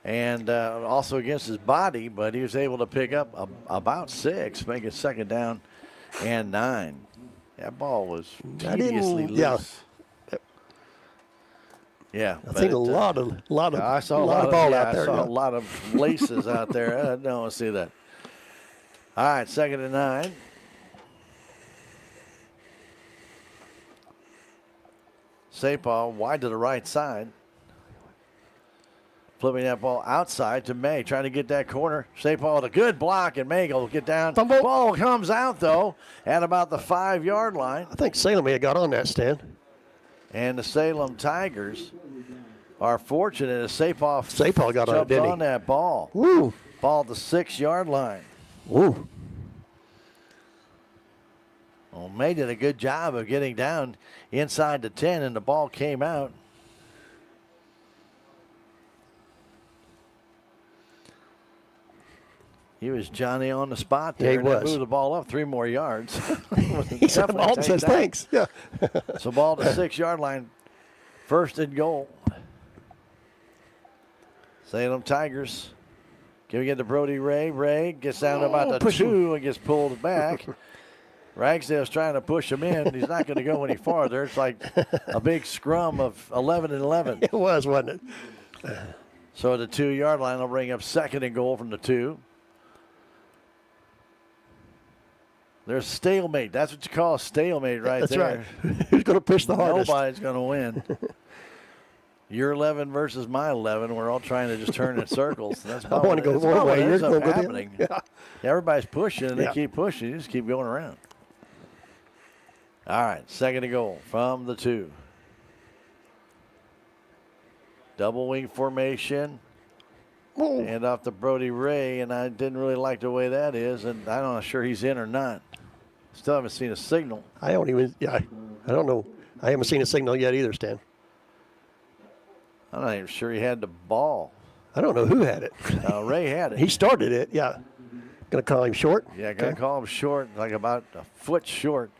And also against his body, but he was able to pick up about 6, make it 2nd down and 9. That ball was tediously loose. Yeah. Yeah, I've seen a lot of I saw a lot of ball out there. I saw a lot of laces out there. I don't want to see that. All right, 2nd and 9. Sapal wide to the right side. Flipping that ball outside to May, trying to get that corner. Sapal with a good block, and May will get down. Fumble. Ball comes out, though, at about the 5-yard line. I think Salem may have got on that, Stan. And the Salem Tigers are fortunate as Sapal got on it, didn't he? on that ball. Woo. Ball at the 6-yard line. Woo. Well, May did a good job of getting down inside the 10, and the ball came out. He was Johnny on the spot there. Yeah, he was. Moved the ball up 3 more yards. He said, Alton says thanks. Yeah. So ball to 6-yard line. 1st and goal. Salem Tigers giving it to Brody Ray. Ray gets down to about the 2 and gets pulled back. Ragsdale's trying to push him in. He's not going to go any farther. It's like a big scrum of 11 and 11. It was, wasn't it? So at the 2-yard line, they'll bring up 2nd and goal from the 2. There's stalemate. That's what you call a stalemate right That's there. Right. Who's going to push the hardest? Nobody's going to win. Your 11 versus my 11. We're all trying to just turn in circles. That's I want to go one way. You're going with him. Yeah. Everybody's pushing, and they keep pushing. You just keep going around. All right, 2nd and goal from the 2. Double wing formation. Whoa. And off to Brody Ray, and I didn't really like the way that is, and I'm not sure he's in or not. Still haven't seen a signal. I don't know. I haven't seen a signal yet either, Stan. I'm not even sure he had the ball. I don't know who had it. Ray had it. He started it, yeah. Going to call him short? Yeah, going to call him short, like about a foot short.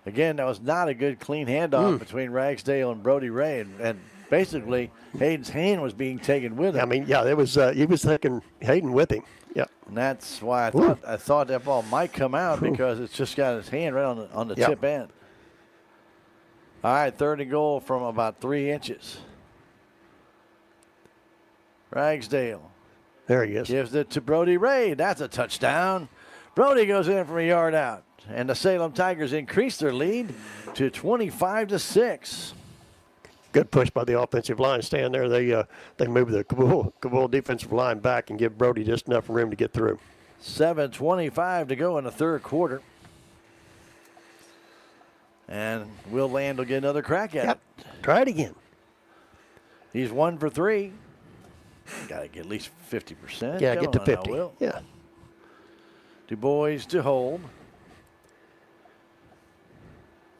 Again, that was not a good clean handoff between Ragsdale and Brody Ray, and basically Hayden's hand was being taken with him. I mean, yeah, it was. He was taking Hayden with him. Yeah, and that's why I thought that ball might come out because it's just got his hand right on the tip end. All right, 3rd and goal from about 3 inches. Ragsdale. There he is. Gives it to Brody Ray. That's a touchdown. Brody goes in from a yard out. And the Salem Tigers increase their lead to 25-6. Good push by the offensive line. Stand there. They move the Kabool defensive line back and give Brody just enough room to get through. 7:25 to go in the third quarter. And Will Land will get another crack at it. Try it again. He's 1 for 3. Got to get at least 50%. Yeah, Come get to on 50. now, Will. Yeah. Du Bois to hold.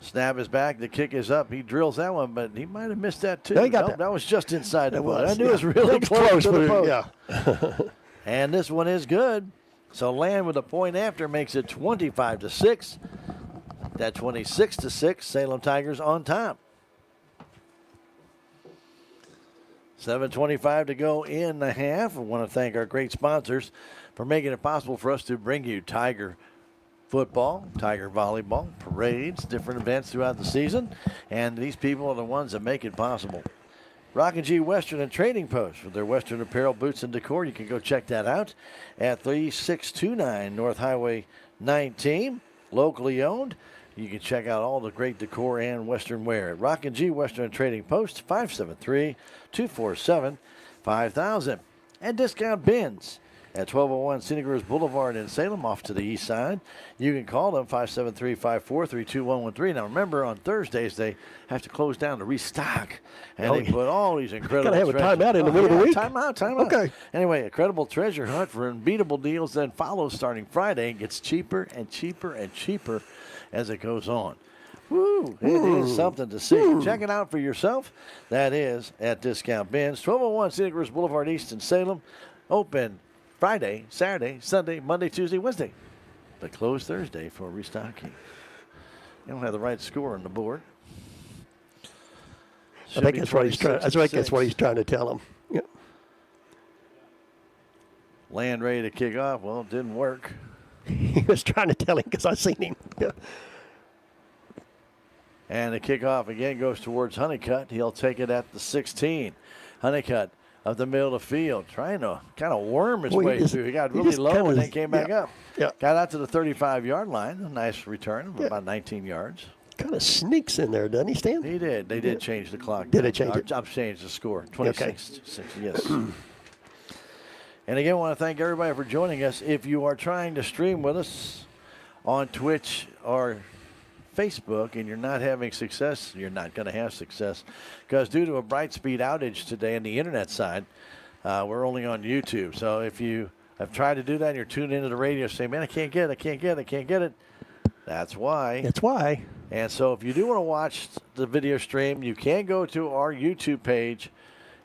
Snap is back. The kick is up. He drills that one, but he might have missed that too. No, he got that. That was just inside the post. I knew yeah. it was really close to the post. Yeah. And this one is good. So Land with a point after makes it 25-6. That 26-6. Salem Tigers on top. 7:25 to go in the half. I want to thank our great sponsors for making it possible for us to bring you Tiger football, Tiger volleyball, parades, different events throughout the season. And these people are the ones that make it possible. Rock and G Western and Trading Post with their Western apparel, boots, and decor. You can go check that out at 3629 North Highway 19. Locally owned. You can check out all the great decor and Western wear at Rock and G Western and Trading Post, 573-247-5000. And Discount Bins at 1201 Scenic Rivers Boulevard in Salem, off to the east side. You can call them 573-543-2113. Now remember, on Thursdays they have to close down to restock, and they put all these incredible. Gotta have a timeout in the middle of the week. Timeout. Okay. Anyway, incredible treasure hunt for unbeatable deals then follows starting Friday. It gets cheaper and cheaper and cheaper as it goes on. Woo, it is something to see. Check it out for yourself. That is at Discount Bins, 1201 Scenic Rivers Boulevard East in Salem. Open Friday, Saturday, Sunday, Monday, Tuesday, Wednesday. But closed Thursday for restocking. You don't have the right score on the board. I think that's what he's trying. I think that's what he's trying to tell him. Yeah. Land ready to kick off. Well, it didn't work. He was trying to tell him because I seen him. Yeah. And the kickoff again goes towards Honeycutt. He'll take it at the 16. Honeycutt up the middle of the field, trying to kind of worm his way through. He got really low and then came back up. Yeah. Got out to the 35-yard line. A nice return of about 19 yards. Kind of sneaks in there, doesn't he, Stan? He did. They did change the clock. Did they change it? I've changed the score. 26-6, yes. And again, I want to thank everybody for joining us. If you are trying to stream with us on Twitch or Facebook and you're not having success, you're not going to have success, because due to a Brightspeed outage today on the internet side, we're only on YouTube. So if you have tried to do that and you're tuned into the radio saying, man, I can't get it, that's why. That's why. And so if you do want to watch the video stream, you can go to our YouTube page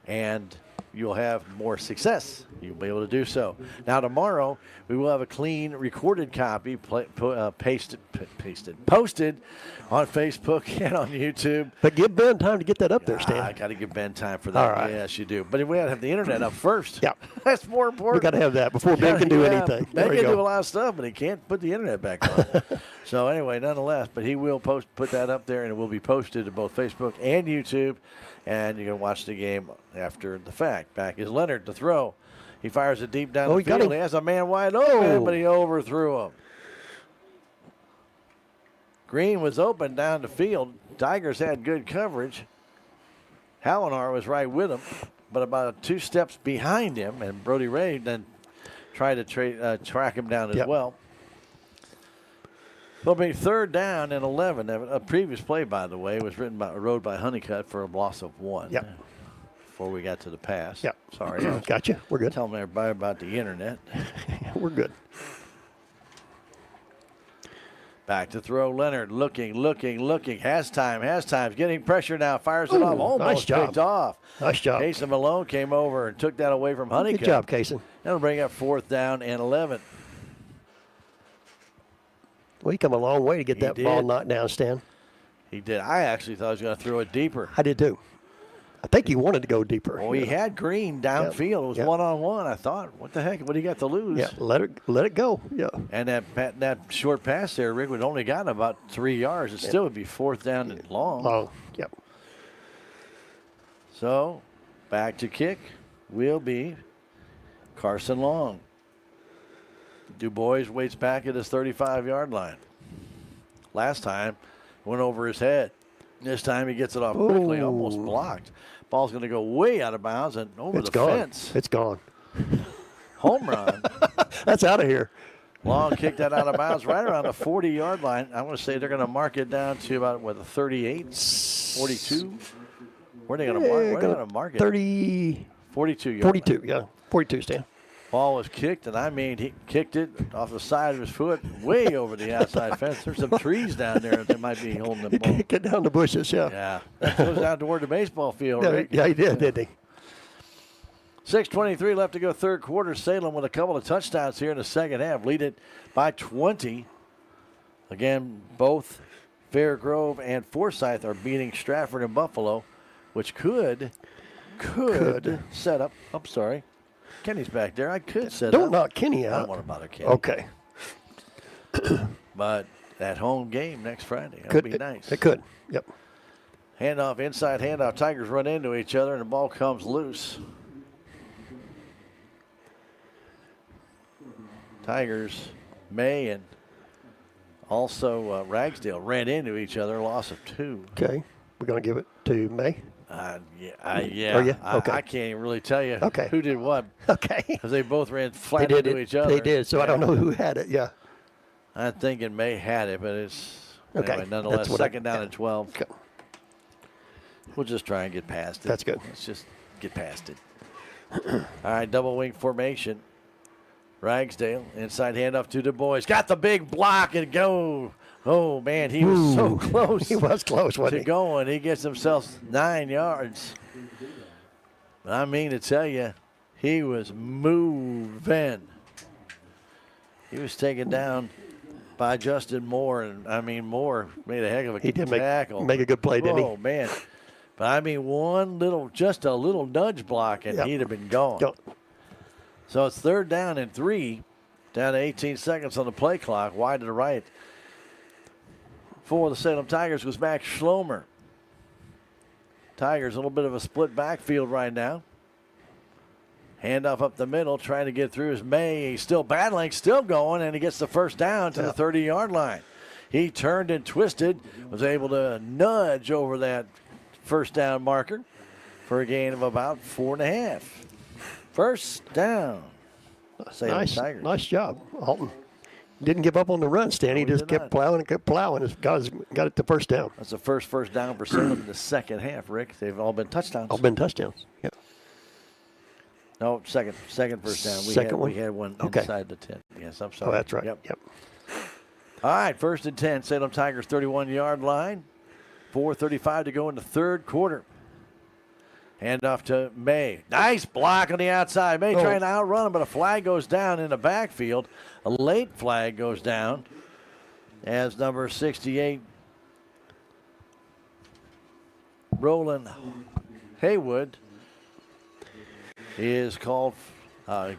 and you'll have more success. You'll be able to do so. Now, tomorrow, we will have a clean recorded copy posted on Facebook and on YouTube. But give Ben time to get that up there, Stan. I got to give Ben time for that. All right. Yes, you do. But we got to have the internet up first. Yeah. That's more important. We got to have that before Ben can do anything. Ben can do a lot of stuff, but he can't put the internet back on. So anyway, nonetheless, but he will put that up there, and it will be posted to both Facebook and YouTube. And you can watch the game after the fact. Back is Leonard to throw. He fires it deep down the field. He has a man wide open, but he overthrew him. Green was open down the field. Tigers had good coverage. Hallinar was right with him, but about 2 steps behind him, and Brody Ray then tried to track him down as well. It'll be 3rd down and 11. A previous play, by the way, was rode by Honeycutt for a loss of 1. Yep. Before we got to the pass. Yep. Sorry. Gotcha. We're good. Telling everybody about the internet. We're good. Back to throw. Leonard looking. Has time. Getting pressure now. Fires it off. Almost picked off. Nice job. Casey Malone came over and took that away from Honeycutt. Good job, Casey. That'll bring up 4th down and 11. Well, he come a long way to get that ball knocked down, Stan. He did. I actually thought he was going to throw it deeper. I did too. I think he wanted to go deeper. Well, he had Green downfield. It was one-on-one. I thought, what the heck? What do you got to lose? Yeah, let it go. Yeah. And that short pass there, Rick, would only gotten about 3 yards. It still would be 4th down and long. Yep. So, back to kick will be Carson Long. Du Bois waits back at his 35-yard line. last time, went over his head. This time he gets it off quickly, almost blocked. Ball's going to go way out of bounds and over the fence. It's gone. Home run. That's out of here. Long kicked that out of bounds right around the 40-yard line. I want to say they're going to mark it down to about, what, the 38, 42? Where are they going to mark? Where are they going to mark it? 30. 42 yards. 42, yeah. 42, Stan. Ball was kicked, and I mean, he kicked it off the side of his foot way over the outside fence. There's some trees down there that might be holding the ball. Get down the bushes, yeah. Yeah. That goes down toward the baseball field, Rick. Yeah, he did, didn't he? 6:23 left to go third quarter. Salem with a couple of touchdowns here in the second half. Lead it by 20. Again, both Fairgrove and Forsyth are beating Stratford and Buffalo, which could set up. I'm sorry. Kenny's back there. I could set up. Don't knock Kenny out. I don't want to bother Kenny. Okay. But that home game next Friday. That would be nice. It could. Yep. Handoff, inside handoff. Tigers run into each other, and the ball comes loose. Tigers, May, and also Ragsdale ran into each other, loss of 2. Okay. We're going to give it to May. Yeah. Are you? Okay. I can't even really tell you Okay. who did what. Okay. Because they both ran flat into each other. They did, so I don't know who had it, yeah. I'm thinking May had it, but it's Okay. anyway, nonetheless, That's second down and 12. Okay. We'll just try and get past it. That's good. Let's just get past it. All right, double wing formation. Ragsdale, inside handoff to Du Bois. Got the big block and go. Oh, man, he was so close. He was close, wasn't he? Going. He gets himself 9 yards. I mean to tell you, he was moving. He was taken down by Justin Moore, and I mean, Moore made a heck of a tackle. Make a good play, didn't he? Oh, man. But I mean, just a little nudge block, and he'd have been gone. So it's third down and 3, down to 18 seconds on the play clock, wide to the right. For the Salem Tigers was Max Schlomer. Tigers a little bit of a split backfield right now. Handoff up the middle, trying to get through is May. He's still battling, still going, and he gets the first down to the 30-yard line. He turned and twisted, was able to nudge over that first down marker for a gain of about 4.5. First down. Salem Tigers. Nice job, Alton. Didn't give up on the run, Stan. He just kept plowing and kept plowing. Got it to first down. That's the first down for Salem in the second half, Rick. They've all been touchdowns. All been touchdowns, yeah. No, second first down. We had one inside the 10. Yes, I'm sorry. Oh, that's right. Yep. All right, first and 10, Salem Tigers 31-yard line. 4:35 to go in the third quarter. Handoff to May. Nice block on the outside. May trying to outrun him, but a flag goes down in the backfield. A late flag goes down as number 68, Roland Haywood, is called, Bryland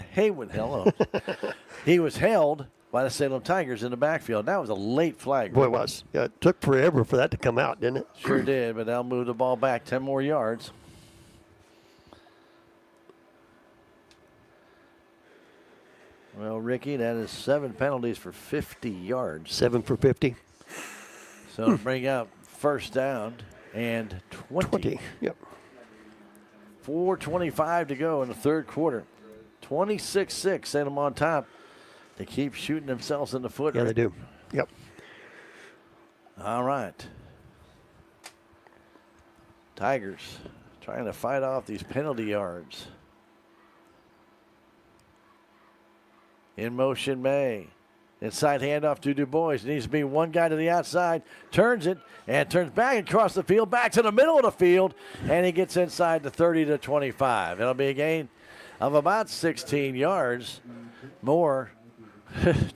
Haywood, hello. He was held by the Salem Tigers in the backfield. That was a late flag. Boy, it was. Yeah, it took forever for that to come out, didn't it? Sure did, but they'll move the ball back 10 more yards. Well, Ricky, that is 7 penalties for 50 yards. 7 for 50. So bring out first down and 20. Yep. 4:25 to go in the third quarter. 26-6, Salem on top. They keep shooting themselves in the foot. Yeah, they do. Yep. All right. Tigers trying to fight off these penalty yards. In motion, May. Inside handoff to Du Bois. Needs to be one guy to the outside. Turns it and turns back across the field, back to the middle of the field, and he gets inside the 30 to 25. It'll be a gain of about 16 yards. Moore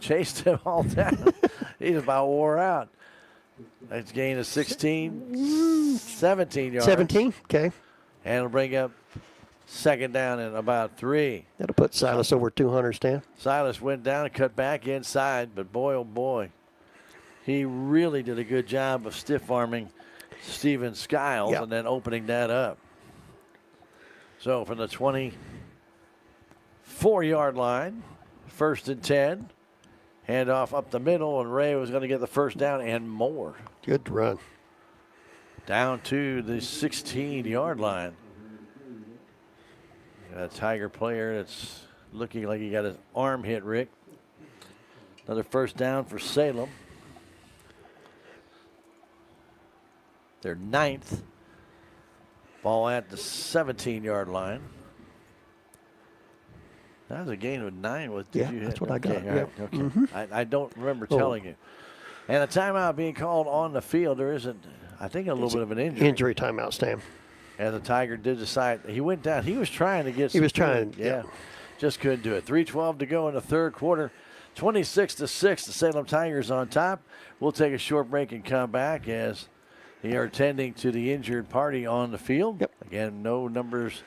chased him all down. He's about wore out. That's a gain of 17 yards. 17, okay. And it'll bring up second down and about 3. That'll put Silas over 200, Stan. Silas went down and cut back inside, but boy, oh boy, he really did a good job of stiff-arming Steven Skiles and then opening that up. So from the 24-yard line, first and 10, Handoff up the middle, and Ray was going to get the first down and more. Good run. Down to the 16-yard line. Got a Tiger player that's looking like he got his arm hit, Rick. Another first down for Salem. They're 9th. Ball at the 17-yard line. That was a gain of 9. That's what I got. Okay, all right, okay. I don't remember telling you. And a timeout being called on the field. There isn't, I think, a little bit of an injury. Injury timeout, Stan. And the Tiger did decide. He went down. He was trying to get. He was trying. Yeah. Just couldn't do it. 3:12 to go in the third quarter. 26-6. The Salem Tigers on top. We'll take a short break and come back as they are tending to the injured party on the field. Yep. Again, no numbers.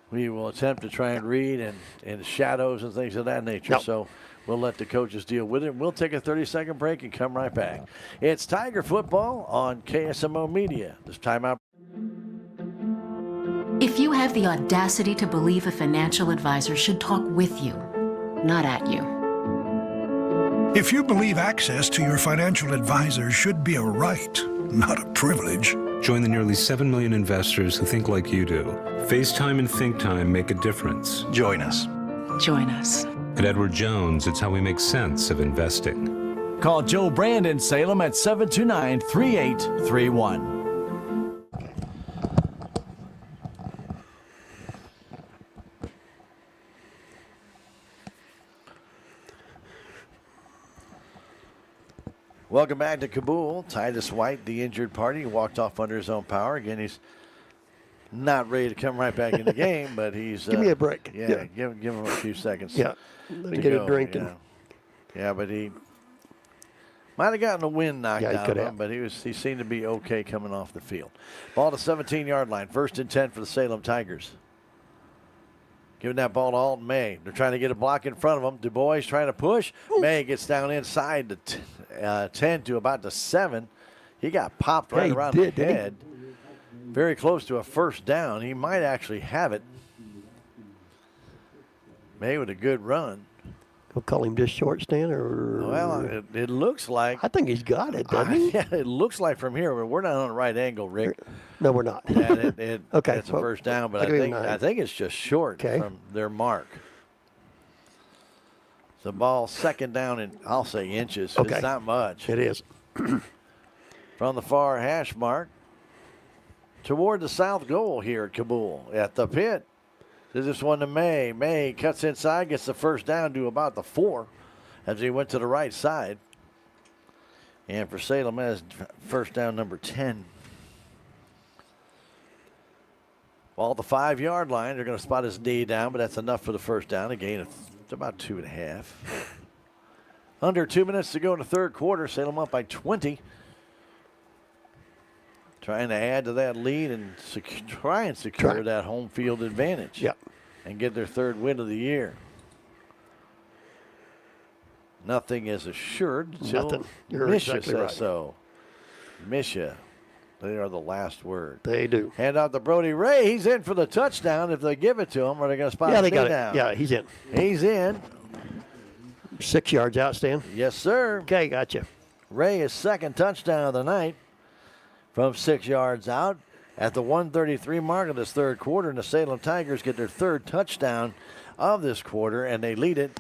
We will attempt to try and read and shadows and things of that nature. Yep. So we'll let the coaches deal with it. We'll take a 30-second break and come right back. It's Tiger football on KSMO Media. This timeout. If you have the audacity to believe a financial advisor should talk with you, not at you. If you believe access to your financial advisor should be a right, not a privilege. Join the nearly 7 million investors who think like you do. FaceTime and Think Time make a difference. Join us. Join us. At Edward Jones, it's how we make sense of investing. Call Joe Brand in Salem at 729-3831. Welcome back to Kabool. Titus White, the injured party, walked off under his own power. Again, he's not ready to come right back in the game, but he's... Give me a break. Yeah. Give him a few seconds. Yeah, let him get a drink. Yeah, but he might have gotten the wind knocked out of him, have. but he seemed to be okay coming off the field. Ball to 17-yard line. 1st and 10 for the Salem Tigers. Giving that ball to Alton May. They're trying to get a block in front of them. Du Bois trying to push. Ooh. May gets down inside the 10 to about the 7. He got popped right around the head. Very close to a first down. He might actually have it. May with a good run. We'll call him just short, Stan, or? Well, it looks like. I think he's got it, doesn't he? Yeah, it looks like from here, but we're not on the right angle, Rick. No, we're not. And okay, it's a first down, but I think it's just short from their mark. The ball 2nd down in, I'll say, inches. Okay. It's not much. It is. From the far hash mark toward the south goal here at Kabool at the pit. This one to May. May cuts inside, gets the first down to about the 4 as he went to the right side. And for Salem, that's first down number 10. Ball at the 5-yard line. They're going to spot his knee down, but that's enough for the first down. A gain of about 2.5. Under 2 minutes to go in the third quarter. Salem up by 20. Trying to add to that lead and try and secure that home field advantage. Yep. And get their 3rd win of the year. Nothing is assured until Misha says so. Misha, they are the last word. They do. Hand out to Brody Ray. He's in for the touchdown if they give it to him, or they're going to spot him down. Yeah, he's in. He's in. 6 yards out, Stan. Yes, sir. Okay, gotcha. Ray is 2nd touchdown of the night from 6 yards out at the 1:33 mark of this third quarter, and the Salem Tigers get their 3rd touchdown of this quarter, and they lead it.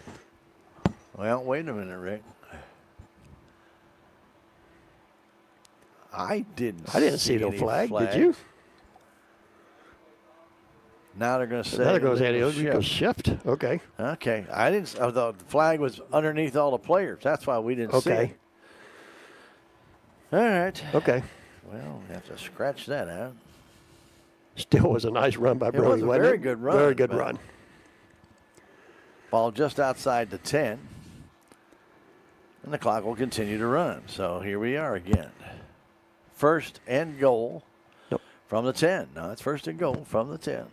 Well, wait a minute, Rick. I didn't see no flag. Did you? Now they're going to say now they're going to say shift. Okay. Okay. I didn't. I thought the flag was underneath all the players. That's why we didn't see it. All right. Okay. Well, we have to scratch that out. Still was a nice run by Brody. It was a very good run. Very good run. Ball just outside the 10. And the clock will continue to run. So here we are again. 1st and goal from the 10. No, it's 1st and goal from the 10.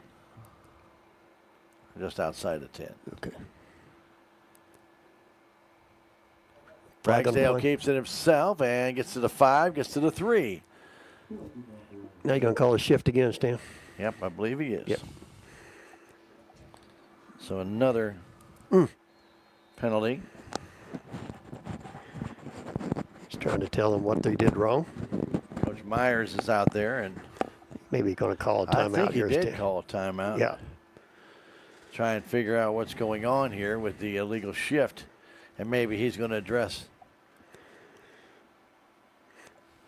Just outside the 10. Okay. Ragsdale keeps it himself and gets to the 5, gets to the 3. Now you're going to call a shift again, Stan? Yep, I believe he is. Yep. So another penalty. Trying to tell them what they did wrong. Coach Myers is out there, and maybe going to call a timeout. I think he here. did call a timeout. Yeah. Try and figure out what's going on here with the illegal shift, and maybe he's going to address.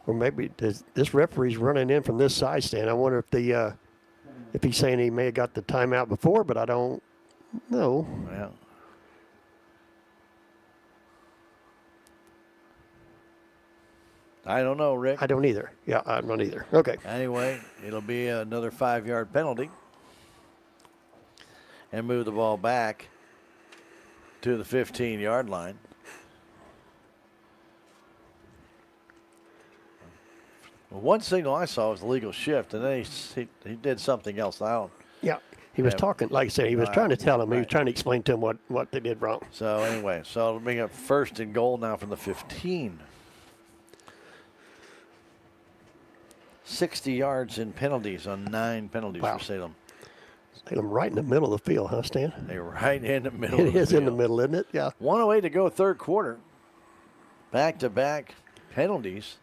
Or maybe this referee's running in from this side stand. I wonder if he's saying he may have got the timeout before, but I don't know. Well, I don't know, Rick. I don't either. Yeah, I don't either. Okay. Anyway, it'll be another 5-yard penalty. And move the ball back to the 15-yard line. Well, one signal I saw was the legal shift, and then he did something else. I don't. Yeah, he was talking, like I said, he was trying to tell him, he was trying to explain to him what they did wrong. So anyway, so it'll bring up 1st and goal now from the 15. 60 yards in penalties on 9 penalties for Salem. Salem right in the middle of the field, huh, Stan? They're right in the middle. It is in the middle, isn't it? Yeah. 1:08 to go, third quarter. Back-to-back penalties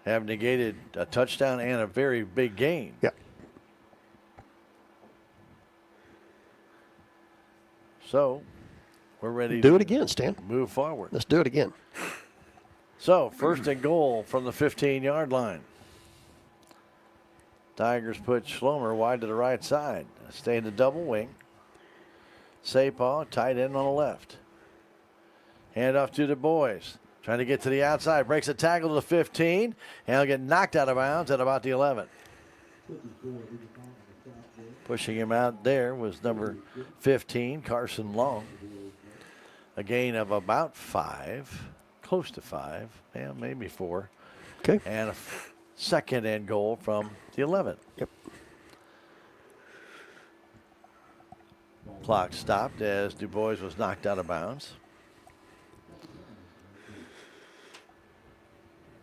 have negated a touchdown and a very big gain. Yeah. So, we're ready do to it again, Stan. Move forward. Let's do it again. So, 1st and goal from the 15-yard line. Tigers put Schlomer wide to the right side. Stay in the double wing. Sapah, tight end on the left. Hand off to the boys. Trying to get to the outside. Breaks a tackle to the 15. And he'll get knocked out of bounds at about the 11. Pushing him out there was number 15, Carson Long. A gain of about 5. Close to 5. Yeah, maybe 4. Okay. And a 2nd and goal from the 11. Yep. Clock stopped as Du Bois was knocked out of bounds.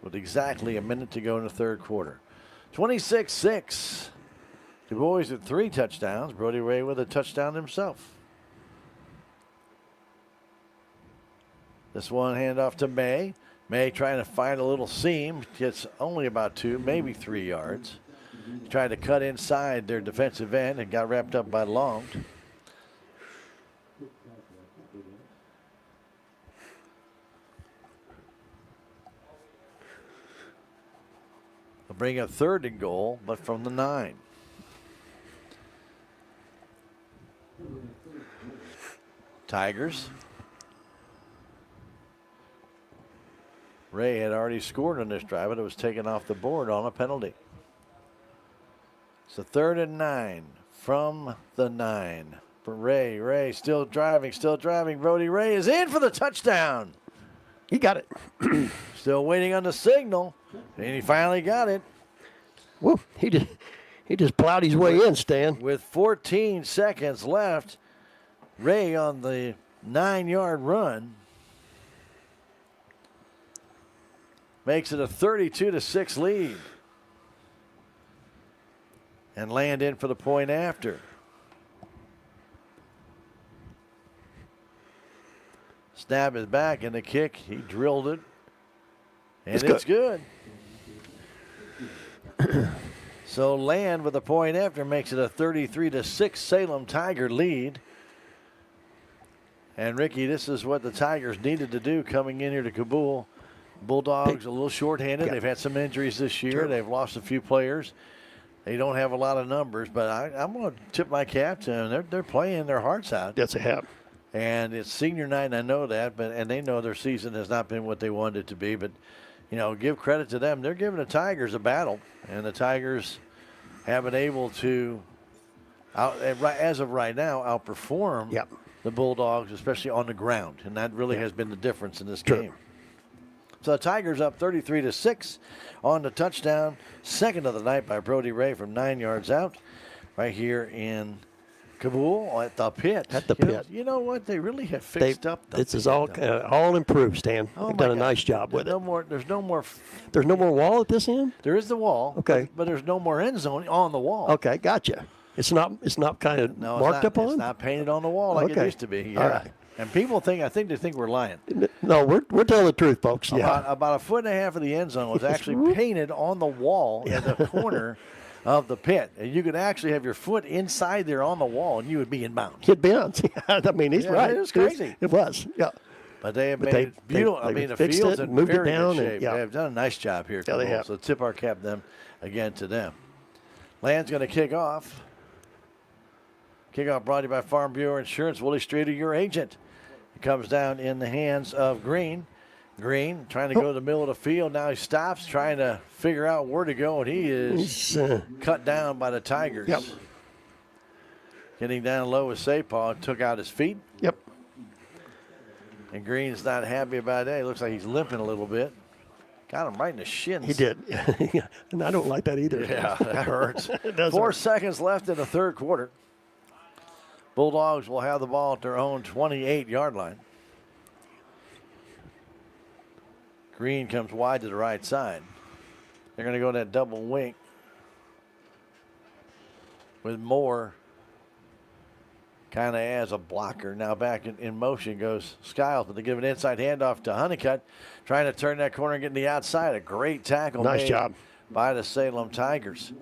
With exactly a minute to go in the third quarter. 26-6. Du Bois with 3 touchdowns. Brody Ray with a touchdown himself. This one handoff to May. May trying to find a little seam. Gets only about 2, maybe 3 yards. Tried to cut inside their defensive end and got wrapped up by Long. They'll bring up 3rd and goal, but from the 9. Tigers. Ray had already scored on this drive, but it was taken off the board on a penalty. So 3rd and 9 from the 9 for Ray. Ray still driving. Brody Ray is in for the touchdown. He got it. Still waiting on the signal, and he finally got it. Whoa, he just plowed his way in, Stan. With 14 seconds left, Ray on the 9-yard run makes it a 32-6 lead. And Land in for the point after. Snap is back, and the kick, he drilled it. And it's good. So Land with a point after makes it a 33-6 Salem Tiger lead. And Ricky, this is what the Tigers needed to do coming in here to Kabool. Bulldogs a little shorthanded. They've had some injuries this year. Sure. They've lost a few players. They don't have a lot of numbers, but I'm going to tip my cap to them. They're playing their hearts out. Yes, they have. And it's senior night, and I know that, and they know their season has not been what they wanted it to be. But, you know, give credit to them. They're giving the Tigers a battle, and the Tigers have been able to, as of right now, outperform the Bulldogs, especially on the ground. And that really has been the difference in this game. So the Tigers up 33-6 on the touchdown. 2nd of the night by Brody Ray from 9 yards out. Right here in Kabool at the pit. At the pit. You know what? They really have fixed up the This is all improved, Stan. They've done a nice job with it. There's no more wall at this end? There is the wall. Okay. But there's no more end zone on the wall. Okay, gotcha. It's not kind of marked up on? It's not painted on the wall like it used to be. Yeah. All right. And people I think they think we're lying. No, we're telling the truth, folks. Yeah. About a foot and a half of the end zone was actually painted on the wall in the corner of the pit. And you could actually have your foot inside there on the wall, and you would be in bounds. He'd bounce. I mean, he's right. It was crazy. It was, yeah. But they have made it beautiful. I mean, the field's in moved very it down, good shape. and, They have done a nice job here. Yeah, they have. So tip our cap them again to them. Land's going to kick off. Kickoff brought to you by Farm Bureau Insurance. Willie Streeter, your agent. It comes down in the hands of Green. Green trying to go to the middle of the field. Now he stops, trying to figure out where to go, and he is cut down by the Tigers. Yep. Getting down low with Sapal, took out his feet. Yep. And Green's not happy about that. He looks like he's limping a little bit. Got him right in the shins. He did. And I don't like that either. Yeah, that hurts. It does 4 hurt. seconds left in the third quarter. Bulldogs will have the ball at their own 28-yard line. Green comes wide to the right side. They're going to go that double wing with Moore kind of as a blocker. Now back in motion goes Skiles, but they give an inside handoff to Honeycutt, trying to turn that corner and get in the outside. A great tackle Nice made job by the Salem Tigers.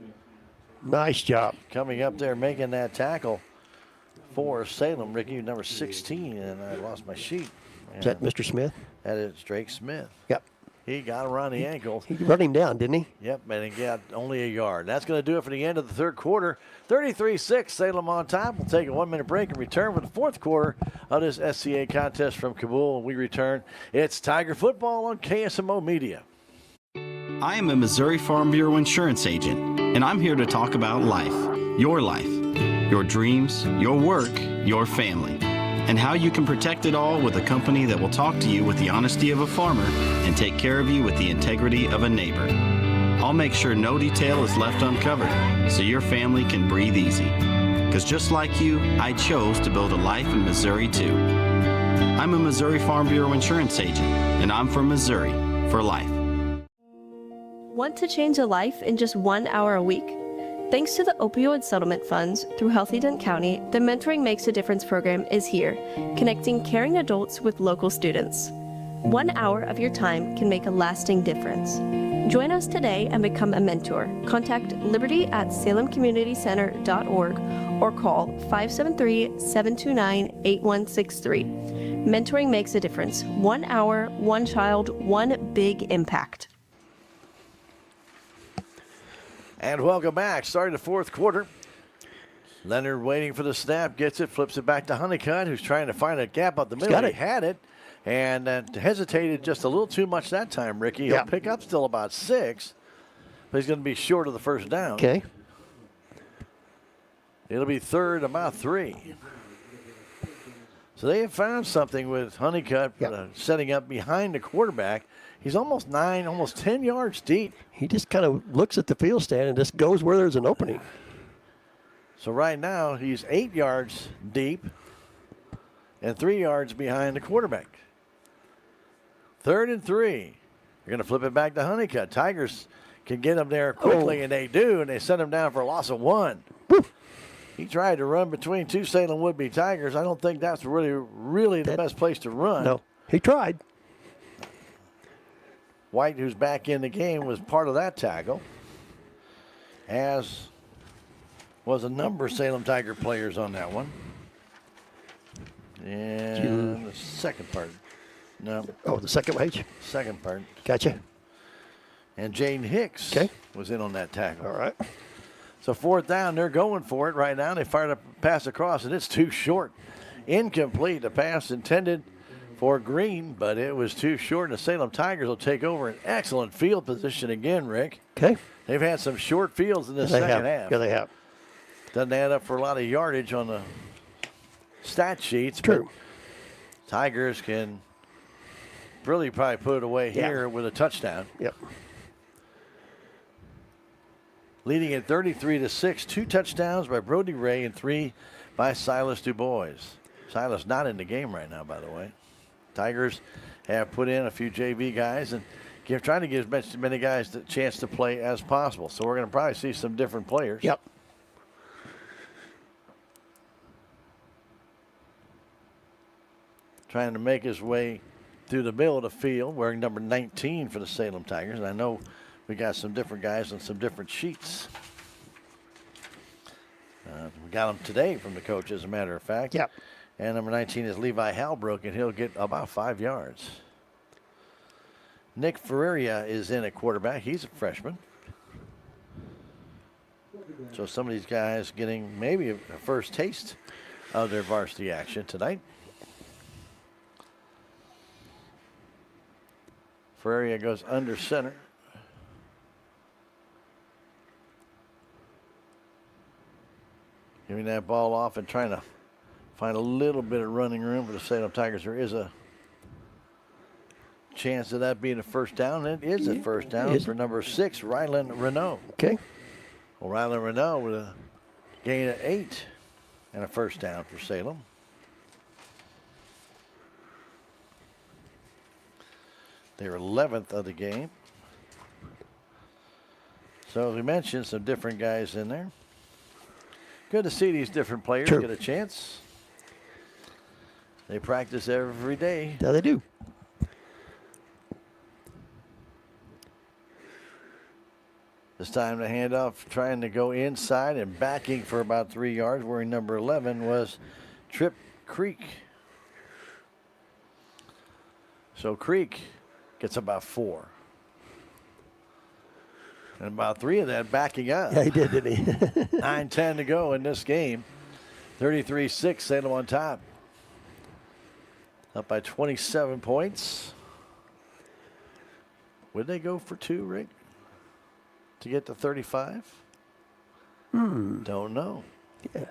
Nice job. Coming up there making that tackle for Salem. Ricky, number 16, and I lost my sheet. Is that Mr. Smith? That is Drake Smith. Yep. He got around the ankle. He run him down, didn't he? Yep, and he got only a yard. That's going to do it for the end of the third quarter. 33-6, Salem on top. We'll take a 1-minute break and return for the fourth quarter of this SCA contest from Kabool. When we return, it's Tiger football on KSMO Media. I am a Missouri Farm Bureau insurance agent, and I'm here to talk about life, your dreams, your work, your family, and how you can protect it all with a company that will talk to you with the honesty of a farmer and take care of you with the integrity of a neighbor. I'll make sure no detail is left uncovered so your family can breathe easy. Because just like you, I chose to build a life in Missouri too. I'm a Missouri Farm Bureau insurance agent, and I'm from Missouri for life. Want to change a life in just 1 hour a week? Thanks to the opioid settlement funds through Healthy Dent County, the Mentoring Makes a Difference program is here, connecting caring adults with local students. 1 hour of your time can make a lasting difference. Join us today and become a mentor. Contact liberty@salemcommunitycenter.org or call 573-729-8163. Mentoring makes a difference. 1 hour, one child, one big impact. And welcome back. Starting the fourth quarter. Leonard waiting for the snap, gets it, flips it back to Honeycutt, who's trying to find a gap up the middle. He had it, and hesitated just a little too much that time, Ricky. He'll pick up still about 6, but he's going to be short of the first down. Okay. It'll be third, about 3. So they have found something with Honeycutt setting up behind the quarterback. He's almost 9, almost 10 yards deep. He just kind of looks at the field stand and just goes where there's an opening. So right now he's 8 yards deep and 3 yards behind the quarterback. 3rd and 3. They're going to flip it back to Honeycutt. Tigers can get him there quickly, and they do, and they send him down for a loss of 1. Woo. He tried to run between two Salem would-be Tigers. I don't think that's really the best place to run. No, he tried. White, who's back in the game, was part of that tackle, as was a number of Salem Tiger players on that one. And the second part. No. Oh, the second page? Second part. Gotcha. And Jaden Hicks was in on that tackle. All right. So 4th down, they're going for it right now. They fired a pass across, and it's too short. Incomplete. The pass intended for Green, but it was too short, and the Salem Tigers will take over an excellent field position again, Rick. Okay. They've had some short fields in this second half. Yeah, they have. Doesn't add up for a lot of yardage on the stat sheets. True. But Tigers can really probably put it away here with a touchdown. Yep. Leading at 33-6, 2 touchdowns by Brody Ray and 3 by Silas DuBois. Silas not in the game right now, by the way. Tigers have put in a few JV guys and trying to give as many guys the chance to play as possible. So we're going to probably see some different players. Yep. trying to make his way through the middle of the field, wearing number 19 for the Salem Tigers. And I know we got some different guys on some different sheets. We got them today from the coach, as a matter of fact. Yep. And number 19 is Levi Halbrook, and he'll get about 5 yards. Nick Ferreira is in at quarterback. He's a freshman. So some of these guys getting maybe a first taste of their varsity action tonight. Ferreira goes under center. Giving that ball off and trying to find a little bit of running room for the Salem Tigers. There is a chance of that being a first down. It is a first down for number 6, Rylan Renault. Okay. Well, Rylan Renault with a gain of 8 and a first down for Salem. Their 11th of the game. So as we mentioned, some different guys in there. Good to see these different players get a chance. They practice every day. Yeah, they do. This time the handoff, trying to go inside and backing for about 3 yards, wearing number 11 was Trip Creek. So Creek gets about 4. And about 3 of that backing up. Yeah, he did, didn't he? 9-10 to go in this game. 33-6, Salem on top. Up by 27 points. Would they go for 2, Rick? To get to 35? Don't know. Yeah.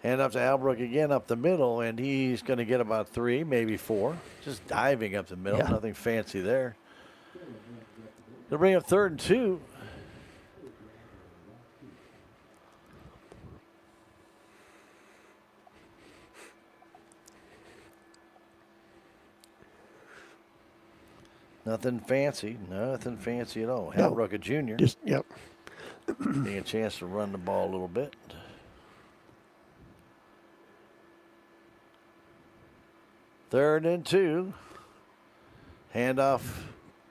Hand up to Albrook again up the middle, and he's going to get about 3, maybe 4. Just diving up the middle. Yeah. Nothing fancy there. They'll bring up 3rd and 2. Nothing fancy at all. No. Halbrook, a junior. Just, yep. Getting a chance to run the ball a little bit. Third and 2. Handoff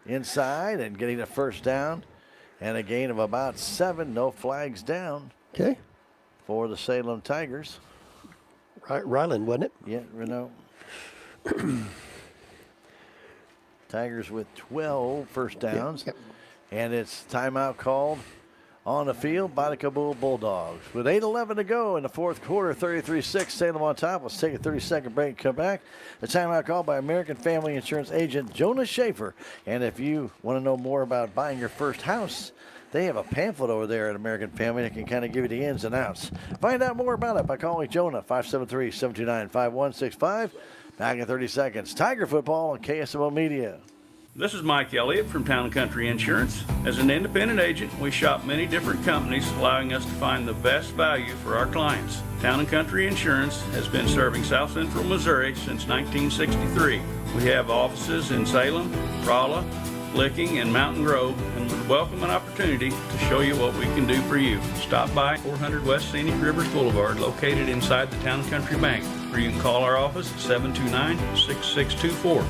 inside and getting a first down and a gain of about 7. No flags down. Okay. For the Salem Tigers. Ryland, wasn't it? Yeah, Renault. Tigers with 12 first downs. Yep. And it's timeout called on the field by the Kabool Bulldogs. With 8:11 to go in the fourth quarter, 33-6, Salem on top. Let's take a 30-second break and come back. The timeout called by American Family Insurance agent Jonas Schaefer. And if you want to know more about buying your first house, they have a pamphlet over there at American Family that can kind of give you the ins and outs. Find out more about it by calling Jonah, 573-729-5165. Back in 30 seconds. Tiger football on KSMO Media. This is Mike Elliott from Town & Country Insurance. As an independent agent, we shop many different companies, allowing us to find the best value for our clients. Town & Country Insurance has been serving South Central Missouri since 1963. We have offices in Salem, Rolla, Licking, and Mountain Grove, and would welcome an opportunity to show you what we can do for you. Stop by 400 West Scenic Rivers Boulevard, located inside the Town & Country Bank, or you can call our office at 729-6624.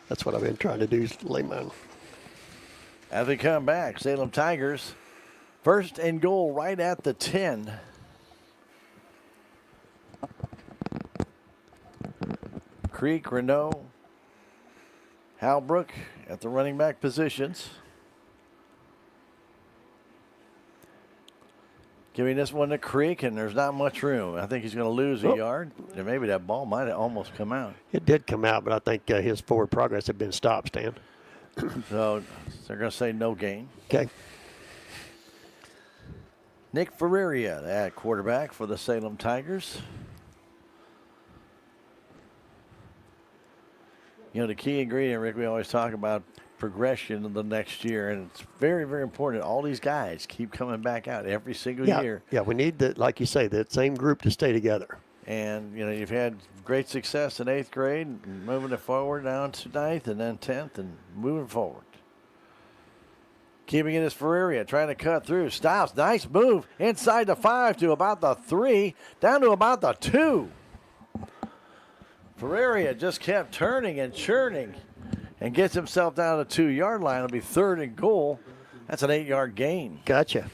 That's what I've been trying to do, is lay mine. As we come back, Salem Tigers, 1st and goal right at the 10. Creek, Renault, Halbrook at the running back positions. Giving this one to Creek, and there's not much room. I think he's going to lose a yard, and maybe that ball might have almost come out. It did come out, but I think his forward progress had been stopped, Stan. So they're going to say no gain. Okay. Nick Ferreira at quarterback for the Salem Tigers. You know, the key ingredient, Rick, we always talk about progression in the next year, and it's very, very important. All these guys keep coming back out every single year. Yeah, we need, like you say, that same group to stay together. And, you know, you've had great success in 8th grade, and moving it forward down to 9th and then 10th and moving forward. Keeping it is Ferreira, trying to cut through. Stops, nice move inside the 5 to about the 3, down to about the 2. Ferreira just kept turning and churning and gets himself down to the 2-yard line. It'll be 3rd and goal. That's an 8-yard gain. Gotcha.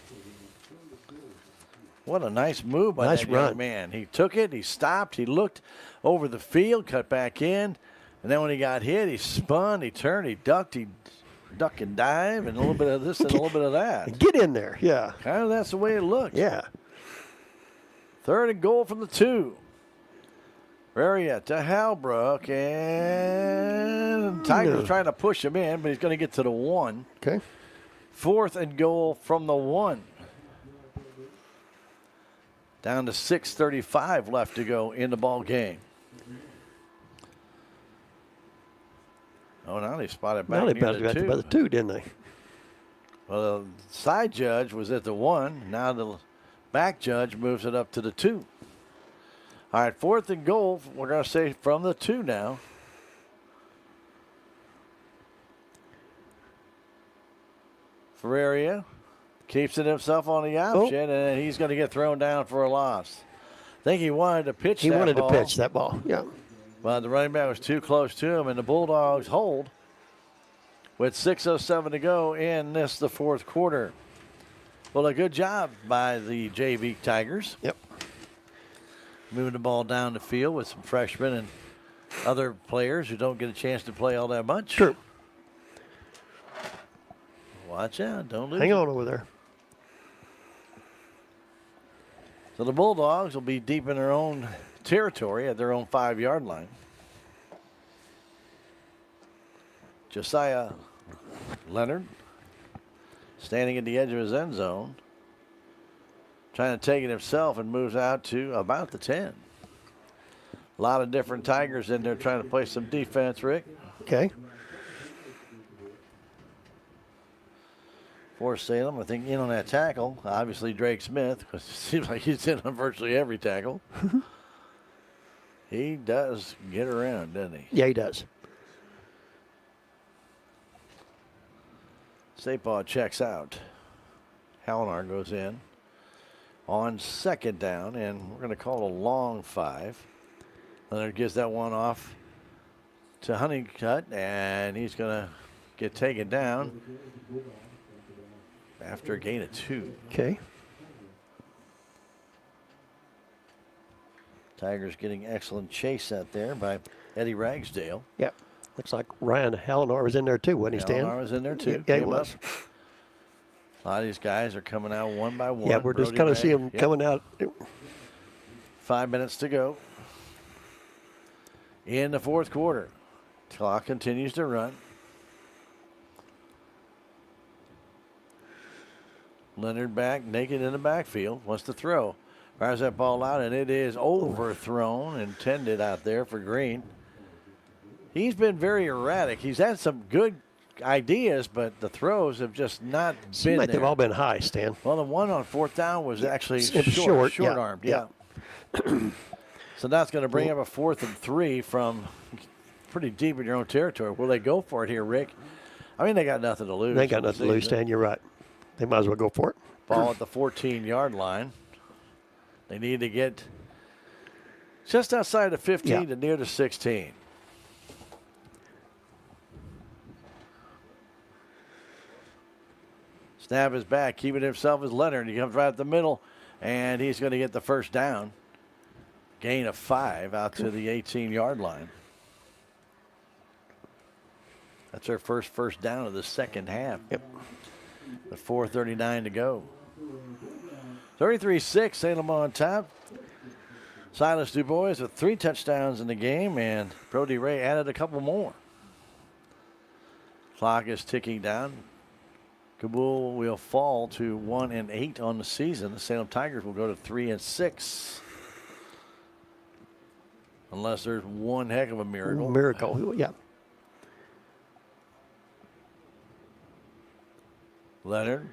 What a nice move by Nice that run. young man. He took it, he stopped, he looked over the field, cut back in, and then when he got hit, he spun, he turned, he ducked and dive, and a little bit of this and a little bit of that. Get in there, yeah. Kind of that's the way it looked. Yeah. 3rd and goal from the 2. Ferreira to Halbrook, and Tigers trying to push him in, but he's going to get to the 1. Okay. 4th and goal from the 1. Down to 6:35 left to go in the ball game. Oh, now they spotted back near the 2. By the 2, didn't they? Well, the side judge was at the 1. Now the back judge moves it up to the 2. All right, 4th and goal. We're going to say from the 2 now. Ferreira keeps it himself on the option, and he's going to get thrown down for a loss. I think he wanted to pitch that ball. He wanted to pitch that ball, yeah. But the running back was too close to him, and the Bulldogs hold with 6:07 to go in the 4th quarter. Well, a good job by the JV Tigers. Yep. Moving the ball down the field with some freshmen and other players who don't get a chance to play all that much. True. Watch out. Don't lose. Hang on over there. So the Bulldogs will be deep in their own territory at their own 5-yard line. Josiah Leonard standing at the edge of his end zone, trying to take it himself, and moves out to about the 10. A lot of different Tigers in there trying to play some defense, Rick. Okay. For Salem, I think in on that tackle, obviously Drake Smith, because it seems like he's in on virtually every tackle. He does get around, doesn't he? Yeah, he does. Sapaw checks out. Hallinar goes in on 2nd down, and we're going to call it a long 5. Leonard gives that one off to Honeycutt, and he's going to get taken down after a gain of 2. Okay. Tigers getting excellent chase out there by Eddie Ragsdale. Yep. Looks like Ryan Hallinar was in there too, wasn't he, Stan? Hallinar was in there too. Yeah, he was. A lot of these guys are coming out one by one. Yeah, we're just kind of see them coming out. 5 minutes to go in the 4th quarter. Clock continues to run. Leonard back naked in the backfield. Wants to throw. Fires that ball out, and it is overthrown, intended out there for Green. He's been very erratic. He's had some good ideas, but the throws have just not been like there. they've all been high, Stan. Well, the one on 4th down was actually short armed. Yeah. So that's going to bring up a 4th and 3 from pretty deep in your own territory. Will they go for it here, Rick? I mean, they got nothing to lose. They got nothing to lose, Stan. You're right. They might as well go for it. Ball at the 14-yard line. They need to get just outside the 15 to near the 16. Snap is back, keeping himself as Leonard. He comes right up the middle, and he's going to get the 1st down. Gain of 5 out to the 18-yard line. That's our first down of the 2nd half. Yep. With 4:39 to go. 33-6, Salem on top. Silas DuBois with 3 touchdowns in the game, and Brody Ray added a couple more. Clock is ticking down. Kabool will fall to 1-8 on the season. The Salem Tigers will go to 3-6. Unless there's one heck of a miracle. Miracle, yeah. Leonard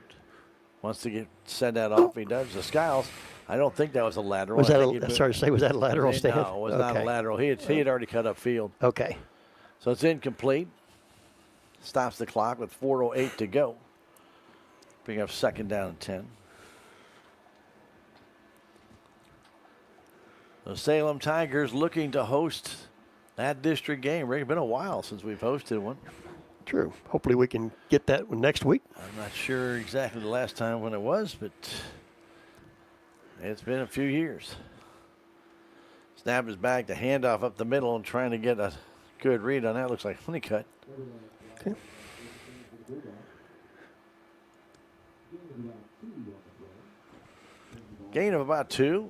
wants to send that off. He does. The Skiles, I don't think that was a lateral. Was that was that a lateral, Stan? No, it was not a lateral. He had already cut up field. Okay. So it's incomplete. Stops the clock with 4:08 to go. Bring up 2nd down and 10. The Salem Tigers looking to host That district game, Rick, it's been a while since we've hosted one. True. Hopefully we can get that one next week. I'm not sure exactly the last time when it was, but it's been a few years. Snap is back, the handoff up the middle and trying to get a good read on that. Looks like Honeycutt. Okay. Gain of about 2,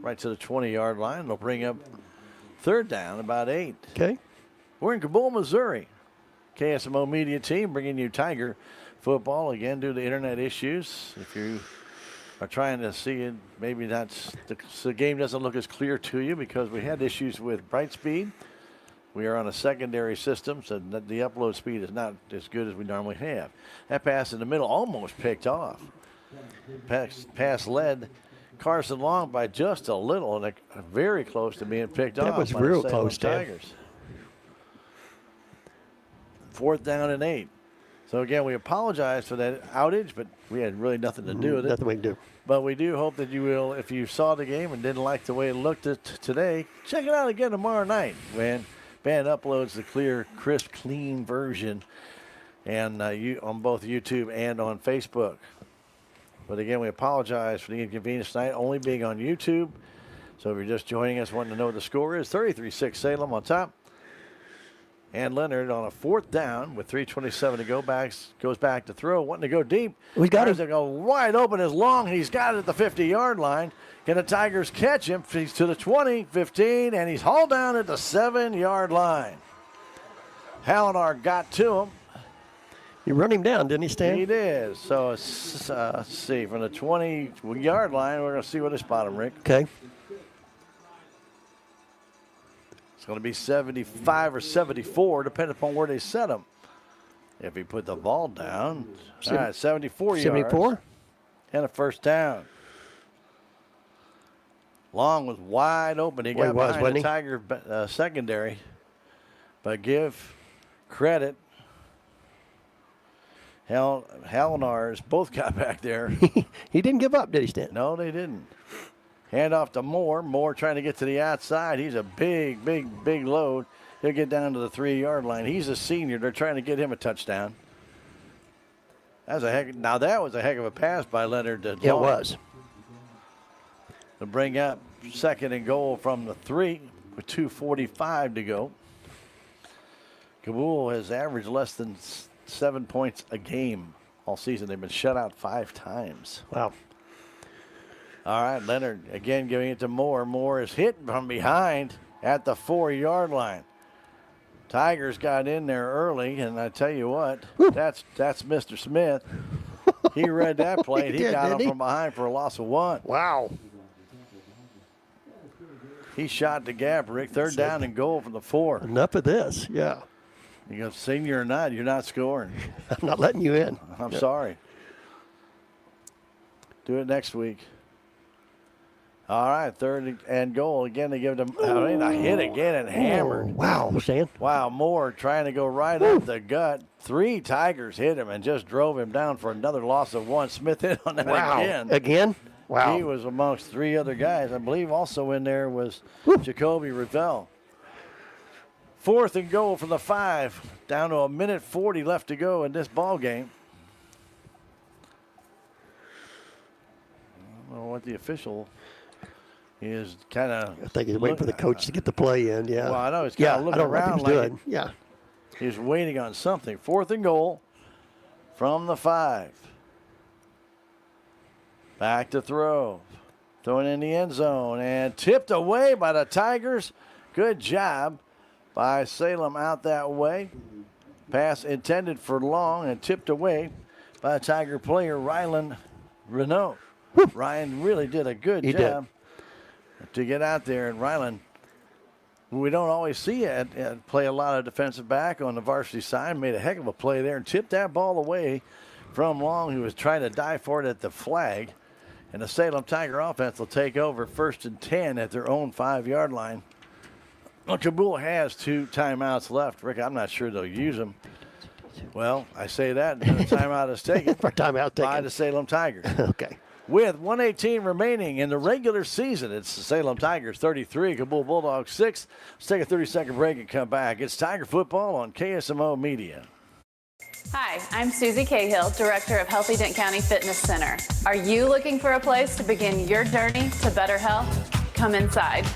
right to the 20-yard line. They'll bring up third down, about 8. Okay. We're in Cabool, Missouri. KSMO Media Team bringing you Tiger football again due to internet issues. If you are trying to see it, maybe the game doesn't look as clear to you because we had issues with Brightspeed. We are on a secondary system, so the upload speed is not as good as we normally have. That pass in the middle almost picked off. Pass led Carson Long by just a little, and very close to being picked off. That was by real the Salem close, Dan. Tigers. 4th down and 8. So again, we apologize for that outage, but we had really nothing to do with it. Nothing we can do. But we do hope that you will, if you saw the game and didn't like the way it looked today, check it out again tomorrow night when Ben uploads the clear, crisp, clean version and on both YouTube and on Facebook. But again, we apologize for the inconvenience tonight, only being on YouTube. So if you're just joining us, wanting to know what the score is, 33-6 Salem on top. And Leonard on a 4th down with 3:27 to go, goes back to throw, wanting to go deep. We got to go wide open as long. He's got it at the 50-yard line. Can the Tigers catch him? He's to the 20, 15, and he's hauled down at the 7-yard line. Hallinar got to him. You run him down, didn't he, Stan? He did. So let's see, from the 20-yard line, we're going to see where they spot him, Rick. Okay. It's going to be 75 or 74, depending upon where they set him. If he put the ball down, all right, 74 yards. 74? And a first down. Long was wide open. He got behind the Tiger secondary. But give credit. Hallinars both got back there. He didn't give up, did he, Stan? No, they didn't. Hand off to Moore. Moore trying to get to the outside. He's a big load. He'll get down to the 3-yard line. He's a senior. They're trying to get him a touchdown. That was a heck of a pass by Leonard. Yeah, it was. To bring up 2nd and goal from the 3 with 2:45 to go. Kabool has averaged less than 7 points a game all season. They've been shut out 5 times. Wow. All right, Leonard again giving it to Moore. Moore is hit from behind at the 4-yard line. Tigers got in there early, and I tell you what, that's Mr. Smith. He read that play. He got him from behind for a loss of 1. Wow. He shot the gap, Rick. 3rd down and goal from the 4. Enough of this, yeah. You go, senior or not, you're not scoring. I'm not letting you in. I'm sorry. Do it next week. All right, 3rd and goal. Again, they give them a hit again and hammered. Wow, Stan. Wow, Moore trying to go right up the gut. 3 Tigers hit him and just drove him down for another loss of 1. Smith hit on that again. Again? Wow. He was amongst 3 other guys. I believe also in there was Jacoby Revelle. 4th and goal from the 5. Down to 1:40 left to go in this ball game. I don't know what the official is kind of. I think he's waiting for the coach to get the play in. Yeah. Well, I know he's kind of looking around like yeah. He's waiting on something. 4th and goal from the 5. Back to throw. Throwing in the end zone and tipped away by the Tigers. Good job by Salem out that way. Pass intended for Long and tipped away by Tiger player Rylan Renault. Ryan really did a good job to get out there. And Rylan, we don't always see it play a lot of defensive back on the varsity side. Made a heck of a play there and tipped that ball away from Long, who was trying to dive for it at the flag. And the Salem Tiger offense will take over 1st and 10 at their own 5-yard line. Well, Kabool has 2 timeouts left. Rick, I'm not sure they'll use them. Well, I say that, and then a timeout is taken by the Salem Tigers. Okay. With 1:18 remaining in the regular season, it's the Salem Tigers 33, Kabool Bulldogs 6. Let's take a 30-second break and come back. It's Tiger Football on KSMO Media. Hi, I'm Susie Cahill, Director of Healthy Dent County Fitness Center. Are you looking for a place to begin your journey to better health? Come inside.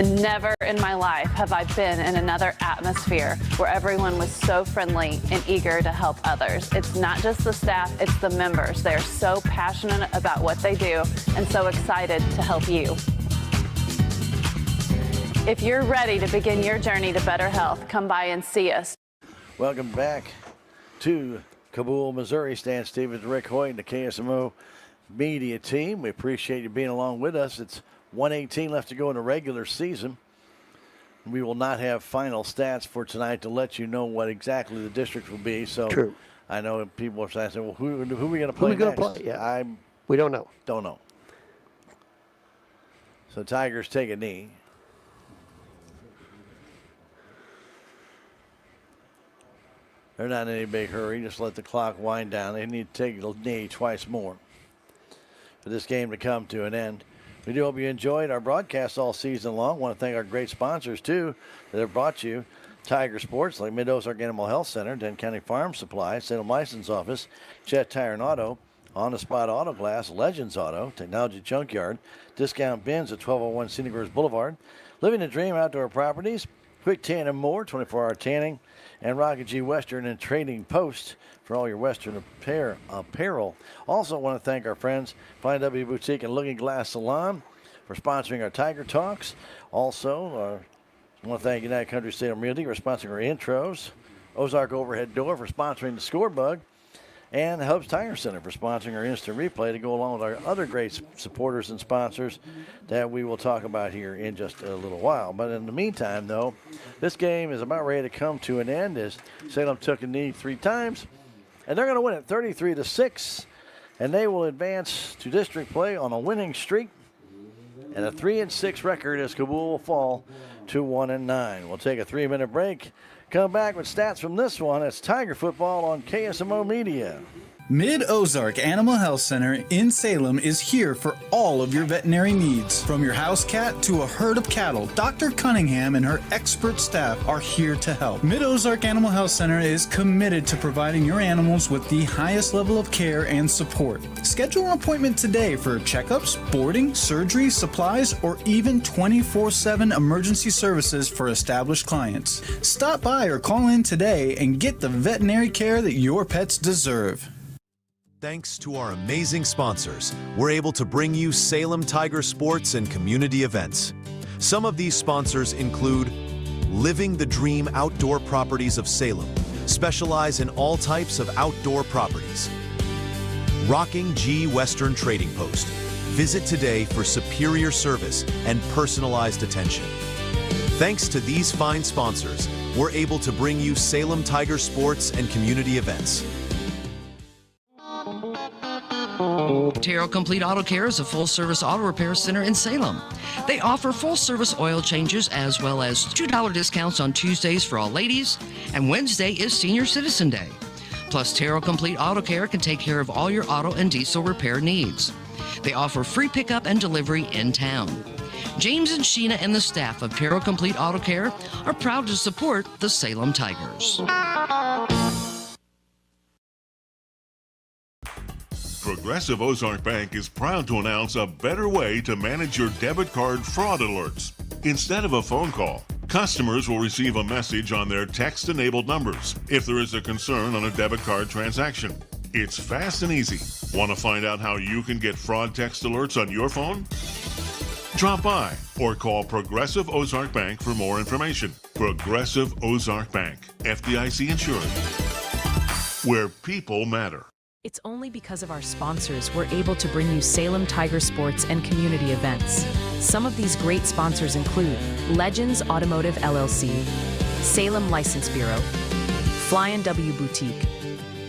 Never in my life have I been in another atmosphere where everyone was so friendly and eager to help others. It's not just the staff, it's the members. They're so passionate about what they do and so excited to help you. If you're ready to begin your journey to better health, come by and see us. Welcome back to Cabool, Missouri. Stan Stevens, Rick Hoyt, and the KSMO media team. We appreciate you being along with us. It's 1:18 left to go in the regular season. We will not have final stats for tonight to let you know what exactly the districts will be. So True. I know people are saying, well, who are we going to play next? Yeah. We don't know. Don't know. So Tigers take a knee. They're not in any big hurry. Just let the clock wind down. They need to take a knee twice more for this game to come to an end. We do hope you enjoyed our broadcast all season long. I want to thank our great sponsors, too, that have brought you Tiger Sports, like Mid-Ozark Animal Health Center, Dent County Farm Supply, Salem License Office, Jet Tire and Auto, On the Spot Auto Glass, Legends Auto, Technology Junkyard, Discount Bins at 1201 Scenic Rivers Boulevard, Living the Dream Outdoor Properties, Quick Tan and More, 24-hour tanning, and Rocket G Western and Trading Post for all your Western apparel. Also want to thank our friends, Fine W Boutique and Looking Glass Salon, for sponsoring our Tiger Talks. Also, I want to thank United Country Salem Realty for sponsoring our intros, Ozark Overhead Door for sponsoring the Scorebug, and the Hubs Tire Center for sponsoring our instant replay to go along with our other great supporters and sponsors that we will talk about here in just a little while. But in the meantime, though, this game is about ready to come to an end as Salem took a knee 3 times, and they're going to win it 33-6, and they will advance to district play on a winning streak, and a 3-6 record as Kabool will fall to 1-9. We'll take a 3-minute break. Come back with stats from this one. It's Tiger Football on KSMO Media. Mid-Ozark Animal Health Center in Salem is here for all of your veterinary needs. From your house cat to a herd of cattle, Dr. Cunningham and her expert staff are here to help. Mid-Ozark Animal Health Center is committed to providing your animals with the highest level of care and support. Schedule an appointment today for checkups, boarding, surgery, supplies, or even 24/7 emergency services for established clients. Stop by or call in today and get the veterinary care that your pets deserve. Thanks to our amazing sponsors, we're able to bring you Salem Tiger sports and community events. Some of these sponsors include Living the Dream Outdoor Properties of Salem, specialize in all types of outdoor properties. Rocking G Western Trading Post. Visit today for superior service and personalized attention. Thanks to these fine sponsors, we're able to bring you Salem Tiger sports and community events. Terrell Complete Auto Care is a full-service auto repair center in Salem. They offer full-service oil changes as well as $2 discounts on Tuesdays for all ladies, and Wednesday is Senior Citizen Day. Plus, Terrell Complete Auto Care can take care of all your auto and diesel repair needs. They offer free pickup and delivery in town. James and Sheena and the staff of Terrell Complete Auto Care are proud to support the Salem Tigers. Progressive Ozark Bank is proud to announce a better way to manage your debit card fraud alerts. Instead of a phone call, customers will receive a message on their text-enabled numbers if there is a concern on a debit card transaction. It's fast and easy. Want to find out how you can get fraud text alerts on your phone? Drop by or call Progressive Ozark Bank for more information. Progressive Ozark Bank, FDIC insured, where people matter. It's only because of our sponsors we're able to bring you Salem Tiger sports and community events. Some of these great sponsors include Legends Automotive LLC, Salem License Bureau, Fly & W Boutique,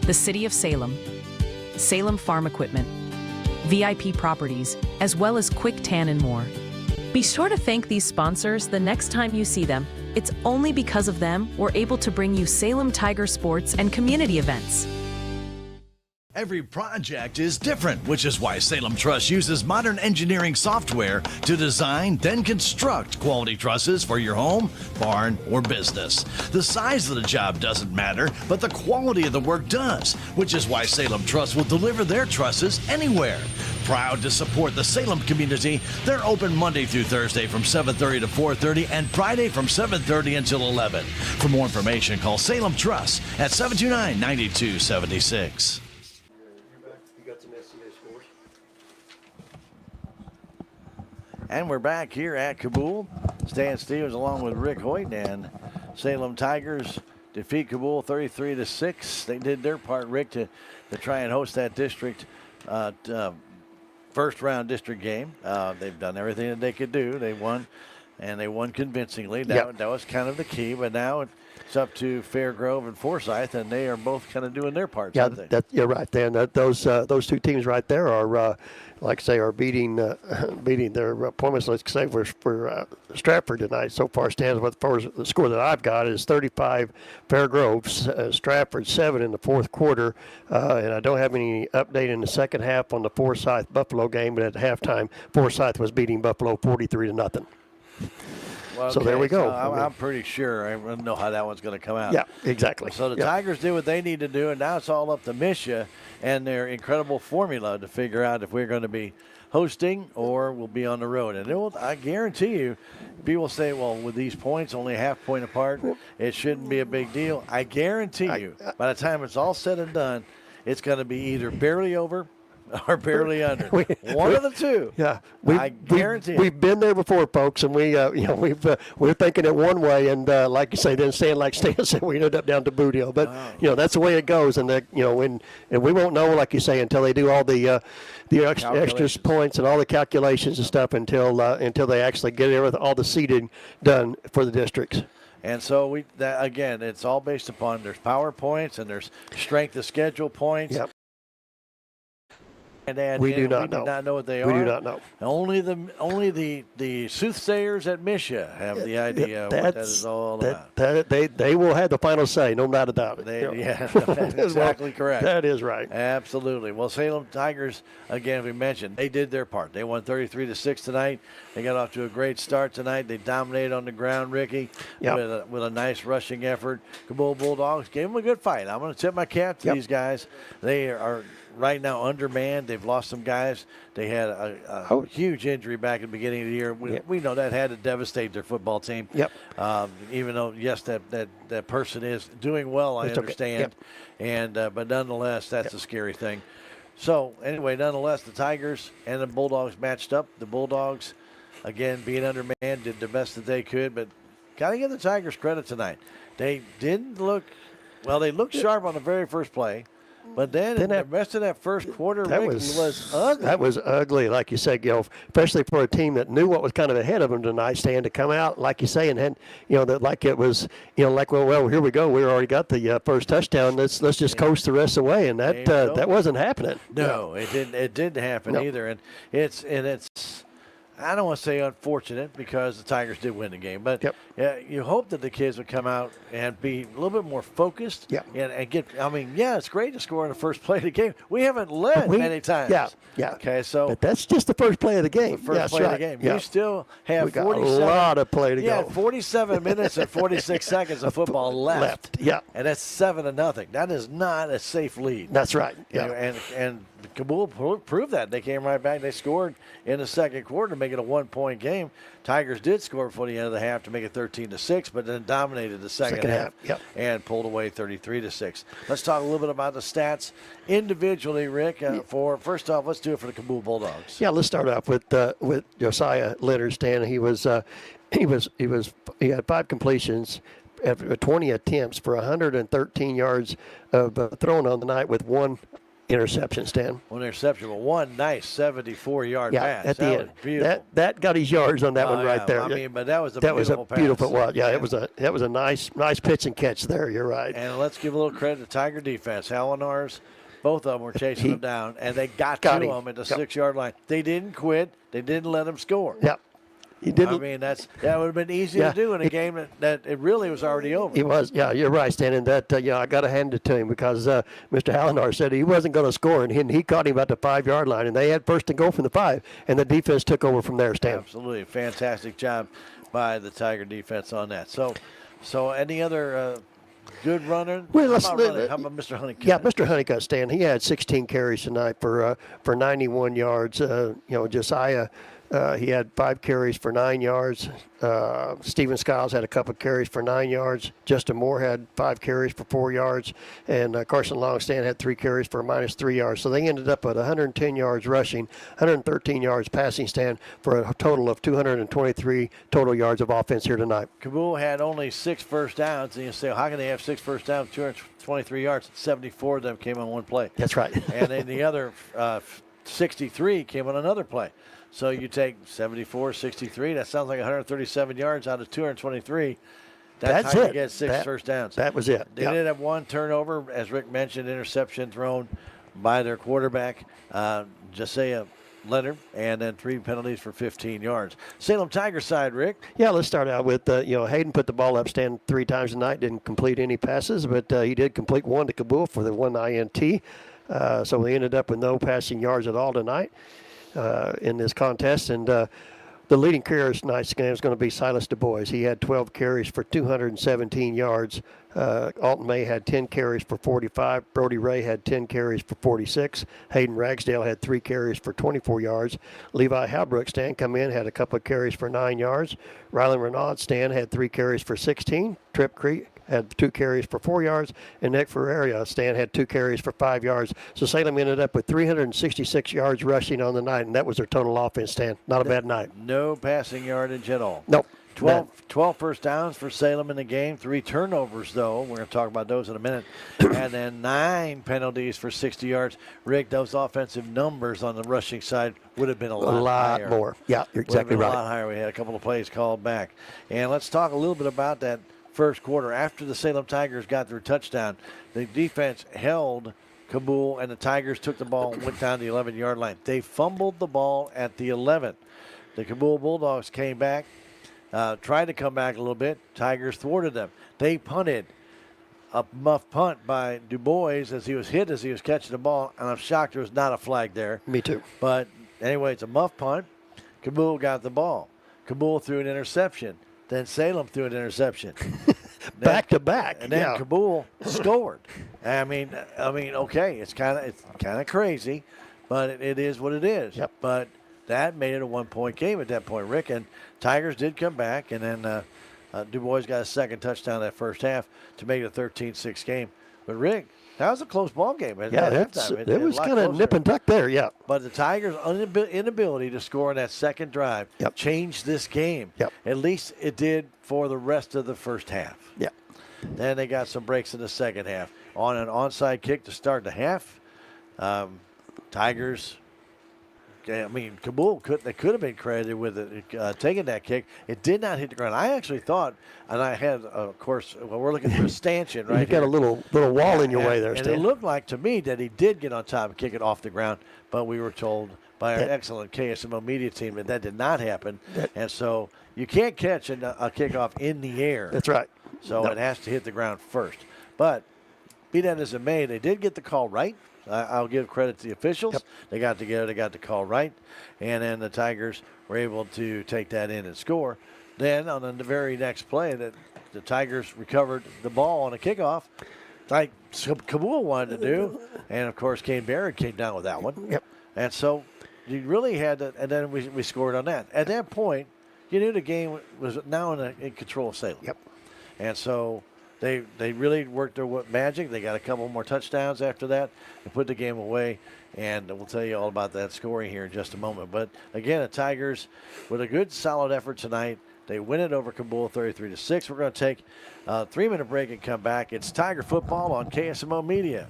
the City of Salem, Salem Farm Equipment, VIP Properties, as well as Quick Tan and more. Be sure to thank these sponsors the next time you see them. It's only because of them we're able to bring you Salem Tiger sports and community events. Every project is different, which is why Salem Truss uses modern engineering software to design, then construct quality trusses for your home, barn, or business. The size of the job doesn't matter, but the quality of the work does, which is why Salem Truss will deliver their trusses anywhere. Proud to support the Salem community, they're open Monday through Thursday from 7:30 to 4:30 and Friday from 7:30 until 11. For more information, call Salem Truss at 729-9276. And we're back here at Kabool. Stan Stevens along with Rick Hoyt, and Salem Tigers defeat Kabool 33-6. They did their part, Rick, to try and host that district first round district game. They've done everything that they could do. They won, and they won convincingly. That was kind of the key, but now it's up to Fairgrove and Forsyth, and they are both kind of doing their parts. Yeah, you're right, Dan. Those two teams right there are, like I say, are beating their opponents. Let's say for Stratford tonight. So far stands with the score that I've got is 35 Fairgrove, Stratford 7 in the fourth quarter, and I don't have any update in the second half on the Forsyth Buffalo game. But at halftime, Forsyth was beating Buffalo 43-0. Well, so there we go. So I'm pretty sure. I don't know how that one's going to come out. Yeah, exactly. So the Tigers did what they need to do, and now it's all up to Misha and their incredible formula to figure out if we're going to be hosting or we'll be on the road. And I guarantee you, people say, well, with these points only a half point apart, it shouldn't be a big deal. I guarantee you, by the time it's all said and done, it's going to be either barely over or barely under. One of the two. Yeah, I guarantee. We've been there before, folks, and we're thinking it one way, and like you say, then saying like Stan said, we ended up down to Boudreaux. But that's the way it goes, and and we won't know, like you say, until they do all the extra points and all the calculations and stuff until they actually get all the seeding done for the districts. And so again, it's all based upon there's power points and there's strength of schedule points. Yep. We do not know what they are. We do not know. Only the soothsayers at Misha have the idea of what that is all about. They will have the final say, no doubt about it. That's exactly correct. That is right. Absolutely. Well, Salem Tigers, again, we mentioned, they did their part. They won 33-6 tonight. They got off to a great start tonight. They dominated on the ground, Ricky, with a nice rushing effort. Kabool Bulldogs gave them a good fight. I'm going to tip my cap to these guys. They are right now undermanned. They've lost some guys. They had a huge injury back at the beginning of the year. We know that had to devastate their football team. Yep. Even though, yes, that person is doing well, I understand. And but nonetheless, that's a scary thing. So anyway, nonetheless, the Tigers and the Bulldogs matched up. The Bulldogs, again, being undermanned, did the best that they could. But got to give the Tigers credit tonight. They didn't look – well, they looked sharp on the very first play. But then the rest of that first quarter, was ugly. That was ugly, like you said, especially for a team that knew what was kind of ahead of them tonight, Stan, to come out, like you say, and had, like it was, well, here we go. We already got the first touchdown. Let's just coast the rest of the way, and that wasn't happening. No, it didn't. It didn't happen either, and it's. I don't want to say unfortunate because the Tigers did win the game, but you hope that the kids would come out and be a little bit more focused and get – it's great to score in the first play of the game. We haven't led many times. Yeah. Okay, so – but that's just the first play of the game. The first play of the game. Yeah. We still have we got a lot of play to go. 47 minutes and 46 seconds of football left. Yeah. And that's 7-0. That is not a safe lead. That's right. Yeah. And Kabool proved that. They came right back. They scored in the second quarter to make it a 1-point game. Tigers did score before the end of the half to make it 13-6, but then dominated the second half and pulled away 33-6. Let's talk a little bit about the stats individually, Rick. First off, let's do it for the Kabool Bulldogs. Yeah, let's start off with Josiah Leonard. Stan, he had 5 completions. 20 attempts for 113 yards of thrown on the night with 1 interception, Stan. 1 interception, but 1 nice 74-yard pass. At the end. Beautiful. That got his yards on that one right there. But that was a beautiful pass. Beautiful one. Yeah, it was a nice pitch and catch there. You're right. And let's give a little credit to Tiger defense. Halinars, both of them were chasing them down, and they got to him at the 6-yard line. They didn't quit. They didn't let him score. Yep. He didn't. I mean, that would have been easy to do in a game that it really was already over. He was, yeah, you're right, Stan, and that, I got to hand it to him because Mr. Hallinar said he wasn't going to score, and he caught him at the 5-yard line, and they had first and goal from the 5, and the defense took over from there, Stan. Absolutely. Fantastic job by the Tiger defense on that. So any other good runner? Well, How about Mr. Honeycutt? Yeah, Mr. Honeycutt, Stan, he had 16 carries tonight for 91 yards. Josiah, he had 5 carries for 9 yards. Steven Skiles had a couple of carries for 9 yards. Justin Moore had 5 carries for 4 yards. And Carson Longstan had 3 carries for -3 yards. So they ended up at 110 yards rushing, 113 yards passing, Stan, for a total of 223 total yards of offense here tonight. Kabool had only 6 first downs. And you say, how can they have 6 first downs, 223 yards? 74 of them came on one play. That's right. And then the other 63 came on another play. So you take 74, 63. That sounds like 137 yards out of 223. That's how you get 6 first downs. That was it. They did have 1 turnover, as Rick mentioned, interception thrown by their quarterback, Josiah Leonard, and then 3 penalties for 15 yards. Salem Tiger side, Rick. Yeah, let's start out with, Hayden put the ball up, Stan, 3 times tonight, didn't complete any passes, but he did complete 1 to Kabool for the 1 INT. So we ended up with no passing yards at all tonight in this contest. And the leading carrier tonight's game is going to be Silas Du Bois. He had 12 carries for 217 yards. Alton May had 10 carries for 45. Brody Ray had 10 carries for 46. Hayden Ragsdale had 3 carries for 24 yards. Levi Halbrook, Stan, come in, had a couple of carries for 9 yards. Rylan Renaud, Stan, had 3 carries for 16. Trip Creek had 2 carries for 4 yards, and Nick Ferreira, Stan, had 2 carries for 5 yards. So Salem ended up with 366 yards rushing on the night, and that was their total offense, Stan. Not a bad night. No passing yardage at all. Nope. 12 first downs for Salem in the game. 3 turnovers, though. We're going to talk about those in a minute. And then 9 penalties for 60 yards. Rick, those offensive numbers on the rushing side would have been a lot higher. More. Yeah, you're exactly right. A lot higher. We had a couple of plays called back. And let's talk a little bit about that first quarter. After the Salem Tigers got their touchdown, the defense held Kabool, and the Tigers took the ball and went down the 11-yard line. They fumbled the ball at the 11. The Kabool Bulldogs came back, tried to come back a little bit. Tigers thwarted them. They punted. A muff punt by Du Bois as he was hit as he was catching the ball, and I'm shocked there was not a flag there. Me too. But anyway, it's a muff punt. Kabool got the ball. Kabool threw an interception. Then Salem threw an interception. Back to back. And then Kabool scored. I mean, okay, it's kind of crazy, but it is what it is. Yep. But that made it a 1-point game at that point, Rick. And Tigers did come back, and then Du Bois got a second touchdown that first half to make it a 13-6 game. But Rick, that was a close ball game. It was kind of nip and tuck there, yeah. But the Tigers' inability to score on that second drive changed this game. Yep. At least it did for the rest of the first half. Yeah. Then they got some breaks in the second half. On an onside kick to start the half, Tigers, Kabool could have been credited with it, taking that kick. It did not hit the ground. I actually thought, and I had, of course, we're looking for a stanchion right here. You got a little wall in your way there, and Stan. it looked like to me that he did get on top and kick it off the ground, but we were told by our excellent KSMO media team that did not happen. And so you can't catch a kickoff in the air. That's right. So it has to hit the ground first. But be that as it may, they did get the call right. I'll give credit to the officials. Yep. They got together, they got the call right, and then the Tigers were able to take that in and score. Then on the very next play, the Tigers recovered the ball on a kickoff, like Kabool wanted to do, and of course Kane Barrett came down with that one. Yep. And so you really had to, and then we scored on that. At that point, you knew the game was now in control of Salem. Yep. And so they really worked their magic. They got a couple more touchdowns after that and put the game away. And we'll tell you all about that scoring here in just a moment. But again, the Tigers with a good, solid effort tonight. They win it over Kabool 33-6. We're going to take a 3-minute break and come back. It's Tiger football on KSMO Media.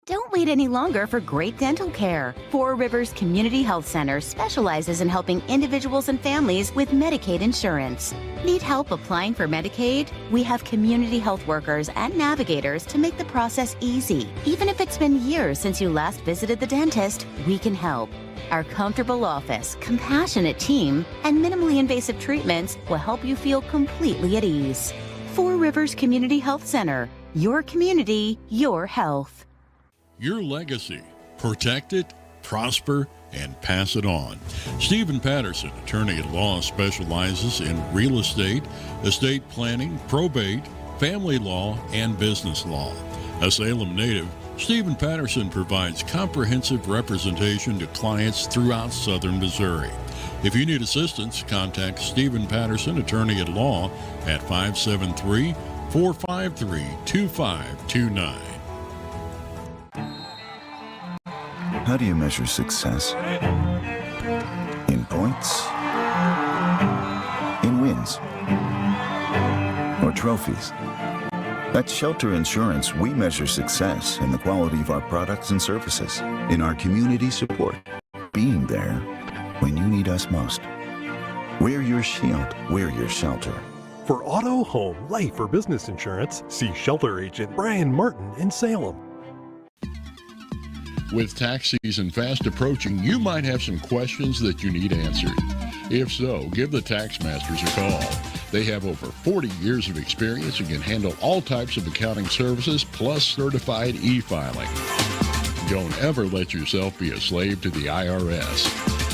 Don't wait wait any longer for great dental care. Four Rivers Community Health Center specializes in helping individuals and families with Medicaid insurance. Need help applying for Medicaid? We have community health workers and navigators to make the process easy. Even if it's been years since you last visited the dentist, we can help. Our comfortable office, compassionate team, and minimally invasive treatments will help you feel completely at ease. Four Rivers Community Health Center. Your community, your health. Your legacy. Protect it, prosper, and pass it on. Stephen Patterson, attorney at law, specializes in real estate, estate planning, probate, family law, and business law. A Salem native, Stephen Patterson provides comprehensive representation to clients throughout southern Missouri. If you need assistance, contact Stephen Patterson, attorney at law, at 573-453-2529. How do you measure success? In points? In wins? Or trophies? At Shelter Insurance, we measure success in the quality of our products and services, in our community support, being there when you need us most. We're your shield, we're your shelter. For auto, home, life, or business insurance, see Shelter Agent Brian Martin in Salem. With tax season fast approaching, you might have some questions that you need answered. If so, give the Tax Masters a call. They have over 40 years of experience and can handle all types of accounting services plus certified e-filing. Don't ever let yourself be a slave to the IRS.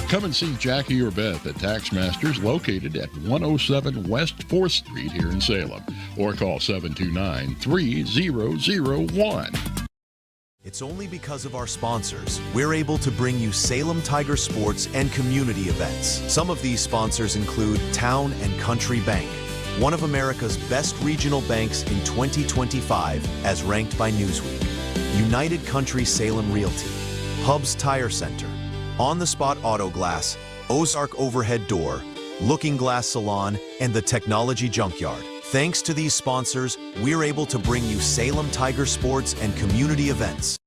Come and see Jackie or Beth at Tax Masters, located at 107 West 4th Street here in Salem, or call 729-3001. It's only because of our sponsors we're able to bring you Salem Tiger sports and community events. Some of these sponsors include Town and Country Bank, one of America's best regional banks in 2025 as ranked by Newsweek. United Country Salem Realty, Hub's Tire Center, On the Spot Auto Glass, Ozark Overhead Door, Looking Glass Salon, and the Technology Junkyard. Thanks to these sponsors, we're able to bring you Salem Tiger sports and community events.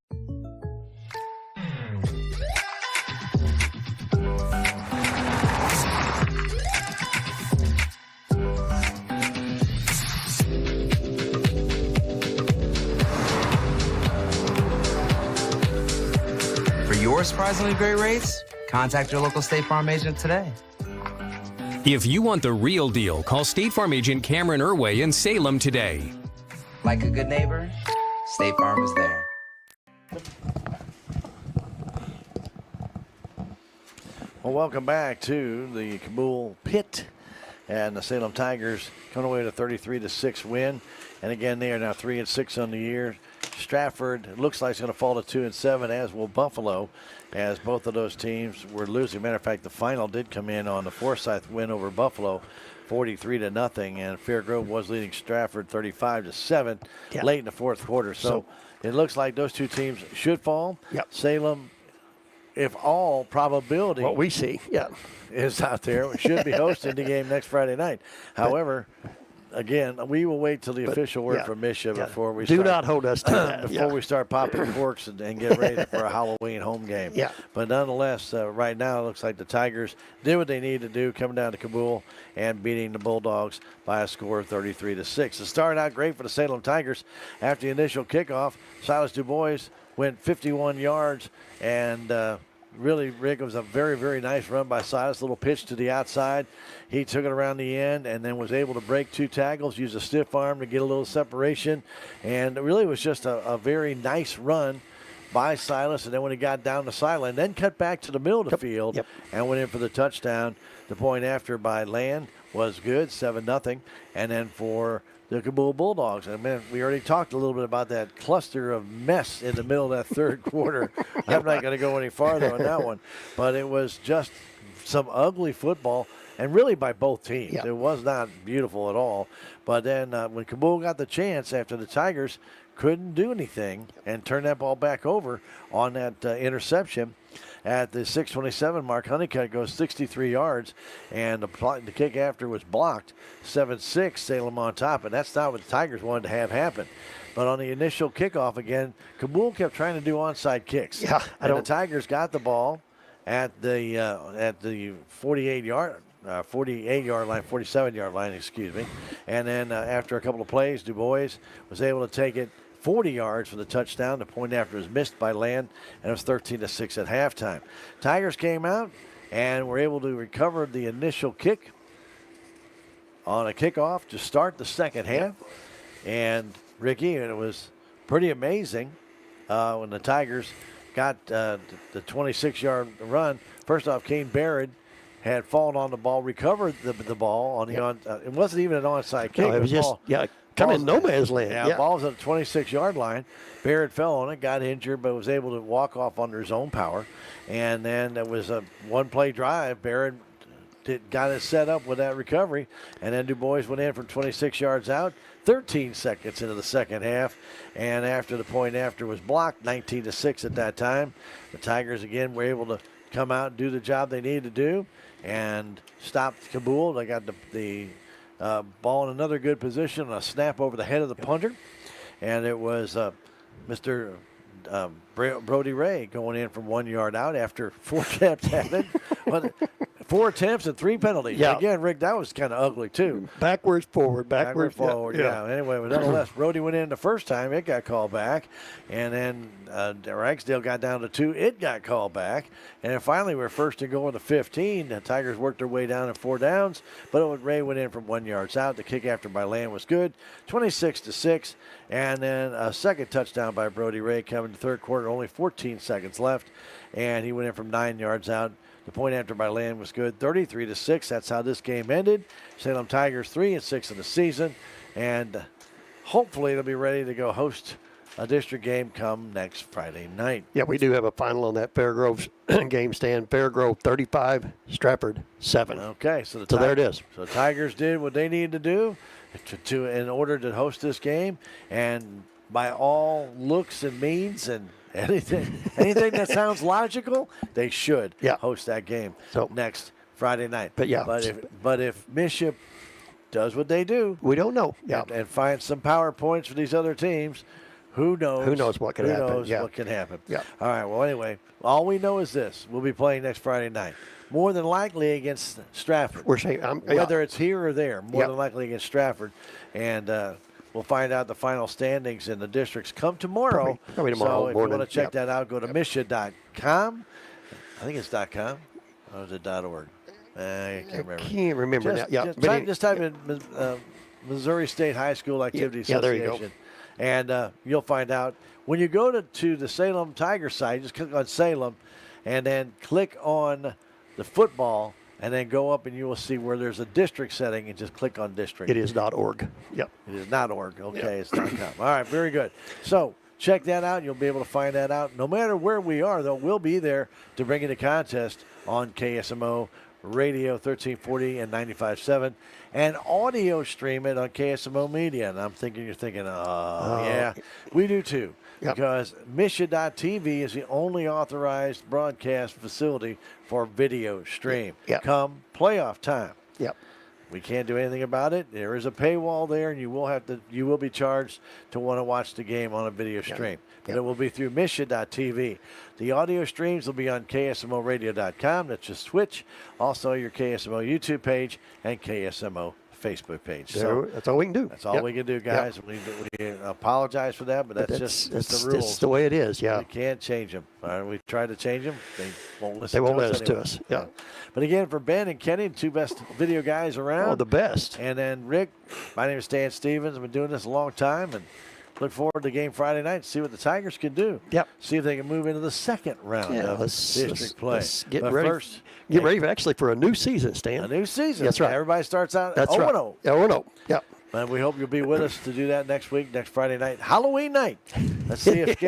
For your surprisingly great rates, contact your local State Farm agent today. If you want the real deal, call State Farm agent Cameron Irway in Salem today. Like a good neighbor, State Farm is there. Well, welcome back to the Kabool pit, and the Salem Tigers coming away with a 33-6 win. And again, they are now 3-6 on the year. Stratford looks like it's going to fall to 2-7, as will Buffalo, as both of those teams were losing. Matter of fact, the final did come in on the Forsyth win over Buffalo, 43-0, and Fair Grove was leading Stratford 35-7 late in the fourth quarter. So it looks like those two teams should fall. Salem, if all probability, what we see, is out there, we should be hosting the game next Friday night. However, again, we will wait till the official word from Misha before we do not hold us to that. before we start popping corks and get ready for a Halloween home game. But nonetheless, right now it looks like the Tigers did what they needed to do, coming down to Kabool and beating the Bulldogs by a score of 33-6. It started out great for the Salem Tigers. After the initial kickoff, Silas DuBois went 51 yards and really, Rick, it was a very, very nice run by Silas. Little pitch to the outside. He took it around the end and then was able to break two tackles, use a stiff arm to get a little separation. And it really was just a very nice run by Silas. And then when he got down the sideline, then cut back to the middle of the field and went in for the touchdown. The point after by Land was good, 7-0. And then for the Kabool Bulldogs. And man, we already talked a little bit about that cluster of mess in the middle of that third quarter. I'm not going to go any farther on that one. But it was just some ugly football, and really by both teams. It was not beautiful at all. But then when Kabool got the chance after the Tigers couldn't do anything and turned that ball back over on that interception. At the 6:27 mark, Honeycutt goes 63 yards, and the kick after was blocked. 7-6, Salem on top, and that's not what the Tigers wanted to have happen. But on the initial kickoff again, Kabool kept trying to do onside kicks. Yeah, the Tigers got the ball at the 48-yard line, 47-yard line, excuse me. And then after a couple of plays, Du Bois was able to take it 40 yards for the touchdown. The point after was missed by Land, and it was 13-6 at halftime. Tigers came out and were able to recover the initial kick on a kickoff to start the second half. And Ricky, and it was pretty amazing when the Tigers got the 26-yard run. First off, Kane Barrett had fallen on the ball, recovered the ball on the it wasn't even an onside kick. No, it was just come in no man's land. Yeah, ball's at the 26-yard line. Barrett fell on it, got injured, but was able to walk off under his own power. And then there was a one-play drive. Barrett got it set up with that recovery, and then Du Bois went in from 26 yards out. 13 seconds into the second half, and after the point after was blocked, 19-6 at that time. The Tigers again were able to come out and do the job they needed to do and stop Kabool. They got the ball in another good position, a snap over the head of the punter, and it was Mr. Brody Ray going in from 1 yard out after 4 attempts at it. 4 attempts and 3 penalties. Yeah. Again, Rick, that was kind of ugly, too. Backwards, forward, backwards, forward. Yeah. Anyway, but nonetheless, Brody went in the first time. It got called back. And then Ragsdale got down to 2. It got called back. And then finally, we're first to go with the 15. The Tigers worked their way down to 4 downs. But Ray went in from 1 yard out. The kick after by Land was good. 26-6. And then a second touchdown by Brody Ray coming to third quarter. Only 14 seconds left. And he went in from 9 yards out. The point after by Land was good, 33-6. That's how this game ended. Salem Tigers 3-6 in the season, and hopefully they'll be ready to go host a district game come next Friday night. Yeah, we do have a final on that Fairgrove game stand. Fairgrove 35, Stratford 7. Okay, so there it is. So the Tigers did what they needed to do in order to host this game, and by all looks and means and anything that sounds logical, they should host that game next Friday night. But if Bishop does what they do, we don't know. And find some power points for these other teams, who knows? Who knows what can happen? Who knows what can happen? Yeah. All right. Well, anyway, all we know is this: we'll be playing next Friday night. More than likely against Stratford. We're saying whether it's here or there. More than likely against Stratford, and. We'll find out the final standings in the districts come tomorrow. Probably tomorrow so if morning. you want to check that out, go to misha.com. I think it's .com. Or is it .org? I can't remember. Can't remember now. Just type in Missouri State High School Activity Association. There you go. And you'll find out. When you go to the Salem Tiger site, just click on Salem and then click on the football. And then go up and you will see where there's a district setting and just click on district. It is .org. Yep. It is .org. Okay, it's .com. All right, very good. So check that out. You'll be able to find that out. No matter where we are, though, we'll be there to bring you the contest on KSMO Radio 1340 and 95.7 and audio stream it on KSMO Media. And you're thinking, yeah, we do too. Yep. Because Misha.tv is the only authorized broadcast facility for video stream. Come playoff time. Yep. We can't do anything about it. There is a paywall there, and you will be charged to want to watch the game on a video stream. But it will be through Misha.tv. The audio streams will be on KSMORadio.com. That's just switch. Also, your KSMO YouTube page and KSMO Facebook page. So that's all we can do. That's all we can do, guys. We apologize for that, but that's just the rules. That's the way it is, We can't change them. All right, we tried to change them. They won't listen They won't to let us us to anyway. us. Yeah. But again, for Ben and Kenny, the two best video guys around. Oh, the best. And then Rick, my name is Stan Stevens. I've been doing this a long time and look forward to the game Friday night. See what the Tigers can do. Yep. See if they can move into the second round of district play. Let's get but ready. First, get ready actually for a new season, Stan. A new season. That's right. Everybody starts out 0-0. 0-0. Yep. And we hope you'll be with us to do that next week, next Friday night, Halloween night. Let's see if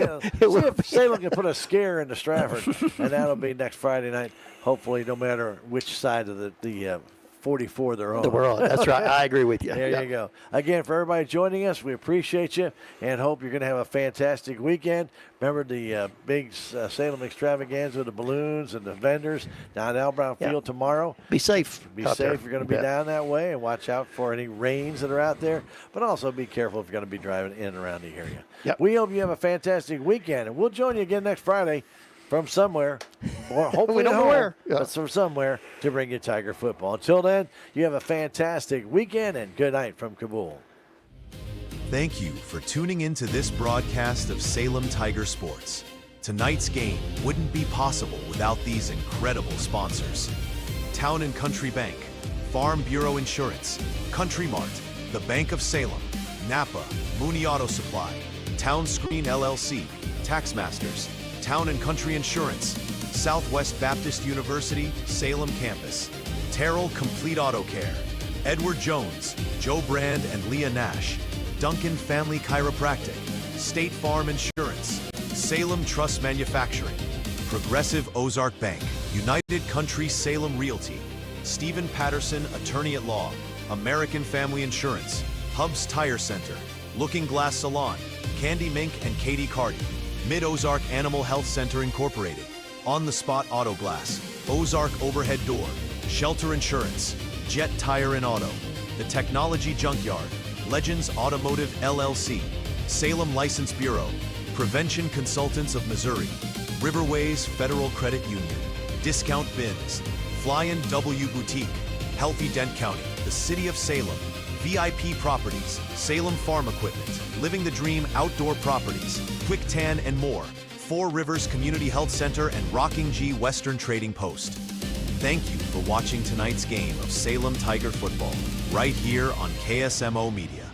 Salem can put a scare into Stratford, and that'll be next Friday night. Hopefully, no matter which side of the 44 they're on. We're on. That's right. I agree with you. There Yeah. you go. Again, for everybody joining us, we appreciate you and hope you're going to have a fantastic weekend. Remember the big Salem extravaganza with the balloons and the vendors down at Brown Field tomorrow. Be safe. Be out safe. there. You're going to be down that way, and watch out for any rains that are out there. But also be careful if you're going to be driving in and around the area. Yep. We hope you have a fantastic weekend, and we'll join you again next Friday from somewhere, or hopefully We don't at know home, where. Yeah. but from somewhere to bring you Tiger football. Until then, you have a fantastic weekend and good night from Kabool. Thank you for tuning into this broadcast of Salem Tiger Sports. Tonight's game wouldn't be possible without these incredible sponsors. Town and Country Bank, Farm Bureau Insurance, Country Mart, the Bank of Salem, Napa, Mooney Auto Supply, Town Screen LLC, Taxmasters, Town and Country Insurance, Southwest Baptist University, Salem Campus, Terrell Complete Auto Care, Edward Jones, Joe Brand and Leah Nash, Duncan Family Chiropractic, State Farm Insurance, Salem Trust Manufacturing, Progressive Ozark Bank, United Country Salem Realty, Stephen Patterson, Attorney at Law, American Family Insurance, Hubs Tire Center, Looking Glass Salon, Candy Mink and Katie Cardi, Mid-Ozark Animal Health Center Incorporated, On the Spot Auto Glass, Ozark Overhead Door, Shelter Insurance, Jet Tire and Auto, The Technology Junkyard, Legends Automotive LLC, Salem License Bureau, Prevention Consultants of Missouri, Riverways Federal Credit Union, Discount Bins, Flyin' W Boutique, Healthy Dent County, the City of Salem, VIP Properties, Salem Farm Equipment, Living the Dream Outdoor Properties, Quick Tan and more, Four Rivers Community Health Center and Rocking G Western Trading Post. Thank you for watching tonight's game of Salem Tiger football, right here on KSMO Media.